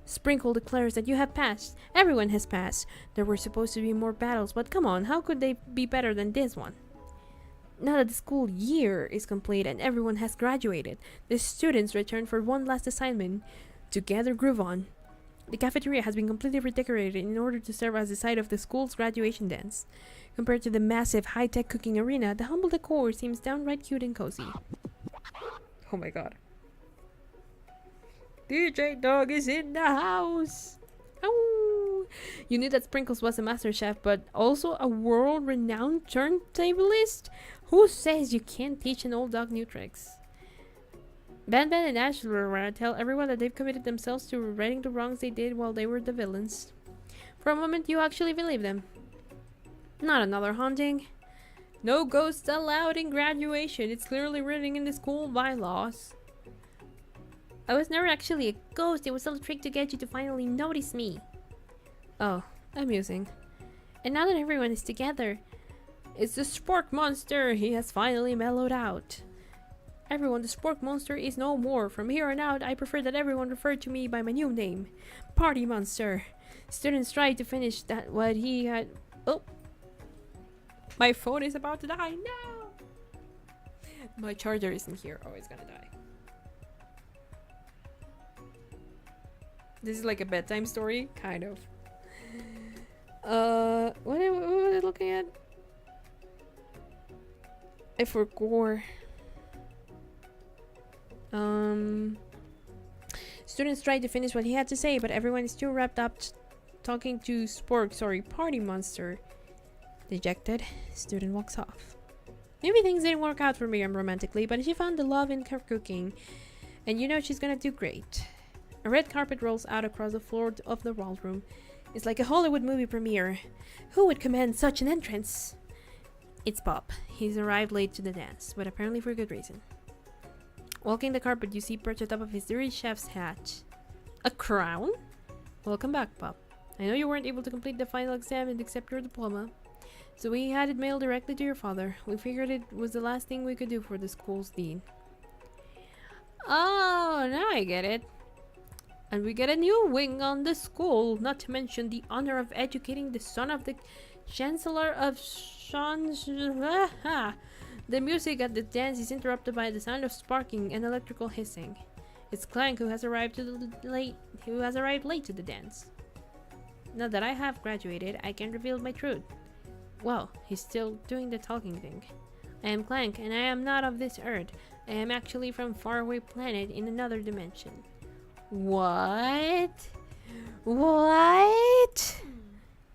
Sprinkle declares that you have passed. Everyone has passed. There were supposed to be more battles, but come on, how could they be better than this one? Now that the school year is complete and everyone has graduated, the students return for one last assignment. Together groove on. The cafeteria has been completely redecorated in order to serve as the site of the school's graduation dance. Compared to the massive high-tech cooking arena, the humble decor seems downright cute and cozy. Oh my god. DJ Dog is in the house! Ow! You knew that Sprinkles was a master chef, but also a world-renowned turntablist? Who says you can't teach an old dog new tricks? Ben and Ash tell everyone that they've committed themselves to righting the wrongs they did while they were the villains. For a moment, you actually believe them. Not another haunting. No ghosts allowed in graduation. It's clearly written in the school bylaws. I was never actually a ghost. It was some trick to get you to finally notice me. Oh, amusing. And now that everyone is together, it's the Spork Monster. He has finally mellowed out. Everyone, the Spork Monster is no more. From here on out, I prefer that everyone refer to me by my new name, Party Monster. Students tried to finish that what he had. Oh, my phone is about to die. No, my charger isn't here. Oh, it's gonna die. This is like a bedtime story, kind of. What was I looking at? I forgot. Students tried to finish what he had to say, but everyone is too wrapped up talking to Party Monster. Dejected, student walks off. Maybe things didn't work out for Miriam romantically, but she found the love in her cooking, and you know she's gonna do great. A red carpet rolls out across the floor of the ballroom. It's like a Hollywood movie premiere. Who would command such an entrance? It's Bob. He's arrived late to the dance, but apparently for good reason. Walking the carpet, you see perched atop of his dirty chef's hat. A crown? Welcome back, Bob. I know you weren't able to complete the final exam and accept your diploma, so we had it mailed directly to your father. We figured it was the last thing we could do for the school's dean. Oh, now I get it. And we get a new wing on the school, not to mention the honor of educating the son of the Chancellor of The music at the dance is interrupted by the sound of sparking and electrical hissing. It's Clank who has arrived late to the dance. Now that I have graduated, I can reveal my truth. Well, he's still doing the talking thing. I am Clank, and I am not of this earth. I am actually from faraway planet in another dimension. What? What?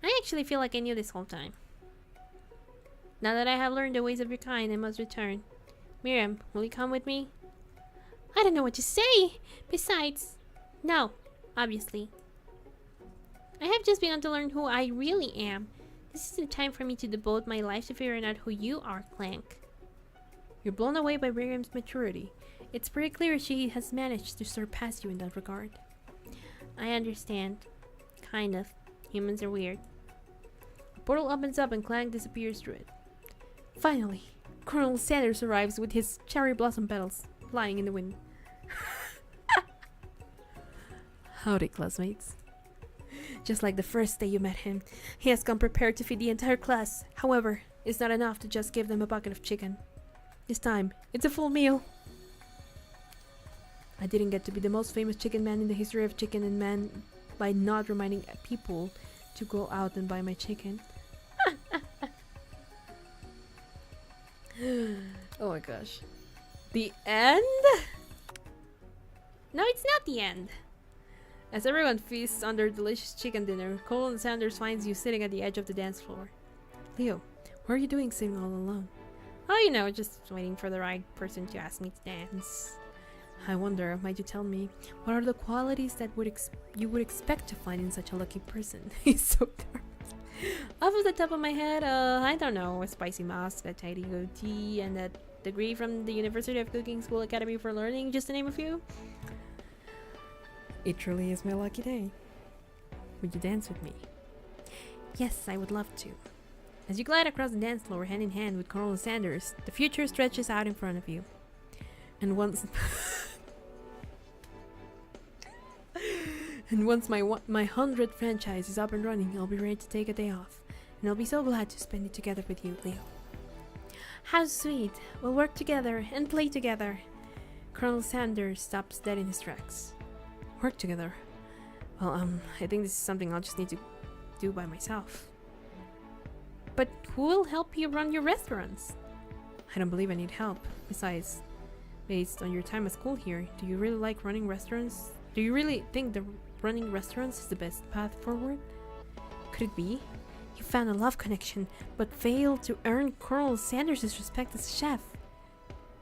I actually feel like I knew this whole time. Now that I have learned the ways of your kind, I must return. Miriam, will you come with me? I don't know what to say. Besides, no, obviously. I have just begun to learn who I really am. This is the time for me to devote my life to figuring out who you are, Clank. You're blown away by Miriam's maturity. It's pretty clear she has managed to surpass you in that regard. I understand. Kind of. Humans are weird. A portal opens up and Clank disappears through it. Finally, Colonel Sanders arrives with his cherry blossom petals flying in the wind. Howdy, classmates. Just like the first day you met him, he has come prepared to feed the entire class. However, it's not enough to just give them a bucket of chicken. This time, it's a full meal. I didn't get to be the most famous chicken man in the history of chicken and man by not reminding people to go out and buy my chicken. Oh my gosh. The end? No, it's not the end. As everyone feasts on their delicious chicken dinner, Colin Sanders finds you sitting at the edge of the dance floor. Leo, what are you doing sitting all alone? Oh, you know, just waiting for the right person to ask me to dance. I wonder, might you tell me, what are the qualities that you would expect to find in such a lucky person? He's so dark. Off of the top of my head, I don't know, a spicy mask, a tidy goatee, and a degree from the University of Cooking School Academy for Learning, just to name a few. It truly is my lucky day. Would you dance with me? Yes, I would love to. As you glide across the dance floor hand in hand with Colonel Sanders, the future stretches out in front of you. And once my 100th franchise is up and running, I'll be ready to take a day off. And I'll be so glad to spend it together with you, Leo. How sweet. We'll work together and play together. Colonel Sanders stops dead in his tracks. Work together? Well, I think this is something I'll just need to do by myself. But who will help you run your restaurants? I don't believe I need help. Besides, based on your time at school here, do you really like running restaurants? Do you really think the running restaurants is the best path forward? Could it be? You found a love connection, but failed to earn Colonel Sanders' respect as chef.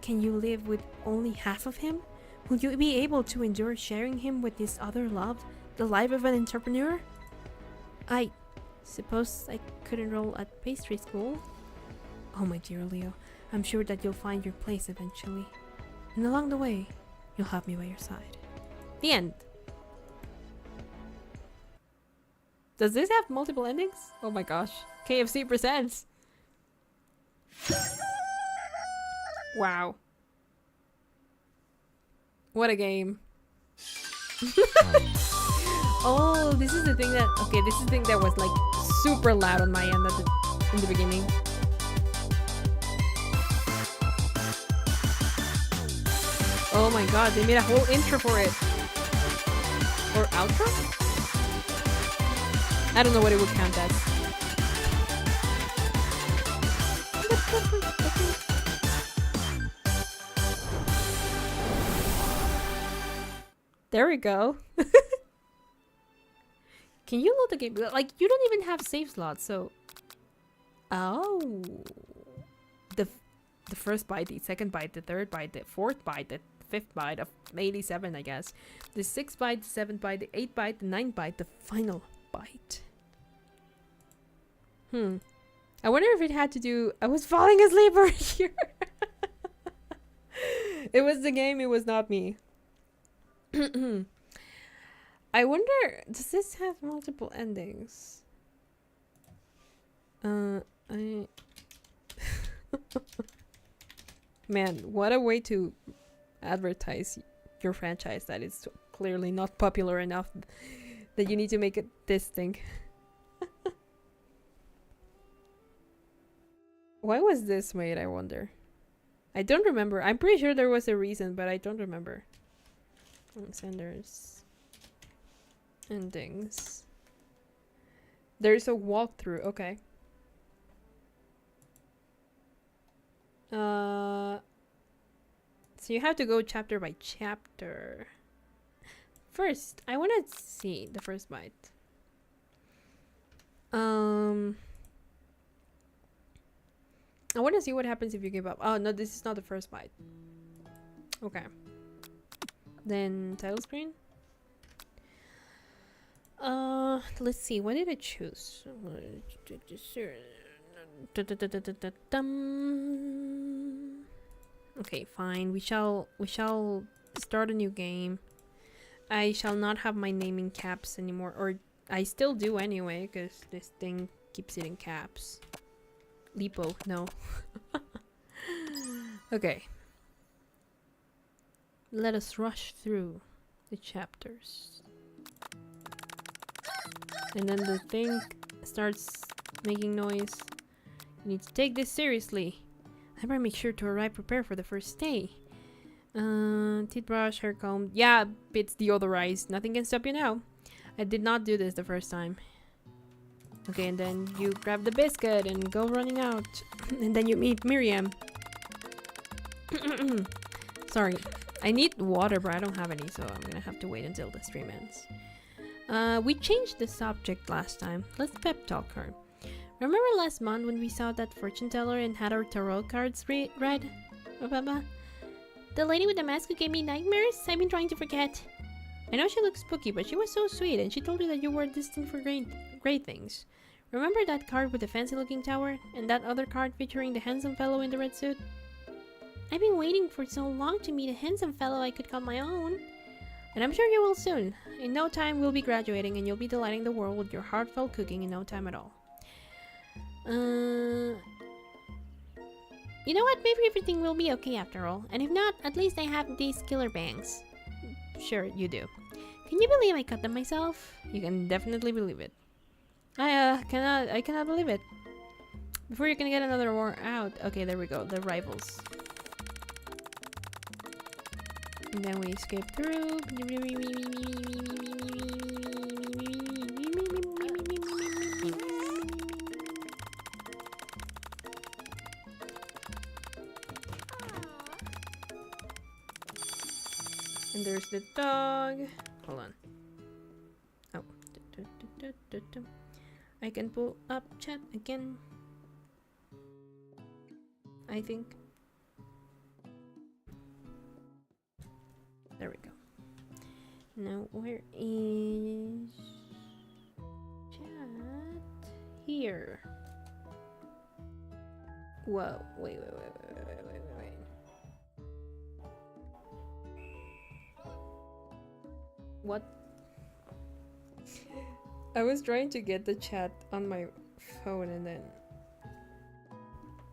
Can you live with only half of him? Will you be able to endure sharing him with this other love, the life of an entrepreneur? I suppose I could enroll at pastry school. Oh, my dear Leo, I'm sure that you'll find your place eventually. And along the way, you'll have me by your side. The end. Does this have multiple endings? Oh my gosh. KFC presents. Wow. What a game. Oh, this is the thing that... Okay, this is the thing that was like super loud on my end in the beginning. Oh my god, they made a whole intro for it. Or outro? I don't know what it would count as. There we go. Can you load the game? Like, you don't even have save slots, so... Oh. The first byte, the second byte, the third byte, the fourth byte, the fifth byte of 87, I guess. The 6th byte, the 7th byte, the 8th byte, the 9th byte, the final byte. I wonder if it had to do... I was falling asleep over here. It was the game, it was not me. I wonder, does this have multiple endings? Man, what a way to advertise your franchise that is clearly not popular enough that you need to make it this thing. Why was this made, I wonder? I don't remember. I'm pretty sure there was a reason, but I don't remember. Sanders. Endings. There's a walkthrough. Okay. So you have to go chapter by chapter. First, I want to see the first bite. I want to see what happens if you give up. Oh, no, this is not the first bite. Okay. Then title screen. Let's see. What did I choose? Okay, fine. We shall start a new game. I shall not have my name in caps anymore, or I still do anyway, because this thing keeps it in caps. Lipo, no. Okay. Let us rush through the chapters. And then the thing starts making noise. You need to take this seriously. I better make sure to arrive prepared for the first day. Teeth brush, hair comb. Yeah, it's deodorized. Nothing can stop you now. I did not do this the first time. Okay, and then you grab the biscuit and go running out. And then you meet Miriam. Sorry. I need water, but I don't have any, so I'm gonna have to wait until the stream ends. We changed the subject last time. Let's pep talk her. Remember last month when we saw that fortune teller and had our tarot cards read? The lady with the mask who gave me nightmares? I've been trying to forget. I know she looks spooky, but she was so sweet, and she told you that you were destined for great things. Remember that card with the fancy-looking tower? And that other card featuring the handsome fellow in the red suit? I've been waiting for so long to meet a handsome fellow I could call my own. And I'm sure you will soon. In no time, we'll be graduating, and you'll be delighting the world with your heartfelt cooking in no time at all. You know what? Maybe everything will be okay after all. And if not, at least I have these killer bangs. Sure, you do. Can you believe I cut them myself? You can definitely believe it. I cannot believe it. Before you can get another war out. Okay, there we go. The rivals. And then we escape through. And there's the dog. Hold on. Oh. I can pull up chat again. I think. There we go. Now, where is chat? Here. Whoa, wait. What? I was trying to get the chat on my phone and then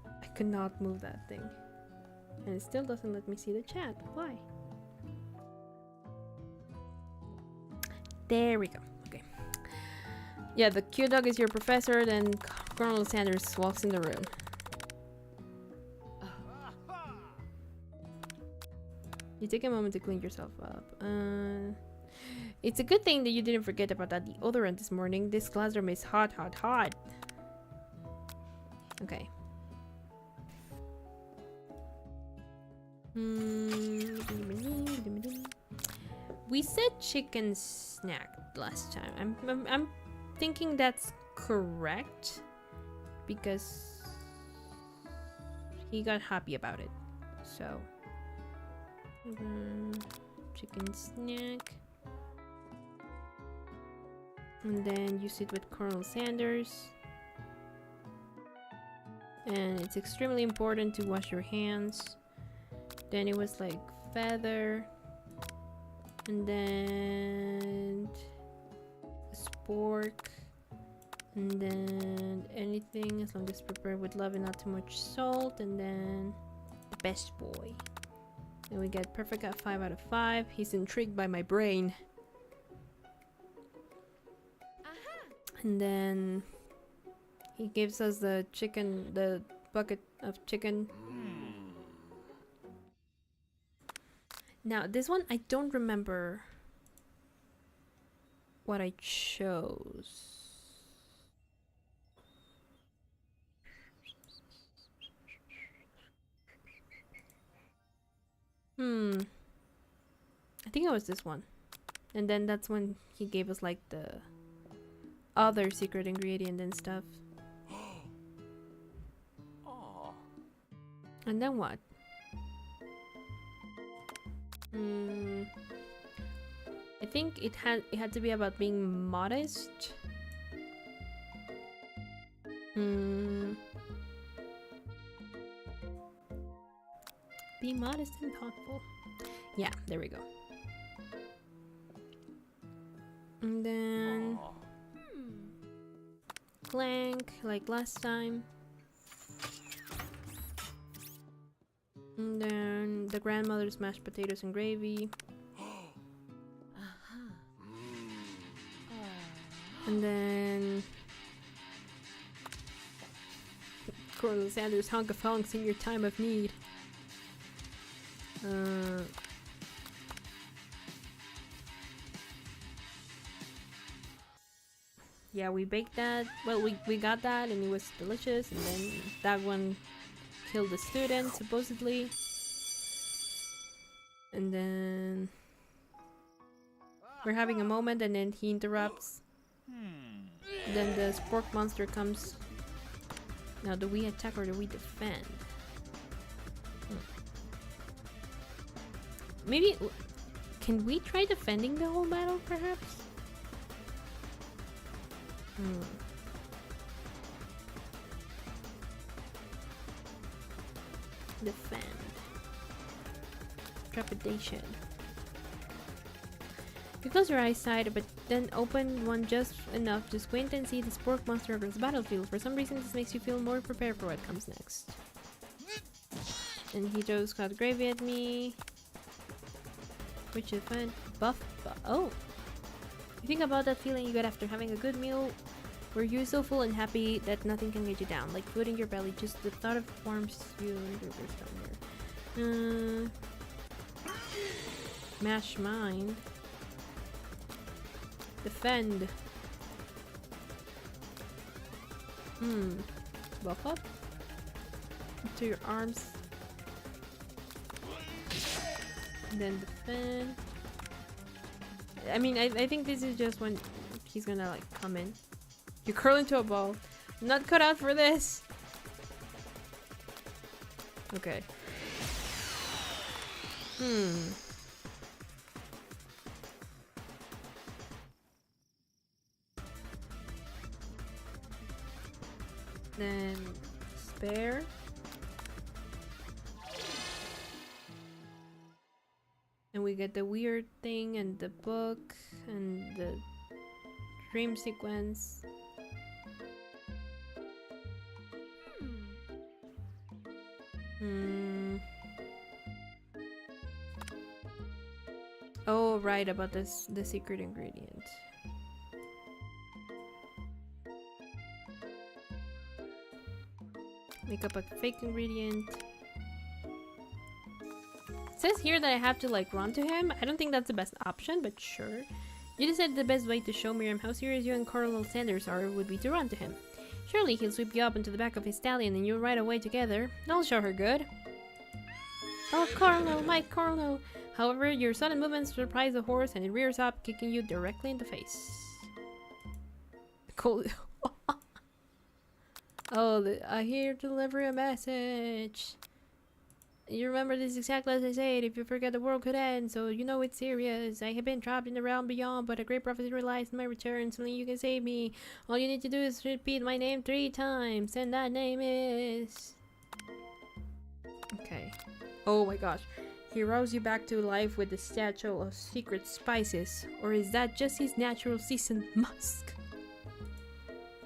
I could not move that thing. And it still doesn't let me see the chat. Why? There we go. Okay. Yeah, the cute dog is your professor, then Colonel Sanders walks in the room. You take a moment to clean yourself up. It's a good thing that you didn't forget about that deodorant this morning. This classroom is hot. Okay. We said chicken snack last time. I'm thinking that's correct because he got happy about it. So chicken snack. And then you sit with Colonel Sanders. And it's extremely important to wash your hands. Then it was like feather. And then a spork. And then anything as long as prepared with love and not too much salt. And then the best boy. And we get perfect at 5 out of 5. He's intrigued by my brain. And then he gives us the chicken, the bucket of chicken. Now this one I don't remember what I chose. I think it was this one. And then that's when he gave us like the other secret ingredient and stuff. And then what? I think it had to be about being modest. Be modest and thoughtful. Yeah, there we go. And then clank like last time. And then the grandmother's mashed potatoes and gravy. And then Colonel Sanders' hunk of hunks in your time of need. Yeah, we baked that. Well, we got that and it was delicious. And then that one killed the student, supposedly. And then we're having a moment and then he interrupts. Then the spork monster comes. Now, do we attack or do we defend? Maybe... Can we try defending the whole battle, perhaps? Defend. Trepidation. You close your eyes side, but then open one just enough to squint and see the spork monster across the battlefield. For some reason, this makes you feel more prepared for what comes next. And he throws hot gravy at me. Which is fun. Oh! You think about that feeling you get after having a good meal, where you're so full and happy that nothing can get you down. Like food in your belly, just the thought of it warms you. Mash mind. Defend. Buff up. Into your arms. And then defend. I mean, I think this is just when he's gonna like come in. You curl into a ball. I'm not cut out for this. Okay. Then spare. And we get the weird thing and the book and the dream sequence. Oh, right, about this, the secret ingredient. Make up a fake ingredient. It says here that I have to like run to him. I don't think that's the best option, but sure. You decided the best way to show Miriam how serious you and Colonel Sanders are would be to run to him. Surely he'll sweep you up into the back of his stallion and you'll ride away together. That'll show her good. Oh, Colonel, my Colonel! However, your sudden movements surprise the horse and it rears up, kicking you directly in the face. Cool. Oh, I here to deliver a message. You remember this exactly as I said. If you forget, the world could end, so you know it's serious. I have been trapped in the realm beyond, but a great prophecy relies on my return. Only you can save me. All you need to do is repeat my name 3 times, and that name is... Okay. Oh my gosh. He roused you back to life with the statue of secret spices. Or is that just his natural seasoned musk?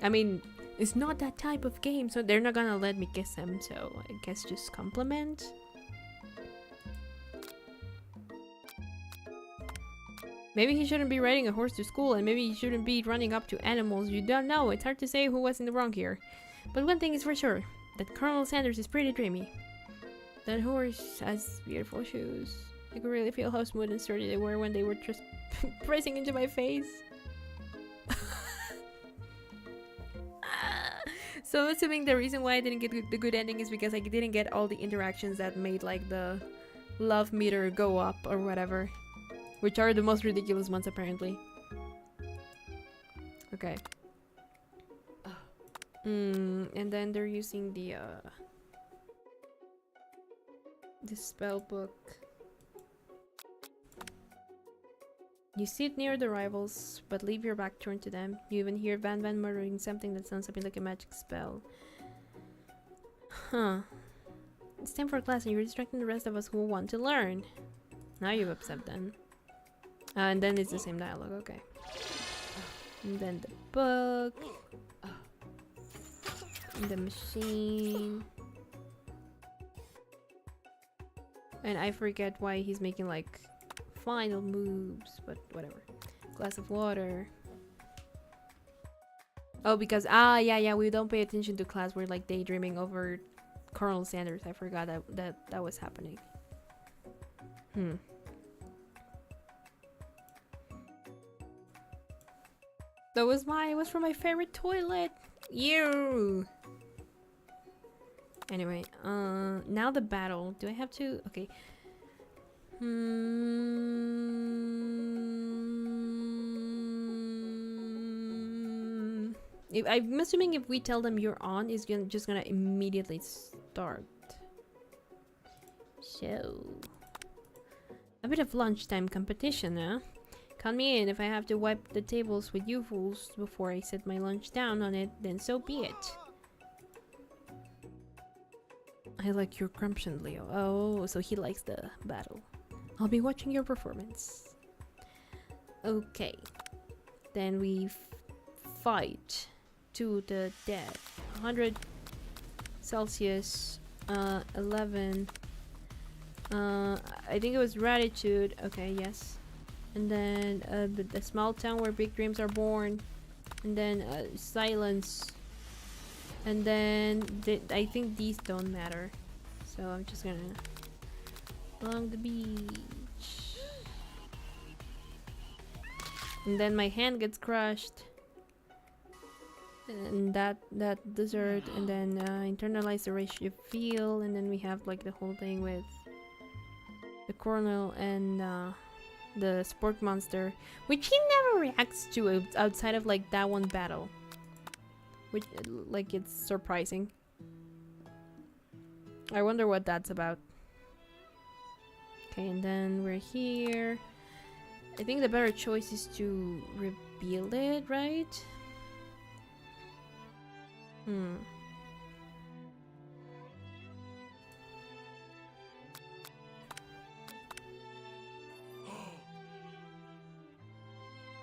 I mean, it's not that type of game, so they're not gonna let me kiss him, so I guess just compliment. Maybe he shouldn't be riding a horse to school, and maybe he shouldn't be running up to animals. You don't know. It's hard to say who was in the wrong here. But one thing is for sure, that Colonel Sanders is pretty dreamy. That horse has beautiful shoes. I could really feel how smooth and sturdy they were when they were just pressing into my face. So I'm assuming the reason why I didn't get the good ending is because I didn't get all the interactions that made like the love meter go up or whatever. Which are the most ridiculous ones apparently. Okay. And then they're using the spell book. You sit near the rivals, but leave your back turned to them. You even hear Van muttering something that sounds something like a magic spell. Huh. It's time for class and you're distracting the rest of us who want to learn. Now you've upset them. And then it's the same dialogue, okay. And then the book. And the machine. And I forget why he's making like final moves, but whatever. Glass of water. Oh, because yeah, we don't pay attention to class. We're like daydreaming over Colonel Sanders. I forgot that was happening. That was it was from my favorite toilet. You. Anyway, now the battle. Do I have to? Okay. I'm assuming if we tell them you're on, it's just gonna immediately start. So, a bit of lunchtime competition, huh? Count me in. If I have to wipe the tables with you fools before I set my lunch down on it, then so be it. I like your gumption, Leo. Oh, so he likes the battle. I'll be watching your performance. Okay. Then we fight to the death. 100 Celsius. 11. I think it was gratitude. Okay, yes. And then the small town where big dreams are born. And then silence. And then I think these don't matter. So I'm just gonna along the beach. And then my hand gets crushed. And that dessert, and then internalize the rage you feel, and then we have like the whole thing with the colonel and the sport monster, which he never reacts to outside of like that one battle, which like it's surprising. I wonder what that's about. Okay, and then we're here. I think the better choice is to reveal it, right?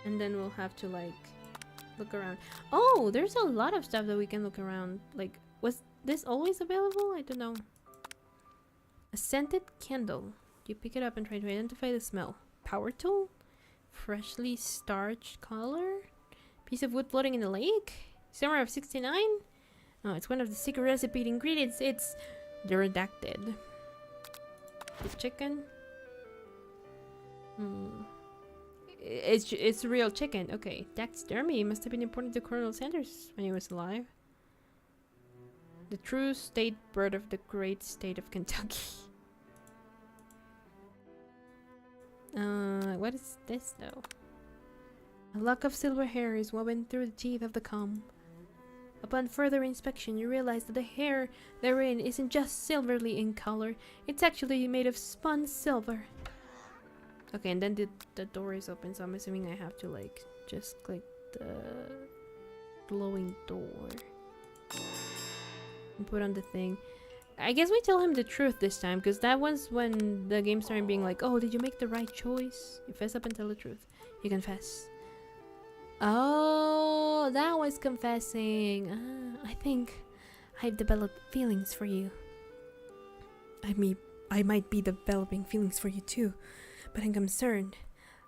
And then we'll have to like look around. Oh, there's a lot of stuff that we can look around. Like, was this always available? I don't know. A scented candle. You pick it up and try to identify the smell. Power tool? Freshly starched color? Piece of wood floating in the lake? Summer of 69? Oh, it's one of the secret recipe ingredients. It's the redacted. The chicken? It's real chicken. Okay. Taxidermy must have been important to Colonel Sanders when he was alive. The true state bird of the great state of Kentucky. What is this though? A lock of silver hair is woven through the teeth of the comb. Upon further inspection, you realize that the hair therein isn't just silverly in color, it's actually made of spun silver. Okay, and then the door is open, so I'm assuming I have to like just click the glowing door and put on the thing. I guess we tell him the truth this time, because that was when the game started being like, oh, did you make the right choice? You fess up and tell the truth. You confess. Oh, that was confessing. I think I've developed feelings for you. I might be developing feelings for you too, but I'm concerned.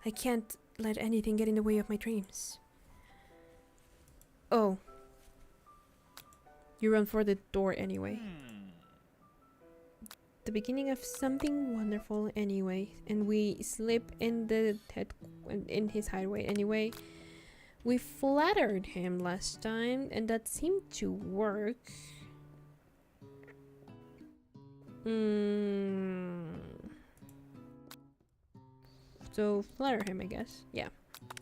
I can't let anything get in the way of my dreams. Oh. You run for the door anyway. The beginning of something wonderful anyway, and we slip in in his hideaway anyway. We flattered him last time, and that seemed to work. So flatter him, I guess. Yeah.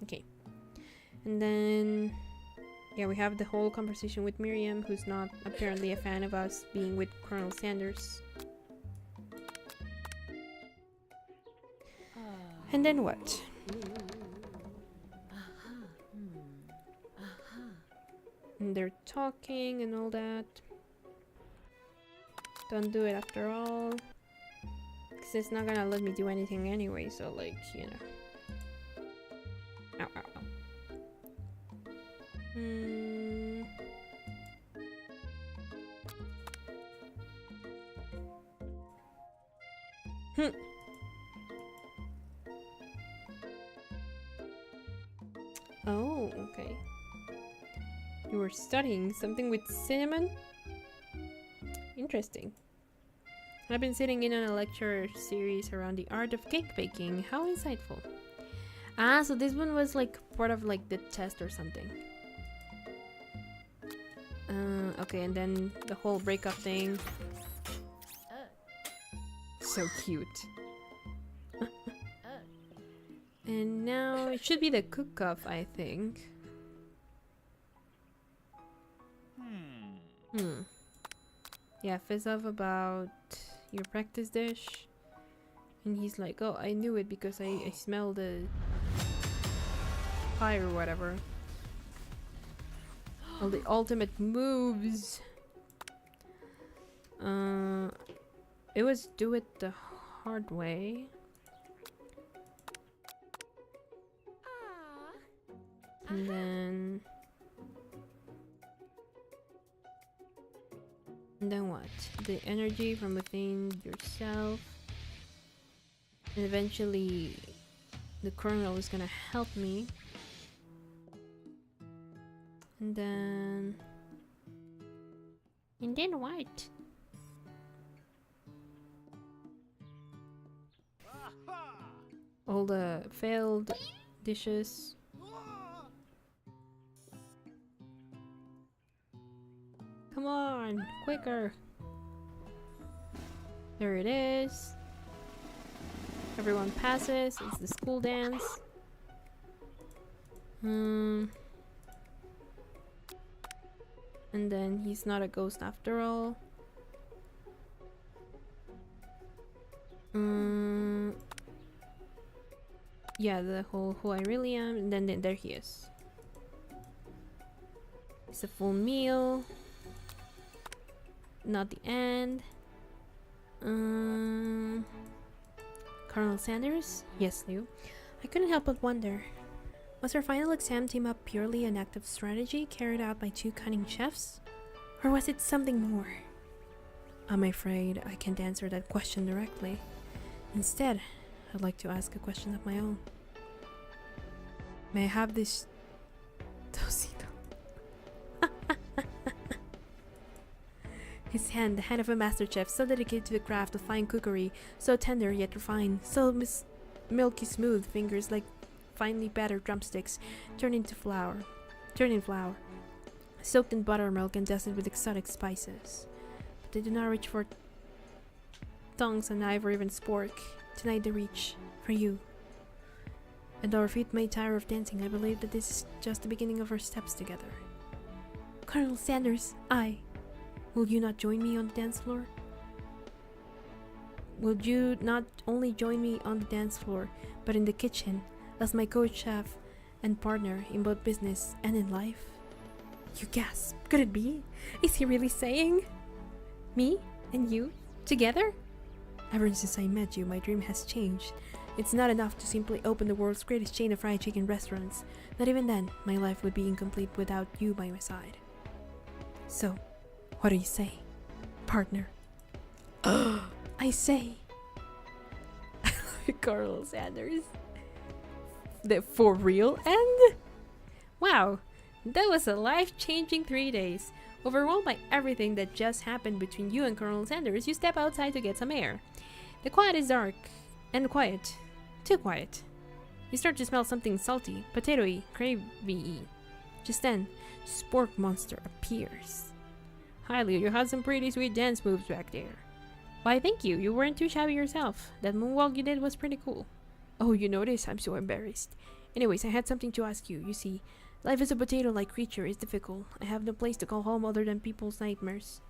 Okay. And then yeah, we have the whole conversation with Miriam, who's not apparently a fan of us being with Colonel Sanders. And then what? And they're talking and all that. Don't do it after all. Because it's not gonna let me do anything anyway, so like, you know. Ow, ow, ow. Oh, okay. You were studying something with cinnamon? Interesting. I've been sitting in on a lecture series around the art of cake baking. How insightful. Ah, so this one was like part of like the test or something. Okay, and then the whole breakup thing. So cute. And now it should be the cook-off, I think. Yeah, fizz off about your practice dish. And he's like, oh, I knew it because I smelled the pie or whatever. All the ultimate moves. It was do it the hard way. And then what? The energy from within yourself. And eventually the colonel is gonna help me. And then what? All the failed dishes. Come on, quicker. There it is. Everyone passes. It's the school dance. And then he's not a ghost after all. Yeah, the whole who I really am, and then there he is. It's a full meal. Not the end. Colonel Sanders? Yes, Lou. I couldn't help but wonder. Was our final exam team up purely an act of strategy carried out by two cunning chefs? Or was it something more? I'm afraid I can't answer that question directly. Instead, I'd like to ask a question of my own. May I have this tocino? His hand, the hand of a master chef, so dedicated to the craft of fine cookery, so tender yet refined, so milky smooth, fingers like finely battered drumsticks, turned in flour, soaked in buttermilk and dusted with exotic spices. But they do not reach for tongues, a knife, or even spork. Tonight they reach for you. And though our feet may tire of dancing, I believe that this is just the beginning of our steps together. Colonel Sanders, will you not join me on the dance floor? Will you not only join me on the dance floor, but in the kitchen, as my co-chef and partner in both business and in life? You gasp. Could it be? Is he really saying? Me and you? Together? Ever since I met you, my dream has changed. It's not enough to simply open the world's greatest chain of fried chicken restaurants. Not even then, my life would be incomplete without you by my side. So, what do you say, partner? I say, Colonel Sanders. The for real end? Wow, that was a life-changing 3 days. Overwhelmed by everything that just happened between you and Colonel Sanders, you step outside to get some air. The quiet is dark and quiet. Too quiet. You start to smell something salty, potatoey, gravy-y. Just then, Spork Monster appears. Hi, Leo, you had some pretty sweet dance moves back there. Why, thank you. You weren't too shabby yourself. That moonwalk you did was pretty cool. Oh, you noticed? I'm so embarrassed. Anyways, I had something to ask you. You see, life as a potato-like creature is difficult. I have no place to call home other than people's nightmares.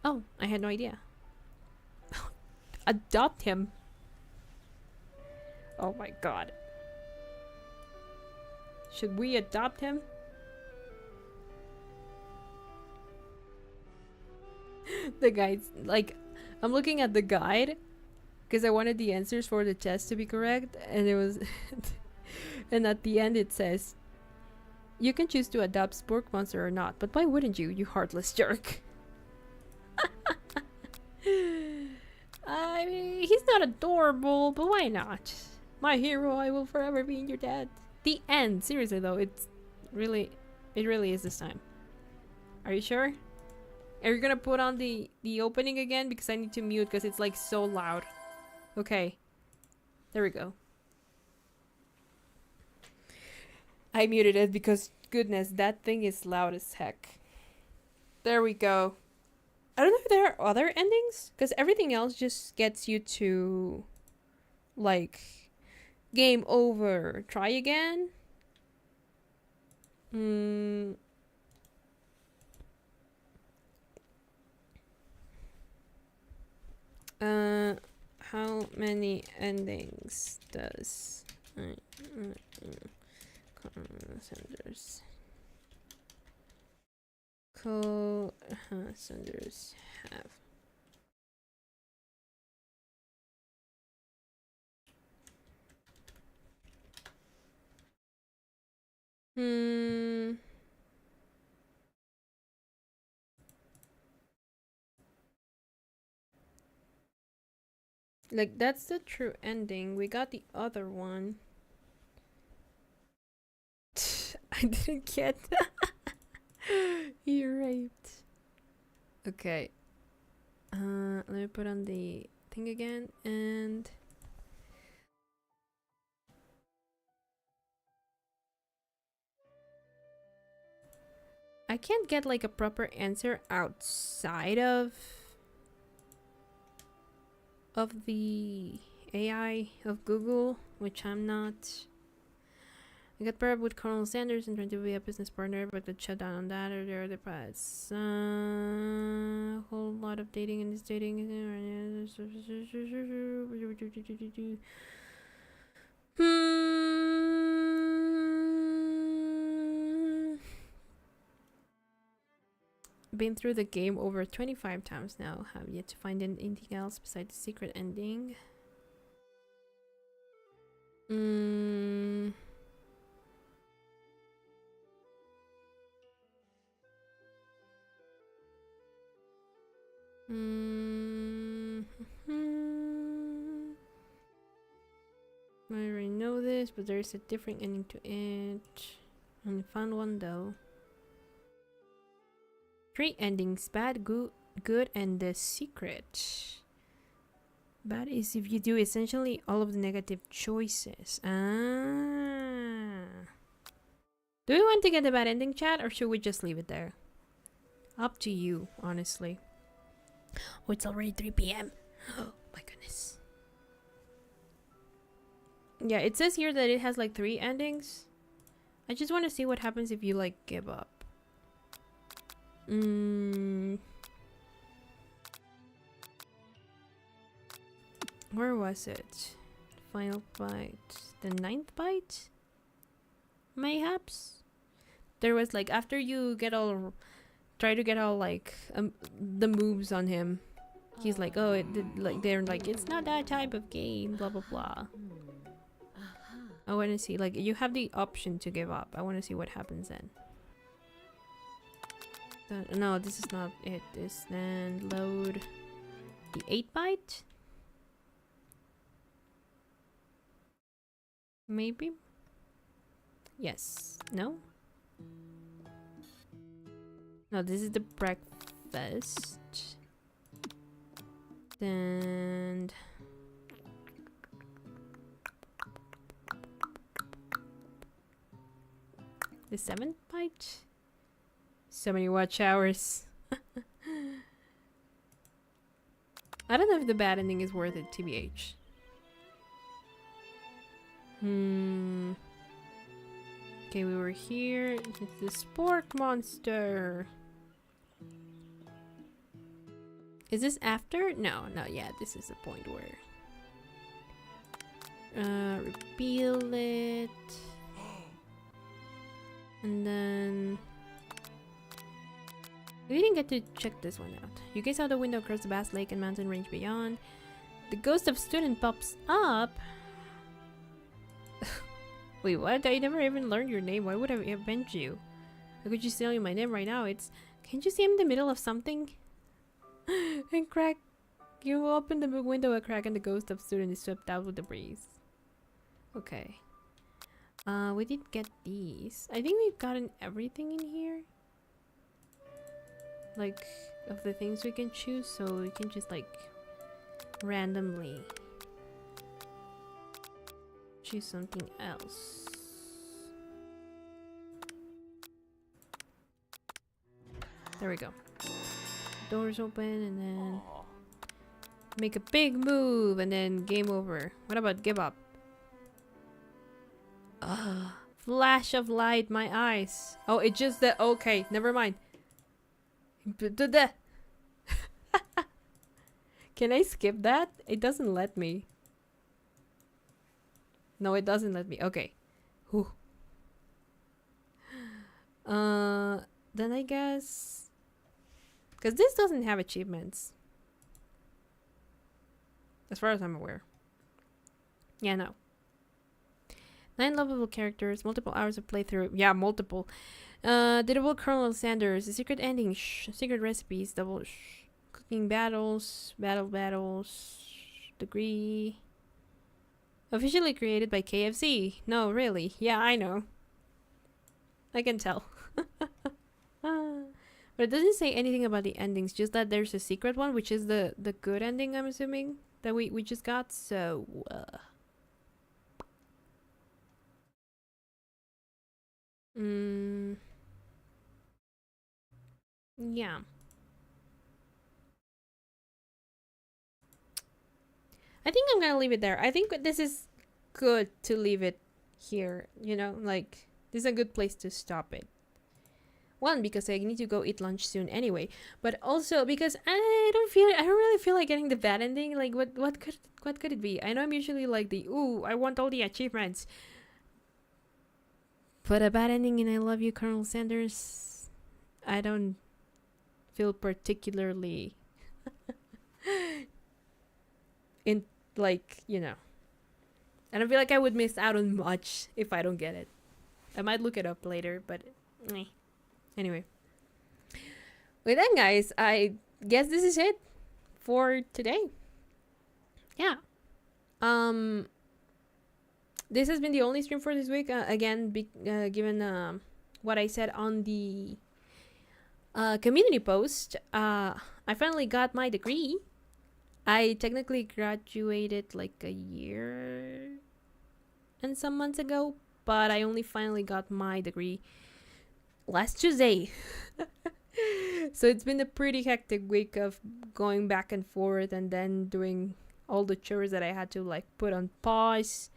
Oh, I had no idea. Adopt him. Oh my god. Should we adopt him? The guide's like, I'm looking at the guide because I wanted the answers for the test to be correct, and it was and at the end it says you can choose to adopt Spork Monster or not, but why wouldn't you, you heartless jerk? I mean, he's not adorable, but why not? My hero, I will forever be your dad. The end. Seriously though, it really is this time. Are you sure? Are you gonna put on the opening again? Because I need to mute because it's like so loud. Okay. There we go. I muted it because, goodness, that thing is loud as heck. There we go. I don't know if there are other endings, because everything else just gets you to, like, game over, try again. How many endings does Sanders Sanders have? Like, that's the true ending. We got the other one. I didn't get You're raped. Okay. Let me put on the thing again, and I can't get like a proper answer outside of the AI of Google, which I'm not. I got paired up with Colonel Sanders and tried to be a business partner, but got shut down on that or the other parts. A whole lot of dating in this dating. Been through the game over 25 times now. Have yet to find anything else besides the secret ending. I already know this, but there's a different ending to it. Only found one though. 3 endings: bad, good, and the secret. Bad is if you do essentially all of the negative choices. Ah. Do we want to get the bad ending, chat, or should we just leave it there? Up to you, honestly. Oh, it's already 3 p.m. Oh my goodness. Yeah, it says here that it has like 3 endings. I just want to see what happens if you like give up. Where was it? Final bite. The 9th bite? Mayhaps? There was like, after you get all... Try to get all like the moves on him. He's like, oh, it did, like, they're like, it's not that type of game, blah blah blah. I want to see, like, you have the option to give up. I want to see what happens then. No, this is not it. This then load the 8 byte. Maybe. Yes. No. No, this is the breakfast. And the 7th bite. So many watch hours. I don't know if the bad ending is worth it, TBH. Okay, we were here. It's the spork monster. Is this after? No, not yet. This is the point where reveal it. And then we didn't get to check this one out. You gaze out the window across the vast lake and mountain range beyond. The ghost of student pops up. Wait, what? I never even learned your name. Why would I avenge you? I could just tell you my name right now. It's... Can't you see I'm in the middle of something? And crack. You open the window a crack and the ghost of student is swept out with the breeze. Okay. We did get these. I think we've gotten everything in here. Like, of the things we can choose, so we can just like randomly choose something else. There we go. Doors open and then make a big move and then game over. What about give up? Flash of light, my eyes. Oh, it just that. Okay, never mind. Can I skip that? It doesn't let me. No, it doesn't let me. Okay. Whew. Then I guess, because this doesn't have achievements, as far as I'm aware. Yeah, no. 9 lovable characters, multiple hours of playthrough. Yeah, multiple. Ditable Colonel Sanders, the secret ending, secret recipes, double cooking battles, battles, degree. Officially created by KFC. No, really. Yeah, I know. I can tell. But it doesn't say anything about the endings, just that there's a secret one, which is the good ending, I'm assuming, that we just got, so... Yeah. I think I'm gonna leave it there. I think this is good to leave it here. You know, like this is a good place to stop it. One, because I need to go eat lunch soon anyway, but also because I don't really feel like getting the bad ending. Like what could it be? I know I'm usually like the ooh, I want all the achievements. But a bad ending in I Love You, Colonel Sanders, I don't feel particularly in, like, you know, I don't feel like I would miss out on much if I don't get it. I might look it up later, but anyway. With that, guys, I guess this is it for today. Yeah. This has been the only stream for this week. Again, given what I said on the community post, I finally got my degree. I technically graduated like a year and some months ago, but I only finally got my degree last Tuesday. So it's been a pretty hectic week of going back and forth and then doing all the chores that I had to like put on pause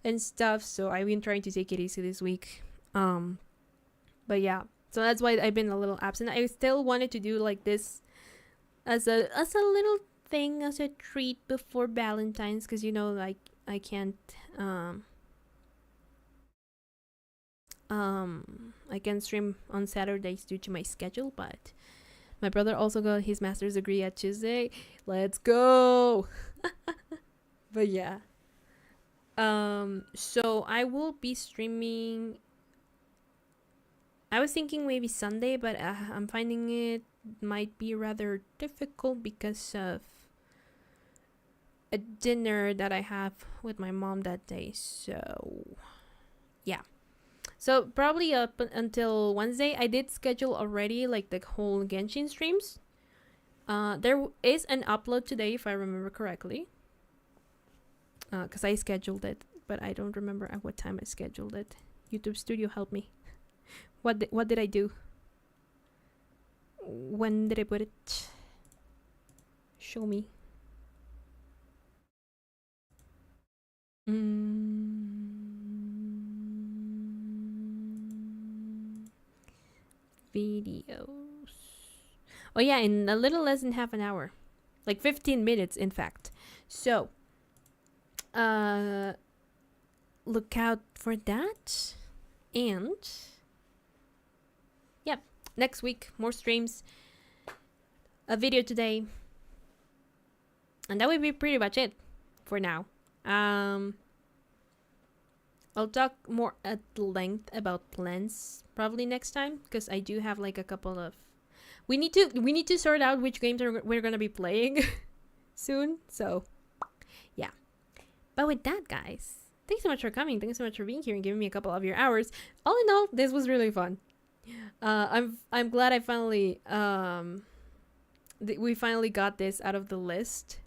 and stuff. So I've been trying to take it easy this week. But yeah, so that's why I've been a little absent. I still wanted to do like this as a little thing, as a treat before Valentine's, because you know, like I can't I can stream on Saturdays due to my schedule, but my brother also got his master's degree at Tuesday. Let's go. But yeah, so I will be streaming, I was thinking maybe Sunday, but I'm finding it might be rather difficult because of a dinner that I have with my mom that day. So yeah, so probably up until Wednesday. I did schedule already like the whole Genshin streams. There is an upload today if I remember correctly, because I scheduled it, but I don't remember at what time I scheduled it. YouTube Studio, help me. What did I do? When did I put it? Show me. Videos. Oh yeah, in a little less than half an hour. Like 15 minutes, in fact. So, look out for that. And yep, next week more streams, a video today, and that would be pretty much it for now. I'll talk more at length about plans probably next time, because I do have like a couple of we need to sort out which games we're gonna be playing soon. So yeah, but with that, guys, thanks so much for coming. Thanks so much for being here and giving me a couple of your hours. All in all, this was really fun. I'm glad I finally we finally got this out of the list.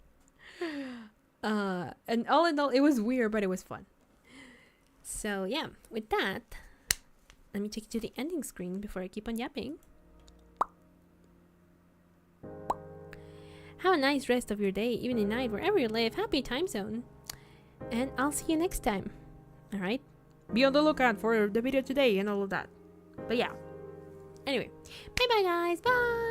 And all in all, it was weird, but it was fun. So yeah, with that, let me take you to the ending screen before I keep on yapping. Have a nice rest of your day, evening, night, wherever you live. Happy time zone. And I'll see you next time. Alright? Be on the lookout for the video today and all of that. But yeah. Anyway. Bye bye, guys. Bye.